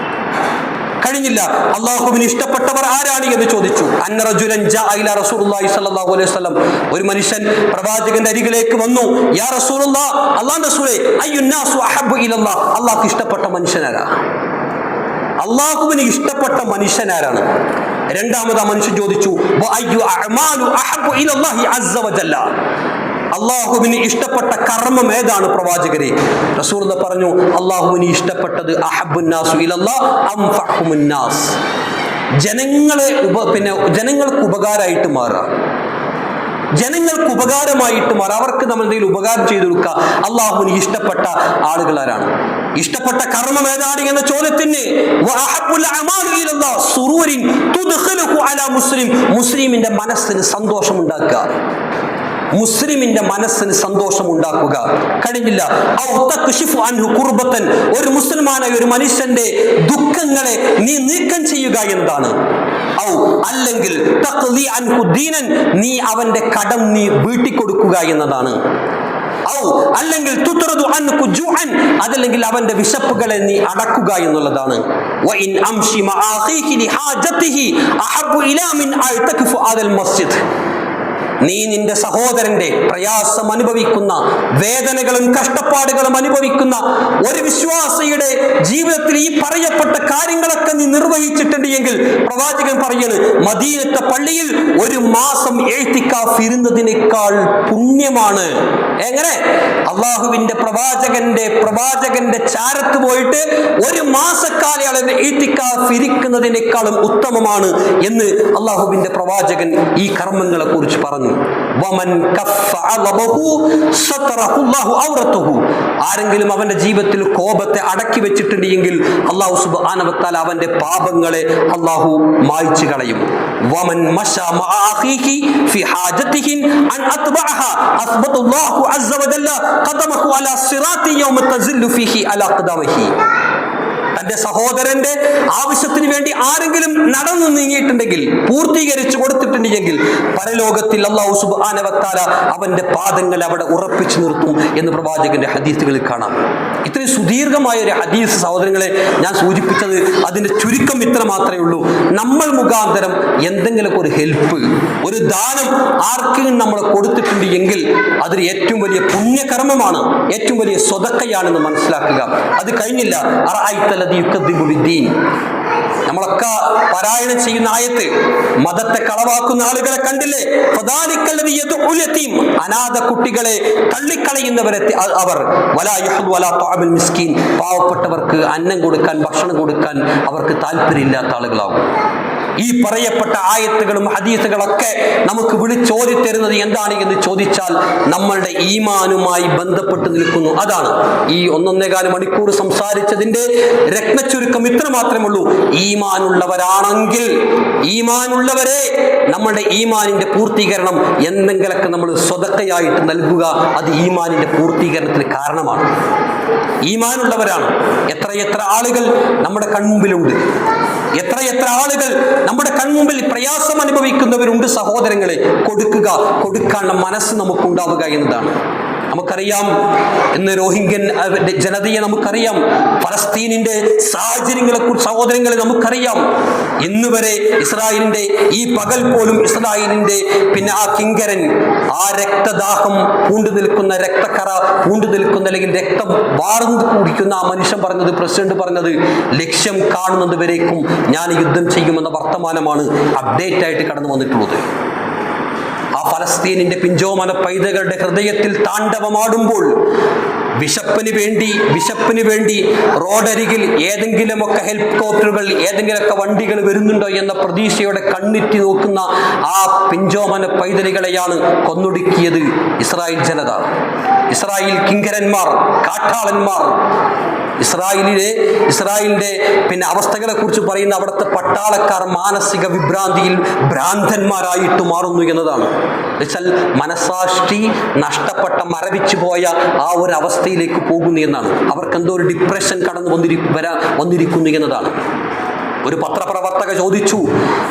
കഴിഞ്ഞില്ല, അള്ളാഹുവിന് ഇഷ്ടപ്പെട്ടവർ ആരാണ് എന്ന് ചോദിച്ചു. അന്ന റജുലൻ ജാഅ ഇലാ റസൂലുള്ളാഹി സ്വല്ലല്ലാഹു അലൈഹി വസല്ലം. ഒരു മനുഷ്യൻ പ്രവാചകന്റെ അരികിലേക്ക് വന്നു. യാ റസൂലുള്ളാഹ്, അല്ലാഹുവിന്റെ റസൂലേ, അയ്യുന്നാസു അഹബ്ബു ഇലല്ലാഹ്. അള്ളാഹുവിന് ഇഷ്ടപ്പെട്ട മനുഷ്യനാരാ? അള്ളാഹുവിന് ഇഷ്ടപ്പെട്ട മനുഷ്യനാരാണ്? രണ്ടാമത് ആ മനുഷ്യൻ ചോദിച്ചു, വഅയ്യു അഅമാലു അഹബ്ബു ഇലല്ലാഹി അസ്സ വജല്ല. അള്ളാഹുവിന് ഇഷ്ടപ്പെട്ട കർമ്മം ഏതാണ് പ്രവാചകരെ? റസൂലുള്ളാഹി പറഞ്ഞു, അള്ളാഹുവിന് ഇഷ്ടപ്പെട്ടത് അഹബ്ബുന്നാസു ഇലല്ലാഹ് അൻഫഅഹുമുന്നാസ്. ജനങ്ങൾക്ക് ഉപകാരമായിട്ട് മാറുക, ജനങ്ങൾക്ക് ഉപകാരമായിട്ട് മാറുക, അവർക്ക് നമ്മൾ എന്തെങ്കിലും ഉപകാരം ചെയ്തു കൊടുക്കുക. അള്ളാഹുവിന് ഇഷ്ടപ്പെട്ട ആളുകൾ ആരാണ്? ഇഷ്ടപ്പെട്ട കർമ്മം ഏതാണ് എന്ന ചോദ്യത്തിന് മുസ്ലിമിന്റെ മനസ്സിന് സന്തോഷമുണ്ടാക്കുക, കഴിഞ്ഞില്ല. ഒരു മുസ്ലിമാനായ ഒരു മനുഷ്യന്റെ ദുഃഖങ്ങളെ നീ നീക്കം ചെയ്യുക എന്നതാണ്. അല്ലെങ്കിൽ നീ അവന്റെ കടം നീ വീട്ടിക്കൊടുക്കുക എന്നതാണ്. അല്ലെങ്കിൽ അതല്ലെങ്കിൽ അവന്റെ വിശപ്പുകളെ നീ അടക്കുക എന്നുള്ളതാണ്. നീ നിന്റെ സഹോദരന്റെ പ്രയാസം അനുഭവിക്കുന്ന, വേദനകളും കഷ്ടപ്പാടുകളും അനുഭവിക്കുന്ന ഒരു വിശ്വാസിയുടെ ജീവിതത്തിൽ ഈ പറയപ്പെട്ട കാര്യങ്ങളൊക്കെ നീ നിർവഹിച്ചിട്ടുണ്ട് എങ്കിൽ പ്രവാചകൻ പറയാണ്, മദീനത്തെ പള്ളിയിൽ 1 മാസം ഇഅ്തികാഫ് ഇരുന്നതിനേക്കാൾ പുണ്യമാണ്. എങ്ങനെ? അള്ളാഹുവിന്റെ പ്രവാചകന്റെ ചാരത്ത് പോയിട്ട് 1 മാസക്കാലയളവിൽ ഇഅ്തികാഫ് ഇരിക്കുന്നതിനേക്കാളും ഉത്തമമാണ് എന്ന് അള്ളാഹുവിന്റെ പ്രവാചകൻ ഈ കർമ്മങ്ങളെ കുറിച്ച് പറഞ്ഞു. ആരെങ്കിലും അവന്റെ ജീവിതത്തിൽ കോപത്തെ അടക്കി വെച്ചിട്ടുണ്ട് എങ്കിൽ അല്ലാഹു സുബ്ഹാനഹു വ തആല അവന്റെ പാപങ്ങളെ അല്ലാഹു മായ്ച്ചു കളയും. വമൻ മശാ മഅ അഖീഹി ഫി ഹാജതിഹി അൻ അത്ബഅഹ അസ്ബതല്ലാഹു അസ്സ വജല്ല ഖദമഹു അലാ സിറാത്തി യൗമ തസില്ലു ഫീഹി അലാ ഖദമിഹി. തന്റെ സഹോദരന്റെ ആവശ്യത്തിന് വേണ്ടി ആരെങ്കിലും നടന്നു നീങ്ങിയിട്ടുണ്ടെങ്കിൽ, പൂർത്തീകരിച്ചു കൊടുത്തിട്ടുണ്ടെങ്കിൽ പരലോകത്തിൽ അല്ലാഹു സുബ്ഹാനഹു വ തആല അവന്റെ പാദങ്ങൾ അവിടെ ഉറപ്പിച്ചു നിർത്തും എന്ന് പ്രവാചകന്റെ ഹദീസുകളിൽ കാണാം. ഇത്രയും സുദീർഘമായ ഒരു ഹദീസ് സഹോദരങ്ങളെ ഞാൻ സൂചിപ്പിച്ചത് അതിന്റെ ചുരുക്കം ഇത്ര മാത്രമേ ഉള്ളൂ. നമ്മൾ മുഖാന്തരം എന്തെങ്കിലും ഒരു ഹെൽപ്പ്, ഒരു ദാനം ആർക്കെങ്കിലും നമ്മൾ കൊടുത്തിട്ടുണ്ട് എങ്കിൽ അതൊരു ഏറ്റവും വലിയ പുണ്യകർമ്മമാണ്, ഏറ്റവും വലിയ സ്വതക്കയാണെന്ന് മനസ്സിലാക്കുക. അത് കഴിഞ്ഞില്ല. നമ്മളൊക്കെ പാരായണം ചെയ്യുന്ന ആയത്ത്, മതത്തെ കളവാക്കുന്ന ആളുകളെ കണ്ടില്ലേ? അനാഥ കുട്ടികളെ തള്ളിക്കളയുന്നവരെ അവർ പാവപ്പെട്ടവർക്ക് അന്നം കൊടുക്കാൻ, ഭക്ഷണം കൊടുക്കാൻ അവർക്ക് താല്പര്യമില്ലാത്ത ആളുകളാകും. ഈ പറയപ്പെട്ട ആയത്തുകളും ഹദീസുകളൊക്കെ നമുക്ക് വിളിച്ചോതി തരുന്നത് എന്താണ് എന്ന് ചോദിച്ചാൽ നമ്മളുടെ ഈമാനുമായി ബന്ധപ്പെട്ട് നിൽക്കുന്നു. അതാണ് ഈ 1.25 മണിക്കൂർ സംസാരിച്ചതിന്റെ രത്നച്ചുരുക്കം ഇത്ര മാത്രമേ ഉള്ളൂ. ഈമാനുള്ളവരാണെങ്കിൽ, ഈമാനുള്ളവരെ നമ്മളുടെ ഈമാനിന്റെ പൂർത്തീകരണം എന്തെങ്കിലൊക്കെ നമ്മൾ സ്വതക്കയായിട്ട് നൽകുക, അത് ഈമാനിന്റെ പൂർത്തീകരണത്തിന് കാരണമാണ്. ഈമാനുള്ളവരാണ്. എത്രയെത്ര ആളുകൾ നമ്മുടെ കൺമുമ്പിലുണ്ട്, എത്രയെത്ര ആളുകൾ നമ്മുടെ കൺമുമ്പിൽ പ്രയാസം അനുഭവിക്കുന്നവരുണ്ട്. സഹോദരങ്ങളെ, കൊടുക്കാനുള്ള മനസ്സ് നമുക്കുണ്ടാവുക എന്നതാണ്. നമുക്കറിയാം, ഇന്ന് റോഹിംഗ്യൻ ജനതയെ നമുക്കറിയാം, ഫലസ്തീനിന്റെ സാഹചര്യങ്ങളെ കുറിച്ച് സഹോദരങ്ങളെ നമുക്കറിയാം. ഇന്ന് വരെ ഇസ്രായേലിന്റെ ഈ പകൽ പോലും ഇസ്രായേലിന്റെ ആ കിങ്കരൻ, ആ രക്തദാഹം പൂണ്ടു നിൽക്കുന്ന, രക്തക്കറ പൂണ്ടു നിൽക്കുന്ന, അല്ലെങ്കിൽ രക്തം വാർന്നു കുടിക്കുന്ന ആ മനുഷ്യൻ പറഞ്ഞത്, പ്രസിഡന്റ് പറഞ്ഞത്, ലക്ഷ്യം കാണുന്നത് വരേക്കും ഞാൻ യുദ്ധം ചെയ്യുമെന്ന വർത്തമാനമാണ് അപ്ഡേറ്റ് ആയിട്ട് കടന്നു വന്നിട്ടുള്ളത്. ആ ഫലസ്തീനിന്റെ പിഞ്ചോമന പൈതകളുടെ ഹൃദയത്തിൽ താണ്ഡവമാടുമ്പോൾ വിശപ്പിന് വേണ്ടി റോഡരികിൽ ഏതെങ്കിലുമൊക്കെ ഹെലികോപ്റ്ററുകൾ, ഏതെങ്കിലുമൊക്കെ വണ്ടികൾ വരുന്നുണ്ടോ എന്ന പ്രതീക്ഷയോടെ കണ്ണിറ്റി നോക്കുന്ന ആ പിഞ്ചോമന പൈതലുകളെയാണ് കൊന്നൊടുക്കിയത് ഇസ്രായേൽ ജനത, ഇസ്രായേൽ കിങ്കരന്മാർ, കാട്ടാളന്മാർ. ഇസ്രായേലിന്റെ അവസ്ഥകളെ കുറിച്ച് പറയുന്ന അവിടുത്തെ പട്ടാളക്കാർ മാനസിക വിഭ്രാന്തിയിൽ ഭ്രാന്തന്മാരായിട്ട് മാറുന്നു എന്നതാണ്. എന്നുവെച്ചാൽ മനസാക്ഷി നഷ്ടപ്പെട്ട, മരവിച്ചു പോയ ആ ഒരു അവസ്ഥയിലേക്ക് പോകുന്നു എന്നാണ്. അവർക്ക് എന്തോ ഒരു ഡിപ്രഷൻ കടന്നു വന്നിരിക്കുന്നു എന്നതാണ്. ഒരു പത്രപ്രവർത്തക ചോദിച്ചു,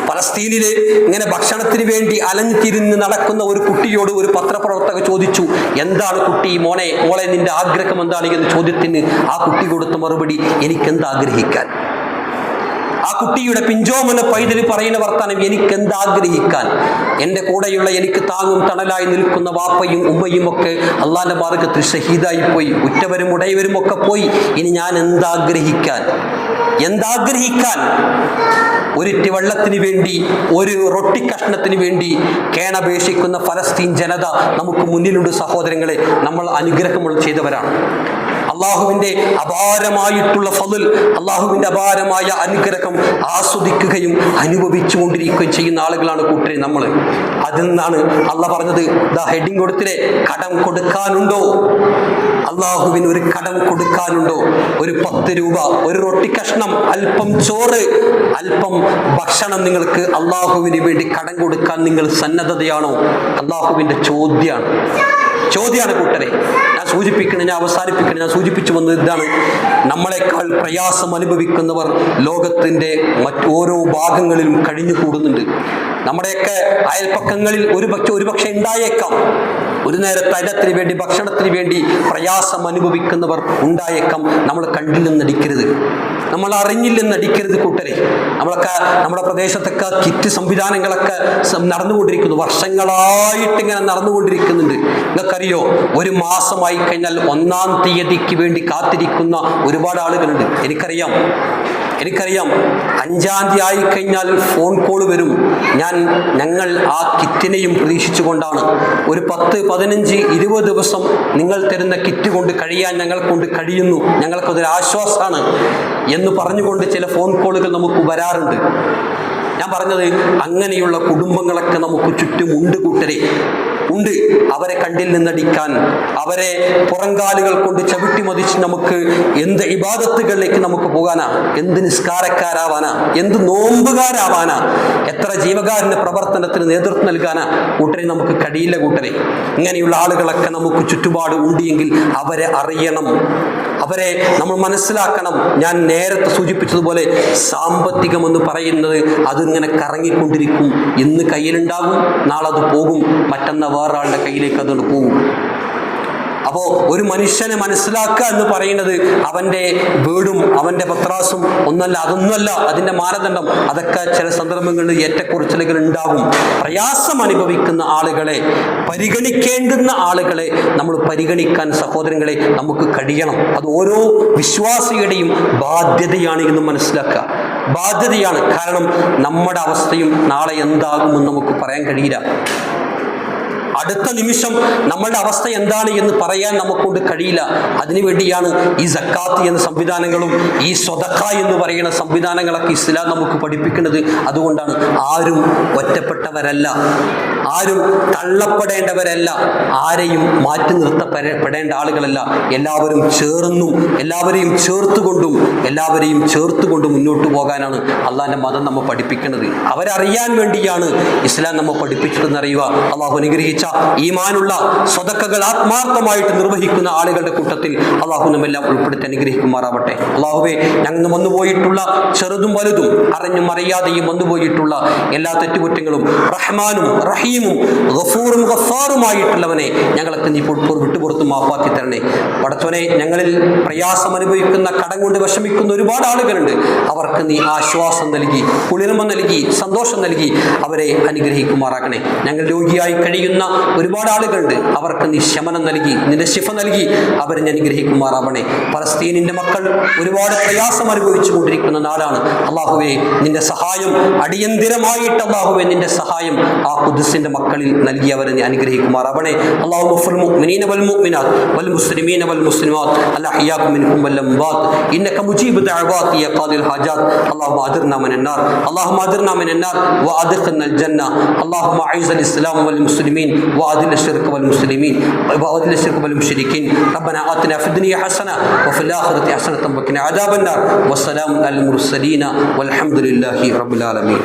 ഫലസ്തീനിലെ ഇങ്ങനെ ഭക്ഷണത്തിന് വേണ്ടി അലഞ്ഞിരിഞ്ഞ് നടക്കുന്ന ഒരു കുട്ടിയോട് ഒരു പത്രപ്രവർത്തക ചോദിച്ചു, എന്താണ് കുട്ടി, മോളെ നിന്റെ ആഗ്രഹം എന്താണ് എന്ന് ചോദ്യത്തിന് ആ കുട്ടി കൊടുത്ത മറുപടി, എനിക്കെന്താഗ്രഹിക്കാൻ. ആ കുട്ടിയുടെ പിഞ്ചോമന പൈതല് പറയുന്ന വർത്താനം, എനിക്കെന്താഗ്രഹിക്കാൻ. എൻ്റെ കൂടെയുള്ള, എനിക്ക് താങ്ങും തണലായി നിൽക്കുന്ന വാപ്പയും ഉമ്മയും ഒക്കെ അള്ളാന്റെ മാർഗത്തിൽ ഷഹീദായി പോയി, ഉറ്റവരും ഉടയവരും ഒക്കെ പോയി. ഇനി ഞാൻ എന്താഗ്രഹിക്കാൻ? ഒരിറ്റ് വെള്ളത്തിന് വേണ്ടി, ഒരു റൊട്ടി കഷ്ണത്തിന് വേണ്ടി കേണപേക്ഷിക്കുന്ന ഫലസ്തീൻ ജനത നമുക്ക് മുന്നിലുണ്ട് സഹോദരങ്ങളെ. നമ്മൾ അനുഗ്രഹം ചെയ്തവരാണ്. അള്ളാഹുവിന്റെ അപാരമായിട്ടുള്ള ഫളൽ, അള്ളാഹുവിന്റെ അപാരമായ അനുഗ്രഹം ആസ്വദിക്കുകയും അനുഭവിച്ചു കൊണ്ടിരിക്കുകയും ചെയ്യുന്ന ആളുകളാണ് കൂട്ടരെ നമ്മൾ. അതിൽ നിന്നാണ് അള്ളാഹ് പറഞ്ഞത്, ഹെഡിങ് കൊടുത്തില്ലേ, കടം കൊടുക്കാനുണ്ടോ? അള്ളാഹുവിന് ഒരു കടം കൊടുക്കാനുണ്ടോ? ഒരു 10 രൂപ, ഒരു റൊട്ടി കഷ്ണം, അല്പം ചോറ്, അല്പം ഭക്ഷണം നിങ്ങൾക്ക് അള്ളാഹുവിന് വേണ്ടി കടം കൊടുക്കാൻ നിങ്ങൾ സന്നദ്ധതയാണോ? അള്ളാഹുവിന്റെ ചോദ്യമാണ് കൂട്ടരെ. ഞാൻ സൂചിപ്പിച്ചു വന്നത് ഇതാണ്. നമ്മളെക്കാൾ പ്രയാസം അനുഭവിക്കുന്നവർ ലോകത്തിന്റെ ഓരോ ഭാഗങ്ങളിലും കഴിഞ്ഞുകൂടുന്നുണ്ട്. നമ്മുടെയൊക്കെ അയൽപ്പക്കങ്ങളിൽ ഒരുപക്ഷെ ഉണ്ടായേക്കാം. ഒരു നേരത്തെ അന്നത്തിന് വേണ്ടി, ഭക്ഷണത്തിന് വേണ്ടി പ്രയാസം അനുഭവിക്കുന്നവർ ഉണ്ടായേക്കാം. നമ്മൾ കണ്ടില്ലെന്നടിക്കരുത്, നമ്മൾ അറിഞ്ഞില്ലെന്നടിക്കരുത് കൂട്ടരെ. നമ്മുടെ പ്രദേശത്തൊക്കെ കിറ്റ് സംവിധാനങ്ങളൊക്കെ നടന്നുകൊണ്ടിരിക്കുന്നു, വർഷങ്ങളായിട്ട് ഇങ്ങനെ നടന്നുകൊണ്ടിരിക്കുന്നുണ്ട്. നിങ്ങൾക്കറിയോ, ഒരു മാസമായി കഴിഞ്ഞാൽ 1-ാം തീയതിക്ക് വേണ്ടി കാത്തിരിക്കുന്ന ഒരുപാട് ആളുകളുണ്ട്. എനിക്കറിയാം. 5-ാം തീയതി ആയിക്കഴിഞ്ഞാൽ ഫോൺ കോൾ വരും. ഞങ്ങൾ ആ കിറ്റിനെയും പ്രതീക്ഷിച്ചുകൊണ്ടാണ്. ഒരു 10, 15, 20 ദിവസം നിങ്ങൾ തരുന്ന കിറ്റ് കൊണ്ട് കഴിയാൻ ഞങ്ങൾ കൊണ്ട് കഴിയുന്നു, ഞങ്ങൾക്കതൊരു ആശ്വാസമാണ് എന്ന് പറഞ്ഞുകൊണ്ട് ചില ഫോൺ കോളുകൾ നമുക്ക് വരാറുണ്ട്. ഞാൻ പറഞ്ഞത്, അങ്ങനെയുള്ള കുടുംബങ്ങളൊക്കെ നമുക്ക് ചുറ്റും ഉണ്ട് കൂട്ടരെ, ഉണ്ട്. അവരെ കണ്ടിൽ നിന്നടിക്കാൻ, അവരെ പുറങ്കാലുകൾ കൊണ്ട് ചവിട്ടി മതിച്ച് നമുക്ക് എന്ത് ഇബാദത്തുകളിലേക്ക് നമുക്ക് പോകാനാ, എന്ത് നിസ്കാരക്കാരാവാനാ, എന്ത് നോമ്പുകാരാവാനാ, എത്ര ജീവകാരുണ്യ പ്രവർത്തനത്തിന് നേതൃത്വം നൽകാനാ കൂട്ടരെ നമുക്ക് കഴിയില്ല കൂട്ടരെ. ഇങ്ങനെയുള്ള ആളുകളൊക്കെ നമുക്ക് ചുറ്റുപാട് ഉണ്ട് എങ്കിൽ അവരെ അറിയണം, അവരെ നമ്മൾ മനസ്സിലാക്കണം. ഞാൻ നേരത്തെ സൂചിപ്പിച്ചതുപോലെ സാമ്പത്തികമെന്ന് പറയുന്നത് അതിങ്ങനെ കറങ്ങിക്കൊണ്ടിരിക്കും. ഇന്ന് കയ്യിലുണ്ടാകും, നാളെ അത് പോകും, മറ്റന്നാൾ വേറൊരാളുടെ കയ്യിലേക്ക് അതുകൊണ്ട് പോകും. അപ്പോൾ ഒരു മനുഷ്യനെ മനസ്സിലാക്കുക എന്ന് പറയുന്നത് അവൻ്റെ വീടും അവൻ്റെ പത്രാസും ഒന്നല്ല, അതൊന്നുമല്ല അതിൻ്റെ മാനദണ്ഡം. അതൊക്കെ ചില സന്ദർഭങ്ങളിൽ ഏറ്റക്കുറച്ചിലുകൾ ഉണ്ടാകും. പ്രയാസം അനുഭവിക്കുന്ന ആളുകളെ, പരിഗണിക്കേണ്ടുന്ന ആളുകളെ നമ്മൾ പരിഗണിക്കാൻ സഹോദരങ്ങളെ നമുക്ക് കഴിയണം. അത് ഓരോ വിശ്വാസിയുടെയും ബാധ്യതയാണ് എന്ന് മനസ്സിലാക്കുക. ബാധ്യതയാണ്. കാരണം നമ്മുടെ അവസ്ഥയും നാളെ എന്താകുമെന്ന് നമുക്ക് പറയാൻ കഴിയില്ല. അടുത്ത നിമിഷം നമ്മളുടെ അവസ്ഥ എന്താണ് എന്ന് പറയാൻ നമുക്കൊണ്ട് കഴിയില്ല. അതിനുവേണ്ടിയാണ് ഈ സക്കാത്ത് എന്ന സംവിധാനങ്ങളും ഈ സ്വതക്ക എന്ന് പറയുന്ന സംവിധാനങ്ങളൊക്കെ ഇസ്ലാം നമുക്ക് പഠിപ്പിക്കുന്നത്. അതുകൊണ്ടാണ് ആരും ഒറ്റപ്പെട്ടവരല്ല, ആരും തള്ളപ്പെടേണ്ടവരല്ല, ആരെയും മാറ്റി നിർത്തപ്പെടേണ്ട ആളുകളല്ല. എല്ലാവരും ചേർന്നും എല്ലാവരെയും ചേർത്തുകൊണ്ടും മുന്നോട്ട് പോകാനാണ് അള്ളാഹിന്റെ മതം നമ്മെ പഠിപ്പിക്കുന്നത്. അവരറിയാൻ വേണ്ടിയാണ് ഇസ്ലാം നമ്മെ പഠിപ്പിച്ചിട്ടെന്ന് അറിയുക. അള്ളാഹു അനുഗ്രഹിച്ച ഈമാനുള്ള സ്വതക്കകൾ ആത്മാർത്ഥമായിട്ട് നിർവഹിക്കുന്ന ആളുകളുടെ കൂട്ടത്തിൽ അള്ളാഹു നമ്മെല്ലാം ഉൾപ്പെടുത്തി അനുഗ്രഹിക്കുമാറാവട്ടെ. അള്ളാഹുവേ, ഞങ്ങൾ വന്നുപോയിട്ടുള്ള ചെറുതും വലുതും അറിഞ്ഞും അറിയാതെയും വന്നുപോയിട്ടുള്ള എല്ലാ തെറ്റുകുറ്റങ്ങളും റഹ്മാനും റഹീമും ഗഫൂറും ഗഫാറുമായിട്ടുള്ളവനെ ഞങ്ങൾക്ക് നീ വിട്ടുപുറത്ത് മാപ്പാക്കി തരണേ. പടച്ചവനെ, ഞങ്ങളിൽ പ്രയാസം അനുഭവിക്കുന്ന, കടം കൊണ്ട് വിഷമിക്കുന്ന ഒരുപാട് ആളുകളുണ്ട്. അവർക്ക് നീ ആശ്വാസം നൽകി, കുളിർമ നൽകി, സന്തോഷം നൽകി അവരെ അനുഗ്രഹിക്കുമാറാക്കണേ. ഞങ്ങൾ രോഗിയായി കഴിയുന്ന ഒരുപാട് ആളുകളുണ്ട്. അവർക്ക് നീ ശമനം നൽകി, നിന്റെ ശിഫ നൽകി അവരെ അനുഗ്രഹിക്കുമാറാവണേ. പലസ്തീനിന്റെ മക്കൾ ഒരുപാട് പ്രയാസം അനുഭവിച്ചു കൊണ്ടിരിക്കുന്ന നാടാണ്. അള്ളാഹുവേ, നിന്റെ സഹായം അടിയന്തിരമായിട്ട് അള്ളാഹുവേ നിന്റെ സഹായം ആ ഖുദ്സിന്റെ മക്കളിൽ നൽകി അവരെ നീ അനുഗ്രഹിക്കുമാറാവണേ. അല്ലാഹു ഗഫിർ മുഅ്മിനീന വൽ മുഅ്മിനാത്ത് വൽ മുസ്ലിമീന വൽ മുസ്ലിമാത്ത് അൽഅഹ്യാഉ മിൻഹും വൽ അംവാത്ത് ഇന്നക മുജീബു ദഅവാതി യാ ഖാദിൽ ഹാജാത്ത്. അല്ലാഹുമ്മ അദിർനാ മിനന്നാർ, അല്ലാഹുമ്മ അദിർനാ മിനന്നാർ വഅദ്ഖിൽനൽ ജന്ന. അല്ലാഹുമ്മ അഇസ്സൽ ഇസ്ലാം വൽ മുസ്ലിമീൻ وأذل الشرك والمسلمين وأذل الشرك والمشركين. ربنا آتنا في الدنيا حسنة وفي الآخرة حسنة وقنا عذاب النار. والسلام على المرسلين والحمد لله رب العالمين.